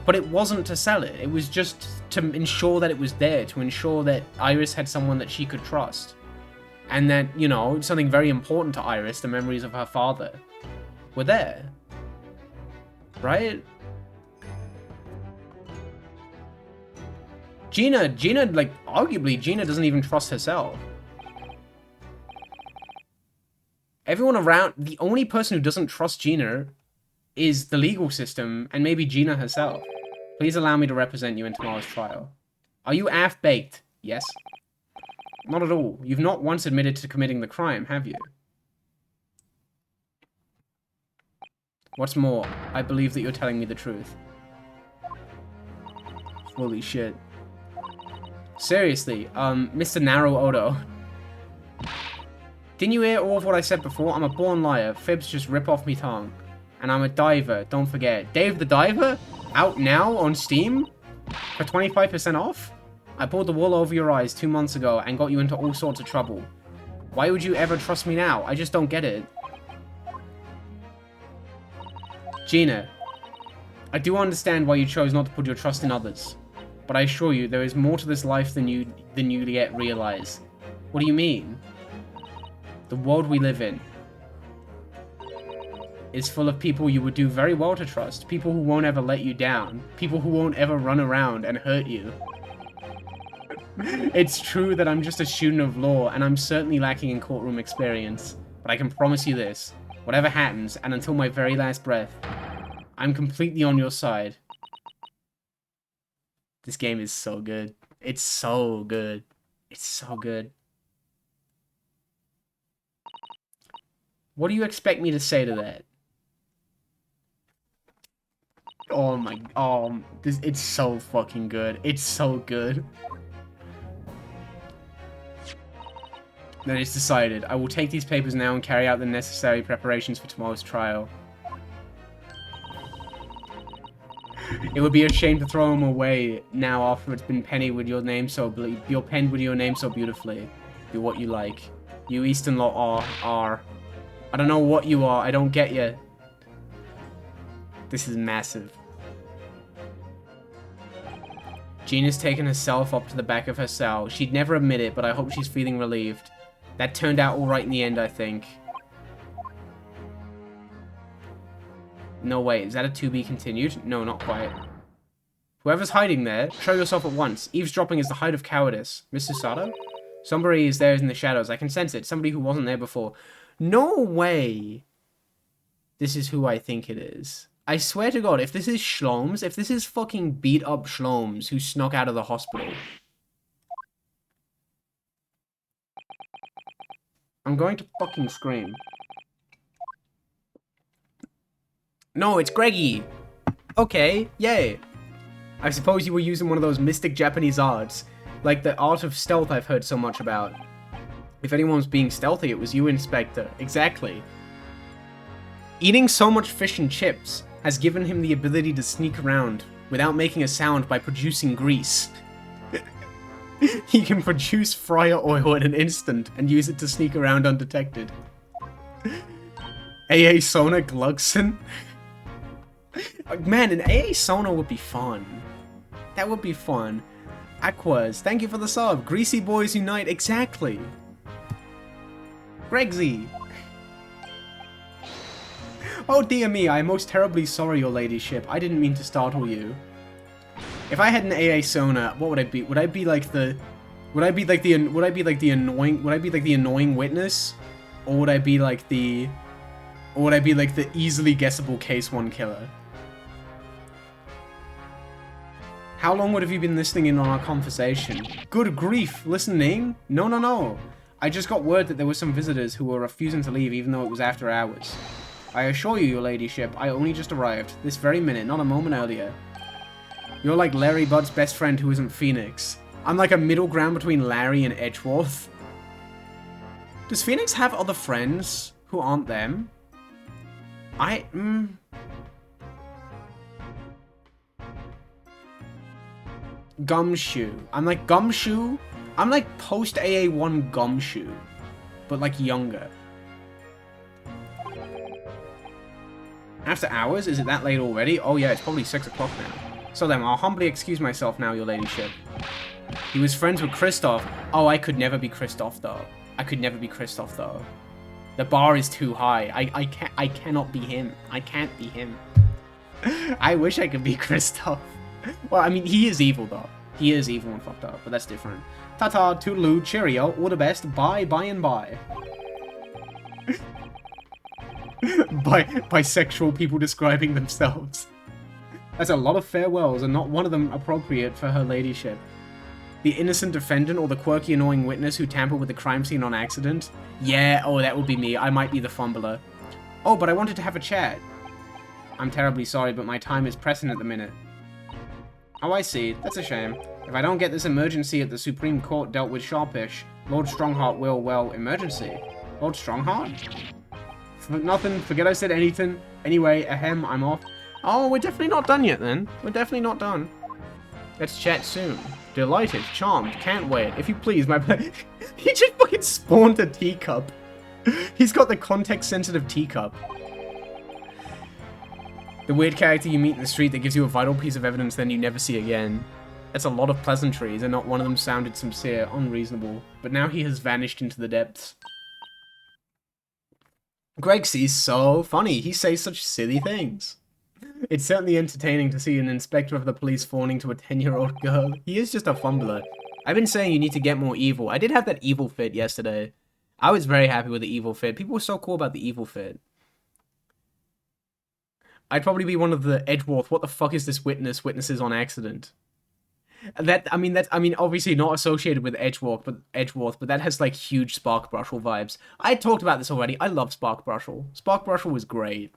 But it wasn't to sell it. It was just to ensure that it was there, to ensure that Iris had someone that she could trust. And that, you know, something very important to Iris, the memories of her father, were there. Right? Gina, like, arguably, Gina doesn't even trust herself. Everyone around, the only person who doesn't trust Gina is the legal system, and maybe Gina herself. Please allow me to represent you in tomorrow's trial. Are you half-baked? Yes. Not at all. You've not once admitted to committing the crime, have you? What's more, I believe that you're telling me the truth. Holy shit. Seriously, Mr. Narrow Odo. Didn't you hear all of what I said before? I'm a born liar. Fibs just rip off me tongue. And I'm a diver, don't forget. Dave the Diver? Out now on Steam? For 25% off? I pulled the wool over your eyes 2 months ago and got you into all sorts of trouble. Why would you ever trust me now? I just don't get it. Gina, I do understand why you chose not to put your trust in others. But I assure you, there is more to this life than you yet realize. What do you mean? The world we live in is full of people you would do very well to trust. People who won't ever let you down. People who won't ever run around and hurt you. It's true that I'm just a student of law, and I'm certainly lacking in courtroom experience. But I can promise you this. Whatever happens, and until my very last breath, I'm completely on your side. This game is so good. It's so good. It's so good. What do you expect me to say to that? Oh my, it's so fucking good. It's so good. Then it's decided. I will take these papers now and carry out the necessary preparations for tomorrow's trial. It would be a shame to throw them away now after it's been penned with your name so beautifully. You're what you like. You Eastern Law are. I don't know what you are. I don't get you. This is massive. Gina's taken herself up to the back of her cell. She'd never admit it, but I hope she's feeling relieved. That turned out alright in the end, I think. No, wait. Is that a to be continued? No, not quite. Whoever's hiding there, show yourself at once. Eavesdropping is the height of cowardice. Mr. Sato? Somebody is there in the shadows. I can sense it. Somebody who wasn't there before. No way. This is who I think it is. I swear to God, if this is Shlomes, if this is fucking beat up Shlomes who snuck out of the hospital, I'm going to fucking scream. No, it's Greggy. Okay, yay. I suppose you were using one of those mystic Japanese arts. Like the art of stealth I've heard so much about. If anyone's being stealthy, it was you, Inspector. Exactly. Eating so much fish and chips has given him the ability to sneak around without making a sound by producing grease. He can produce fryer oil in an instant and use it to sneak around undetected. AA Sona Glugson? Man, an AA Sona would be fun. That would be fun. Aquas, thank you for the sub. Greasy Boys Unite, exactly. Gregsy. Oh dear me, I am most terribly sorry, your ladyship. I didn't mean to startle you. If I had an AA Sona, what would I be? Would I be like the annoying witness? Or would I be like the easily guessable case 1 killer? How long would have you been listening in on our conversation? Good grief, listening? No. I just got word that there were some visitors who were refusing to leave even though it was after hours. I assure you, your ladyship, I only just arrived. This very minute, not a moment earlier. You're like Larry Budd's best friend who isn't Phoenix. I'm like a middle ground between Larry and Edgeworth. Does Phoenix have other friends who aren't them? Gumshoe. I'm like Gumshoe. I'm like post AA1 Gumshoe, but like younger. After hours? Is it that late already? Oh yeah, it's probably 6 o'clock now. So then, I'll humbly excuse myself now, your ladyship. He was friends with Kristoff. Oh, I could never be Kristoff though. I could never be Kristoff though. The bar is too high. I cannot be him. I can't be him. I wish I could be Kristoff. Well, I mean, he is evil though. He is evil and fucked up, but that's different. Ta-ta, toodaloo, cheerio, all the best, bye, bye, and bye. Bisexual people describing themselves. That's a lot of farewells, and not one of them appropriate for her ladyship. The innocent defendant or the quirky annoying witness who tampered with the crime scene on accident? Yeah, oh, that would be me. I might be the fumbler. Oh, but I wanted to have a chat. I'm terribly sorry, but my time is pressing at the minute. Oh, I see. That's a shame. If I don't get this emergency at the Supreme Court dealt with sharpish, Lord Strongheart will, well, emergency. Lord Strongheart? Nothing. Forget I said anything. Anyway, ahem, I'm off. Oh, we're definitely not done yet, then. We're definitely not done. Let's chat soon. Delighted, charmed, can't wait. If you please, my he just fucking spawned a teacup. He's got the context-sensitive teacup. The weird character you meet in the street that gives you a vital piece of evidence then you never see again. That's a lot of pleasantries, and not one of them sounded sincere, unreasonable. But now he has vanished into the depths. Gregsy's so funny. He says such silly things. It's certainly entertaining to see an inspector of the police fawning to a 10-year-old girl. He is just a fumbler. I've been saying you need to get more evil. I did have that evil fit yesterday. I was very happy with the evil fit. People were so cool about the evil fit. I'd probably be one of the Edgeworth, what the fuck is this witnesses on accident. I mean, obviously not associated with Edgeworth, but that has, like, huge Spark Brushel vibes. I talked about this already. I love Spark Brushel. Spark Brushel was great.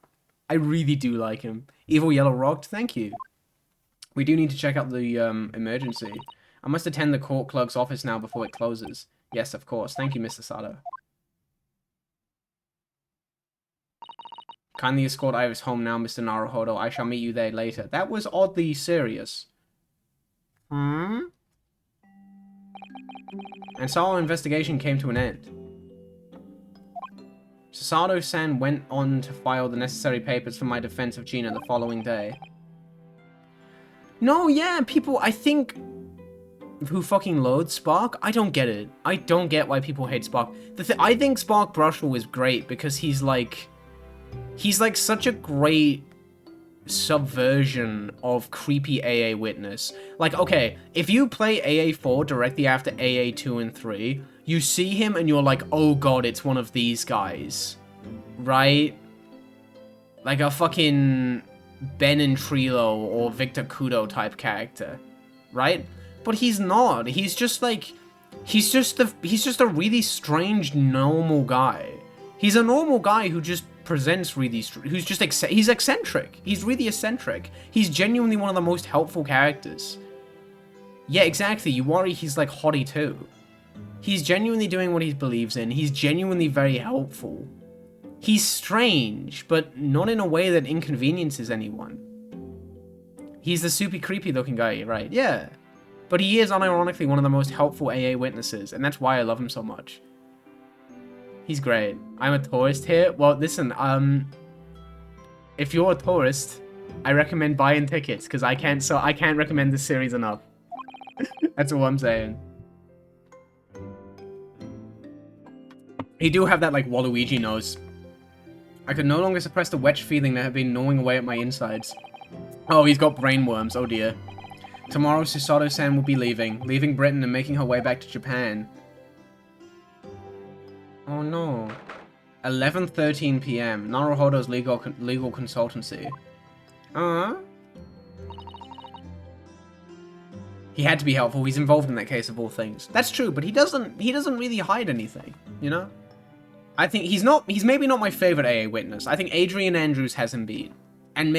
I really do like him. Evil Yellow Rocked, thank you. We do need to check out the, emergency. I must attend the court clerk's office now before it closes. Yes, of course. Thank you, Mr. Sato. Kindly escort Iris home now, Mr. Naruhodo. I shall meet you there later. That was oddly serious. And so our investigation came to an end. Sasato-san went on to file the necessary papers for my defense of Gina the following day. No, yeah, people, I think, who fucking loathe Spark, I don't get it. I don't get why people hate Spark. I think Spark Brushel is great because he's like such a great subversion of creepy AA Witness. Like, okay, if you play AA4 directly after AA2 and 3, you see him and you're like, oh god, it's one of these guys. Right? Like a fucking Ben and Trilo or Victor Kudo type character. Right? But he's not. He's just like, he's just a really strange, normal guy. He's a normal guy who just presents really, who's just, he's eccentric. He's really eccentric. He's genuinely one of the most helpful characters. Yeah, exactly. You worry he's like hottie too. He's genuinely doing what he believes in. He's genuinely very helpful. He's strange, but not in a way that inconveniences anyone. He's the super creepy looking guy, right? Yeah. But he is unironically one of the most helpful AA witnesses, and that's why I love him so much. He's great. I'm a tourist here. Well, listen, if you're a tourist, I recommend buying tickets, because I can't recommend this series enough. That's all I'm saying. He do have that, like, Waluigi nose. I could no longer suppress the wetch feeling that had been gnawing away at my insides. Oh, he's got brain worms, oh dear. Tomorrow, Susato-san will be leaving Britain and making her way back to Japan. Oh no. 11:13 p.m. Naruhodo's legal consultancy. He had to be helpful. He's involved in that case of all things. That's true, but he doesn't really hide anything, you know? I think he's maybe not my favorite AA witness. I think Adrian Andrews has him beat. And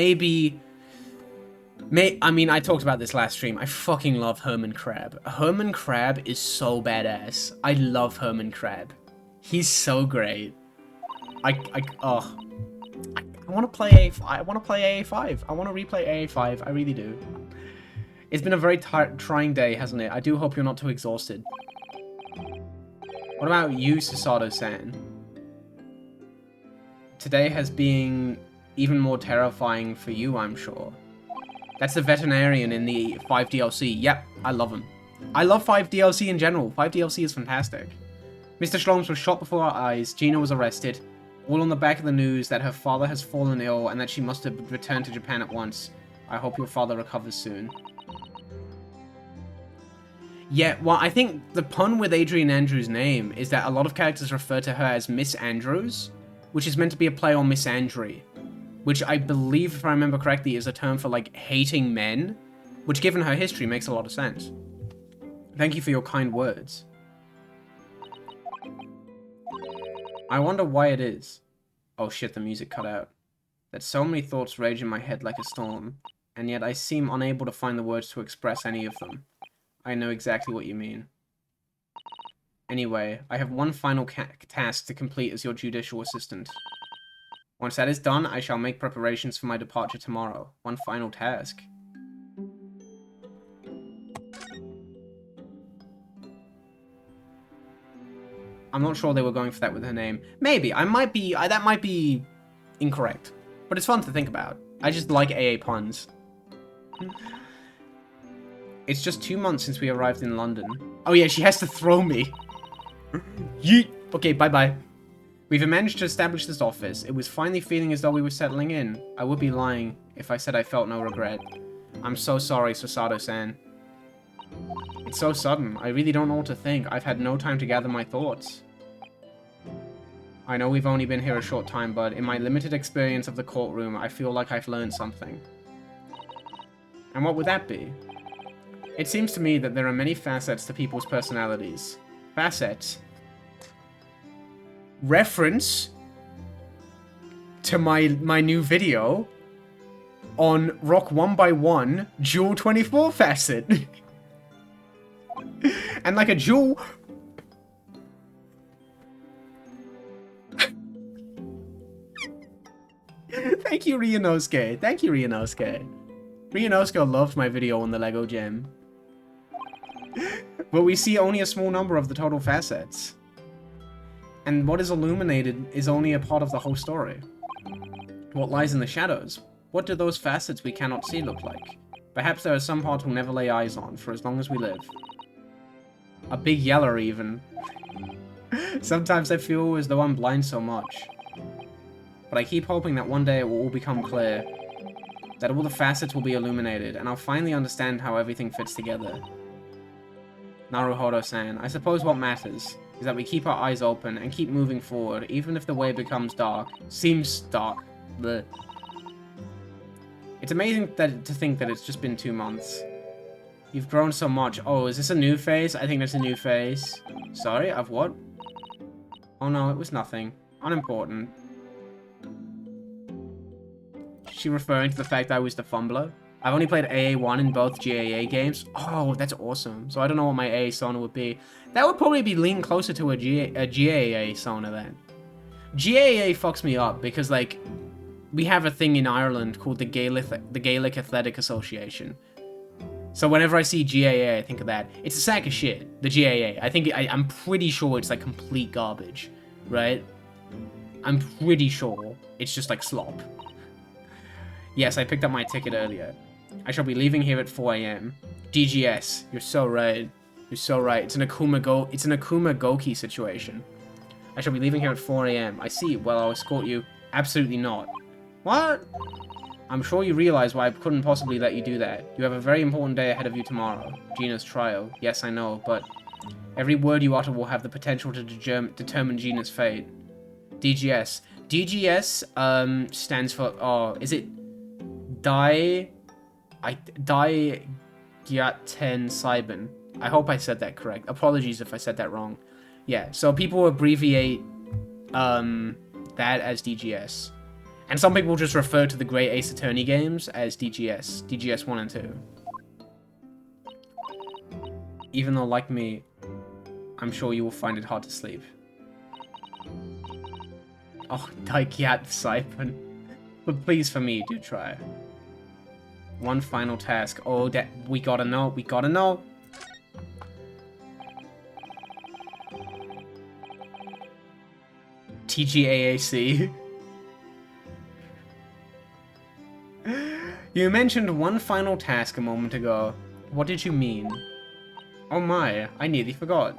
I mean, I talked about this last stream. I fucking love Herman Crab. Herman Crab is so badass. I love Herman Crab. He's so great. I want to play I want to play AA5. I want to replay AA5. I really do. It's been a very trying day, hasn't it? I do hope you're not too exhausted. What about you, Susato-san? Today has been even more terrifying for you, I'm sure. That's the veterinarian in the 5 DLC. Yep, I love him. I love 5 DLC in general. 5 DLC is fantastic. Mr. Shloms was shot before our eyes. Gina was arrested. All on the back of the news that her father has fallen ill and that she must have returned to Japan at once. I hope your father recovers soon. Yeah, well, I think the pun with Adrian Andrews' name is that a lot of characters refer to her as Miss Andrews, which is meant to be a play on Miss Andre, which I believe, if I remember correctly, is a term for, like, hating men, which, given her history, makes a lot of sense. Thank you for your kind words. I wonder why it is. Oh shit, the music cut out. That so many thoughts rage in my head like a storm, and yet I seem unable to find the words to express any of them. I know exactly what you mean. Anyway, I have one final task to complete as your judicial assistant. Once that is done, I shall make preparations for my departure tomorrow. One final task. I'm not sure they were going for that with her name. Maybe. That might be incorrect. But it's fun to think about. I just like AA puns. It's just 2 months since we arrived in London. Oh yeah, she has to throw me. Yeet. Okay, bye-bye. We've managed to establish this office. It was finally feeling as though we were settling in. I would be lying if I said I felt no regret. I'm so sorry, Susato-san. It's so sudden. I really don't know what to think. I've had no time to gather my thoughts. I know we've only been here a short time, but in my limited experience of the courtroom, I feel like I've learned something. And what would that be? It seems to me that there are many facets to people's personalities. Facets? Reference to my new video on Rock 1x1 Dual 24 facet. And like a jewel... Thank you, Ryunosuke. Thank you, Ryunosuke. Ryunosuke loved my video on the Lego gem. But we see only a small number of the total facets. And what is illuminated is only a part of the whole story. What lies in the shadows? What do those facets we cannot see look like? Perhaps there are some parts we'll never lay eyes on for as long as we live. A big yeller, even. Sometimes I feel as though I'm blind so much. But I keep hoping that one day it will all become clear. That all the facets will be illuminated, and I'll finally understand how everything fits together. Naruhodo-san, I suppose what matters is that we keep our eyes open and keep moving forward, even if the way becomes dark. Seems dark. Blech. It's amazing to think that it's just been 2 months. You've grown so much. Oh, is this a new phase? I think that's a new phase. Sorry, I've what? Oh no, it was nothing. Unimportant. Is she referring to the fact that I was the fumbler? I've only played AA1 in both GAA games. Oh, that's awesome. So I don't know what my AA sauna would be. That would probably be leaning closer to a GAA sauna then. GAA fucks me up because, like, we have a thing in Ireland called the Gaelic Athletic Association. So whenever I see GAA, I think of that. It's a sack of shit, the GAA. I'm pretty sure it's like complete garbage, right? I'm pretty sure it's just like slop. Yes, I picked up my ticket earlier. I shall be leaving here at 4 AM. DGS, you're so right. You're so right. It's an Akuma Goki situation. I shall be leaving here at 4 AM. I see. Well, I'll escort you. Absolutely not. What? I'm sure you realize why I couldn't possibly let you do that. You have a very important day ahead of you tomorrow. Gina's trial. Yes, I know, but every word you utter will have the potential to determine Gina's fate. DGS. DGS stands for... Oh, is it... Dai Gyaten Saiban. I hope I said that correct. Apologies if I said that wrong. Yeah, so people abbreviate that as DGS. And some people just refer to the Great Ace Attorney games as DGS. DGS 1 and 2. Even though, like me, I'm sure you will find it hard to sleep. Oh, Daikyat Saipan. But please, for me, do try. One final task. Oh, that we gotta know. We gotta know. TGAAC. You mentioned one final task a moment ago. What did you mean? Oh my, I nearly forgot.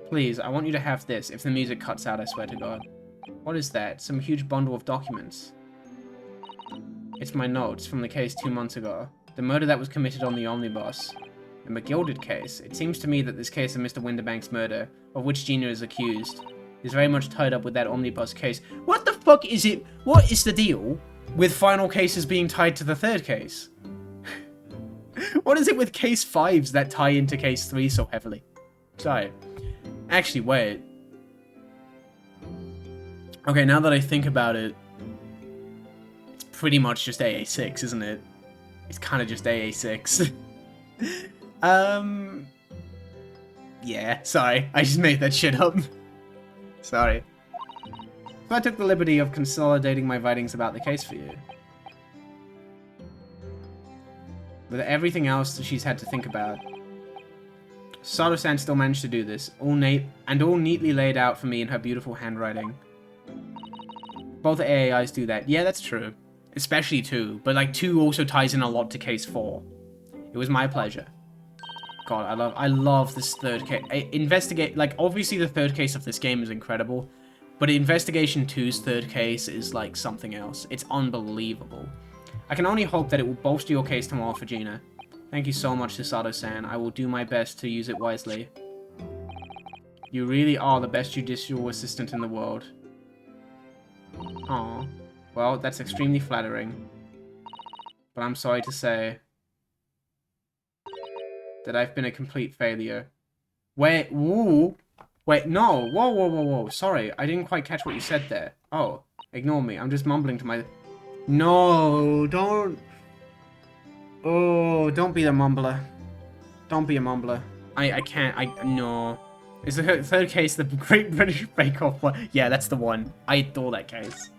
Please, I want you to have this. If the music cuts out, I swear to God. What is that? Some huge bundle of documents. It's my notes from the case 2 months ago. The murder that was committed on the omnibus. The McGilded case. It seems to me that this case of Mr. Winterbank's murder, of which Gina is accused, is very much tied up with that omnibus case. What the fuck is it? What is the deal with final cases being tied to the third case? What is it with case 5s that tie into case 3 so heavily? Sorry. Actually, wait. Okay, now that I think about it, it's pretty much just AA6, isn't it? It's kind of just AA6. Yeah, sorry. I just made that shit up. Sorry. So I took the liberty of consolidating my writings about the case for you. With everything else that she's had to think about, Sato-san still managed to do this, all neatly laid out for me in her beautiful handwriting. Both AAIs do that. Yeah, that's true. Especially 2, but like 2 also ties in a lot to case 4. It was my pleasure. God, I love this third case. Like, obviously the third case of this game is incredible, but Investigation 2's third case is like something else. It's unbelievable. I can only hope that it will bolster your case tomorrow for Gina. Thank you so much, Sato-san. I will do my best to use it wisely. You really are the best judicial assistant in the world. Aw. Well, that's extremely flattering. But I'm sorry to say that I've been a complete failure. Wait, woo! Wait, no! Whoa, whoa, whoa, whoa. Sorry, I didn't quite catch what you said there. Oh, ignore me. I'm just mumbling to my... No, don't... Oh, don't be a mumbler. Don't be a mumbler. I can't, no. Is the third case the Great British Bake Off one? Yeah, that's the one. I adore that case.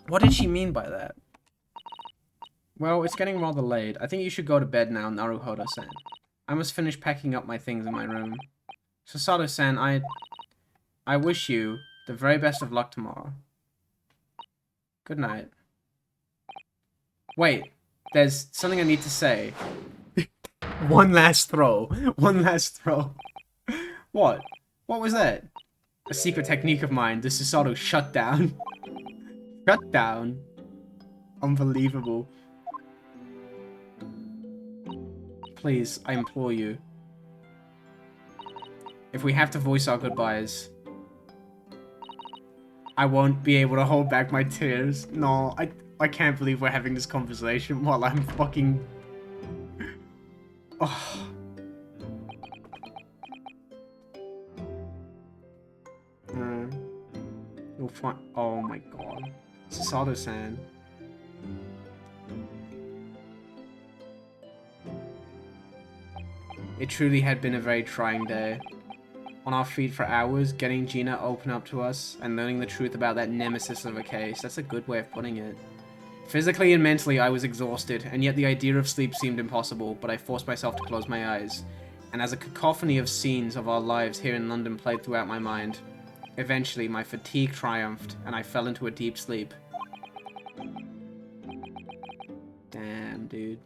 What did she mean by that? Well, it's getting rather late. I think you should go to bed now, Naruhodo-san. I must finish packing up my things in my room. Sasato-san, I wish you the very best of luck tomorrow. Good night. Wait, there's something I need to say. One last throw. One last throw. What? What was that? A secret technique of mine, the Susato shutdown. Shutdown. Unbelievable. Please, I implore you. If we have to voice our goodbyes, I won't be able to hold back my tears. No, I can't believe we're having this conversation while I'm fucking... Oh. You'll find... Oh my god. Sato-san. It truly had been a very trying day. On our feet for hours, getting Gina open up to us, and learning the truth about that nemesis of a case. That's a good way of putting it. Physically and mentally, I was exhausted, and yet the idea of sleep seemed impossible, but I forced myself to close my eyes. And as a cacophony of scenes of our lives here in London played throughout my mind, eventually my fatigue triumphed, and I fell into a deep sleep. Damn, dude.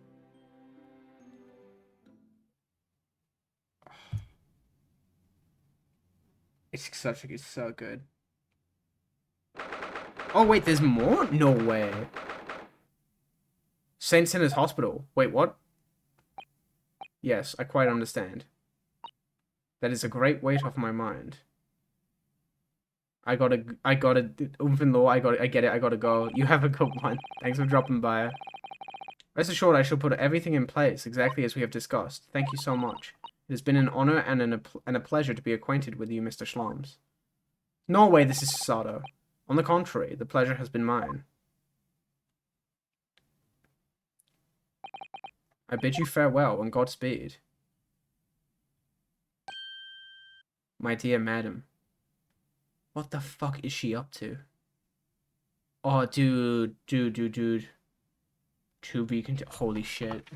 It's so good. Oh, wait, there's more? No way. St. Sinners Hospital. Wait, what? Yes, I quite understand. That is a great weight off my mind. I get it, I gotta go. You have a good one. Thanks for dropping by. Rest assured, I shall put everything in place, exactly as we have discussed. Thank you so much. It has been an honor and a pleasure to be acquainted with you, Mr. Schlams. No way, this is Sato. On the contrary, the pleasure has been mine. I bid you farewell and Godspeed. My dear madam. What the fuck is she up to? Oh, dude. To be holy shit.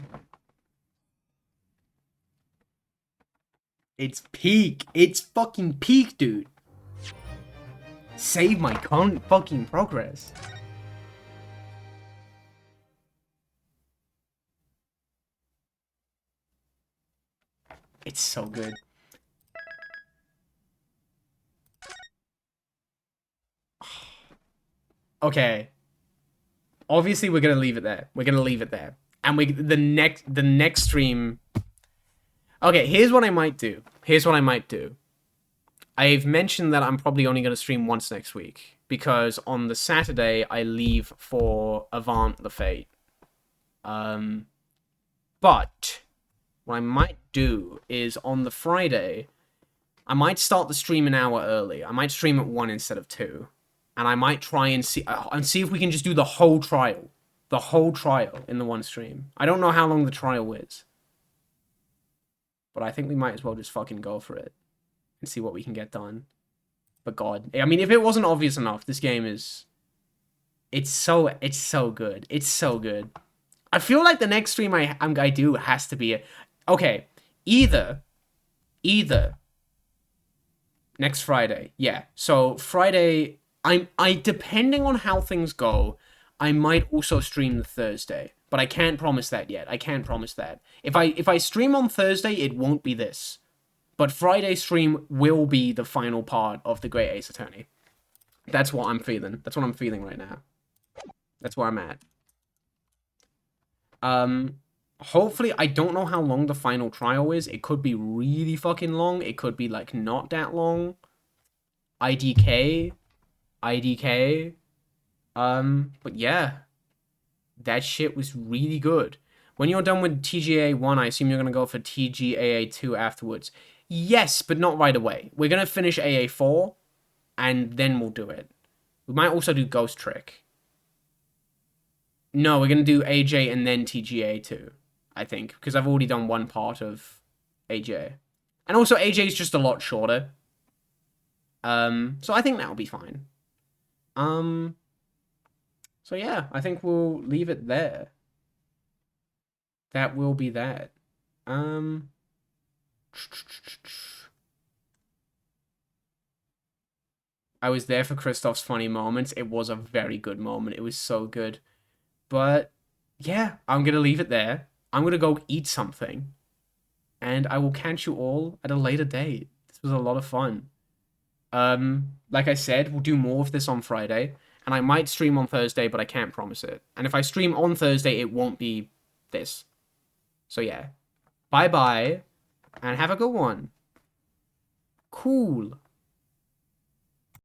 It's peak. It's fucking peak, dude. Save my fucking progress. It's so good. Okay. Obviously, we're gonna leave it there. And the next stream. Okay, here's what I might do. I've mentioned that I'm probably only gonna stream once next week because on the Saturday I leave for Avant the Fate. But what I might do is on the Friday, I might start the stream an hour early. I might stream at 1 instead of 2. And I might try and see if we can just do the whole trial. The whole trial in the one stream. I don't know how long the trial is. But I think we might as well just fucking go for it. And see what we can get done. But God. I mean, if it wasn't obvious enough, this game is... It's so good. It's so good. I feel like the next stream I do has to be... Okay. Either... Next Friday. Yeah. So, Friday... depending on how things go, I might also stream the Thursday, but I can't promise that yet. If I stream on Thursday, it won't be this, but Friday stream will be the final part of the Great Ace Attorney. That's what I'm feeling. That's what I'm feeling right now. That's where I'm at. Hopefully, I don't know how long the final trial is. It could be really fucking long. It could be like not that long. IDK. But yeah, that shit was really good. When you're done with TGA 1, I assume you're gonna go for TGAA 2 afterwards. Yes, but not right away. We're gonna finish AA 4, and then we'll do it. We might also do Ghost Trick. No, we're gonna do AJ and then TGA 2, I think, because I've already done one part of AJ. And also, AJ is just a lot shorter. So I think that'll be fine. So yeah, I think we'll leave it there. That will be that. I was there for Christoph's funny moments. It was a very good moment. It was so good. But yeah, I'm gonna leave it there. I'm gonna go eat something. And I will catch you all at a later date. This was a lot of fun. Like I said, we'll do more of this on Friday. And I might stream on Thursday, but I can't promise it. And if I stream on Thursday, it won't be this. So yeah. Bye-bye. And have a good one. Cool.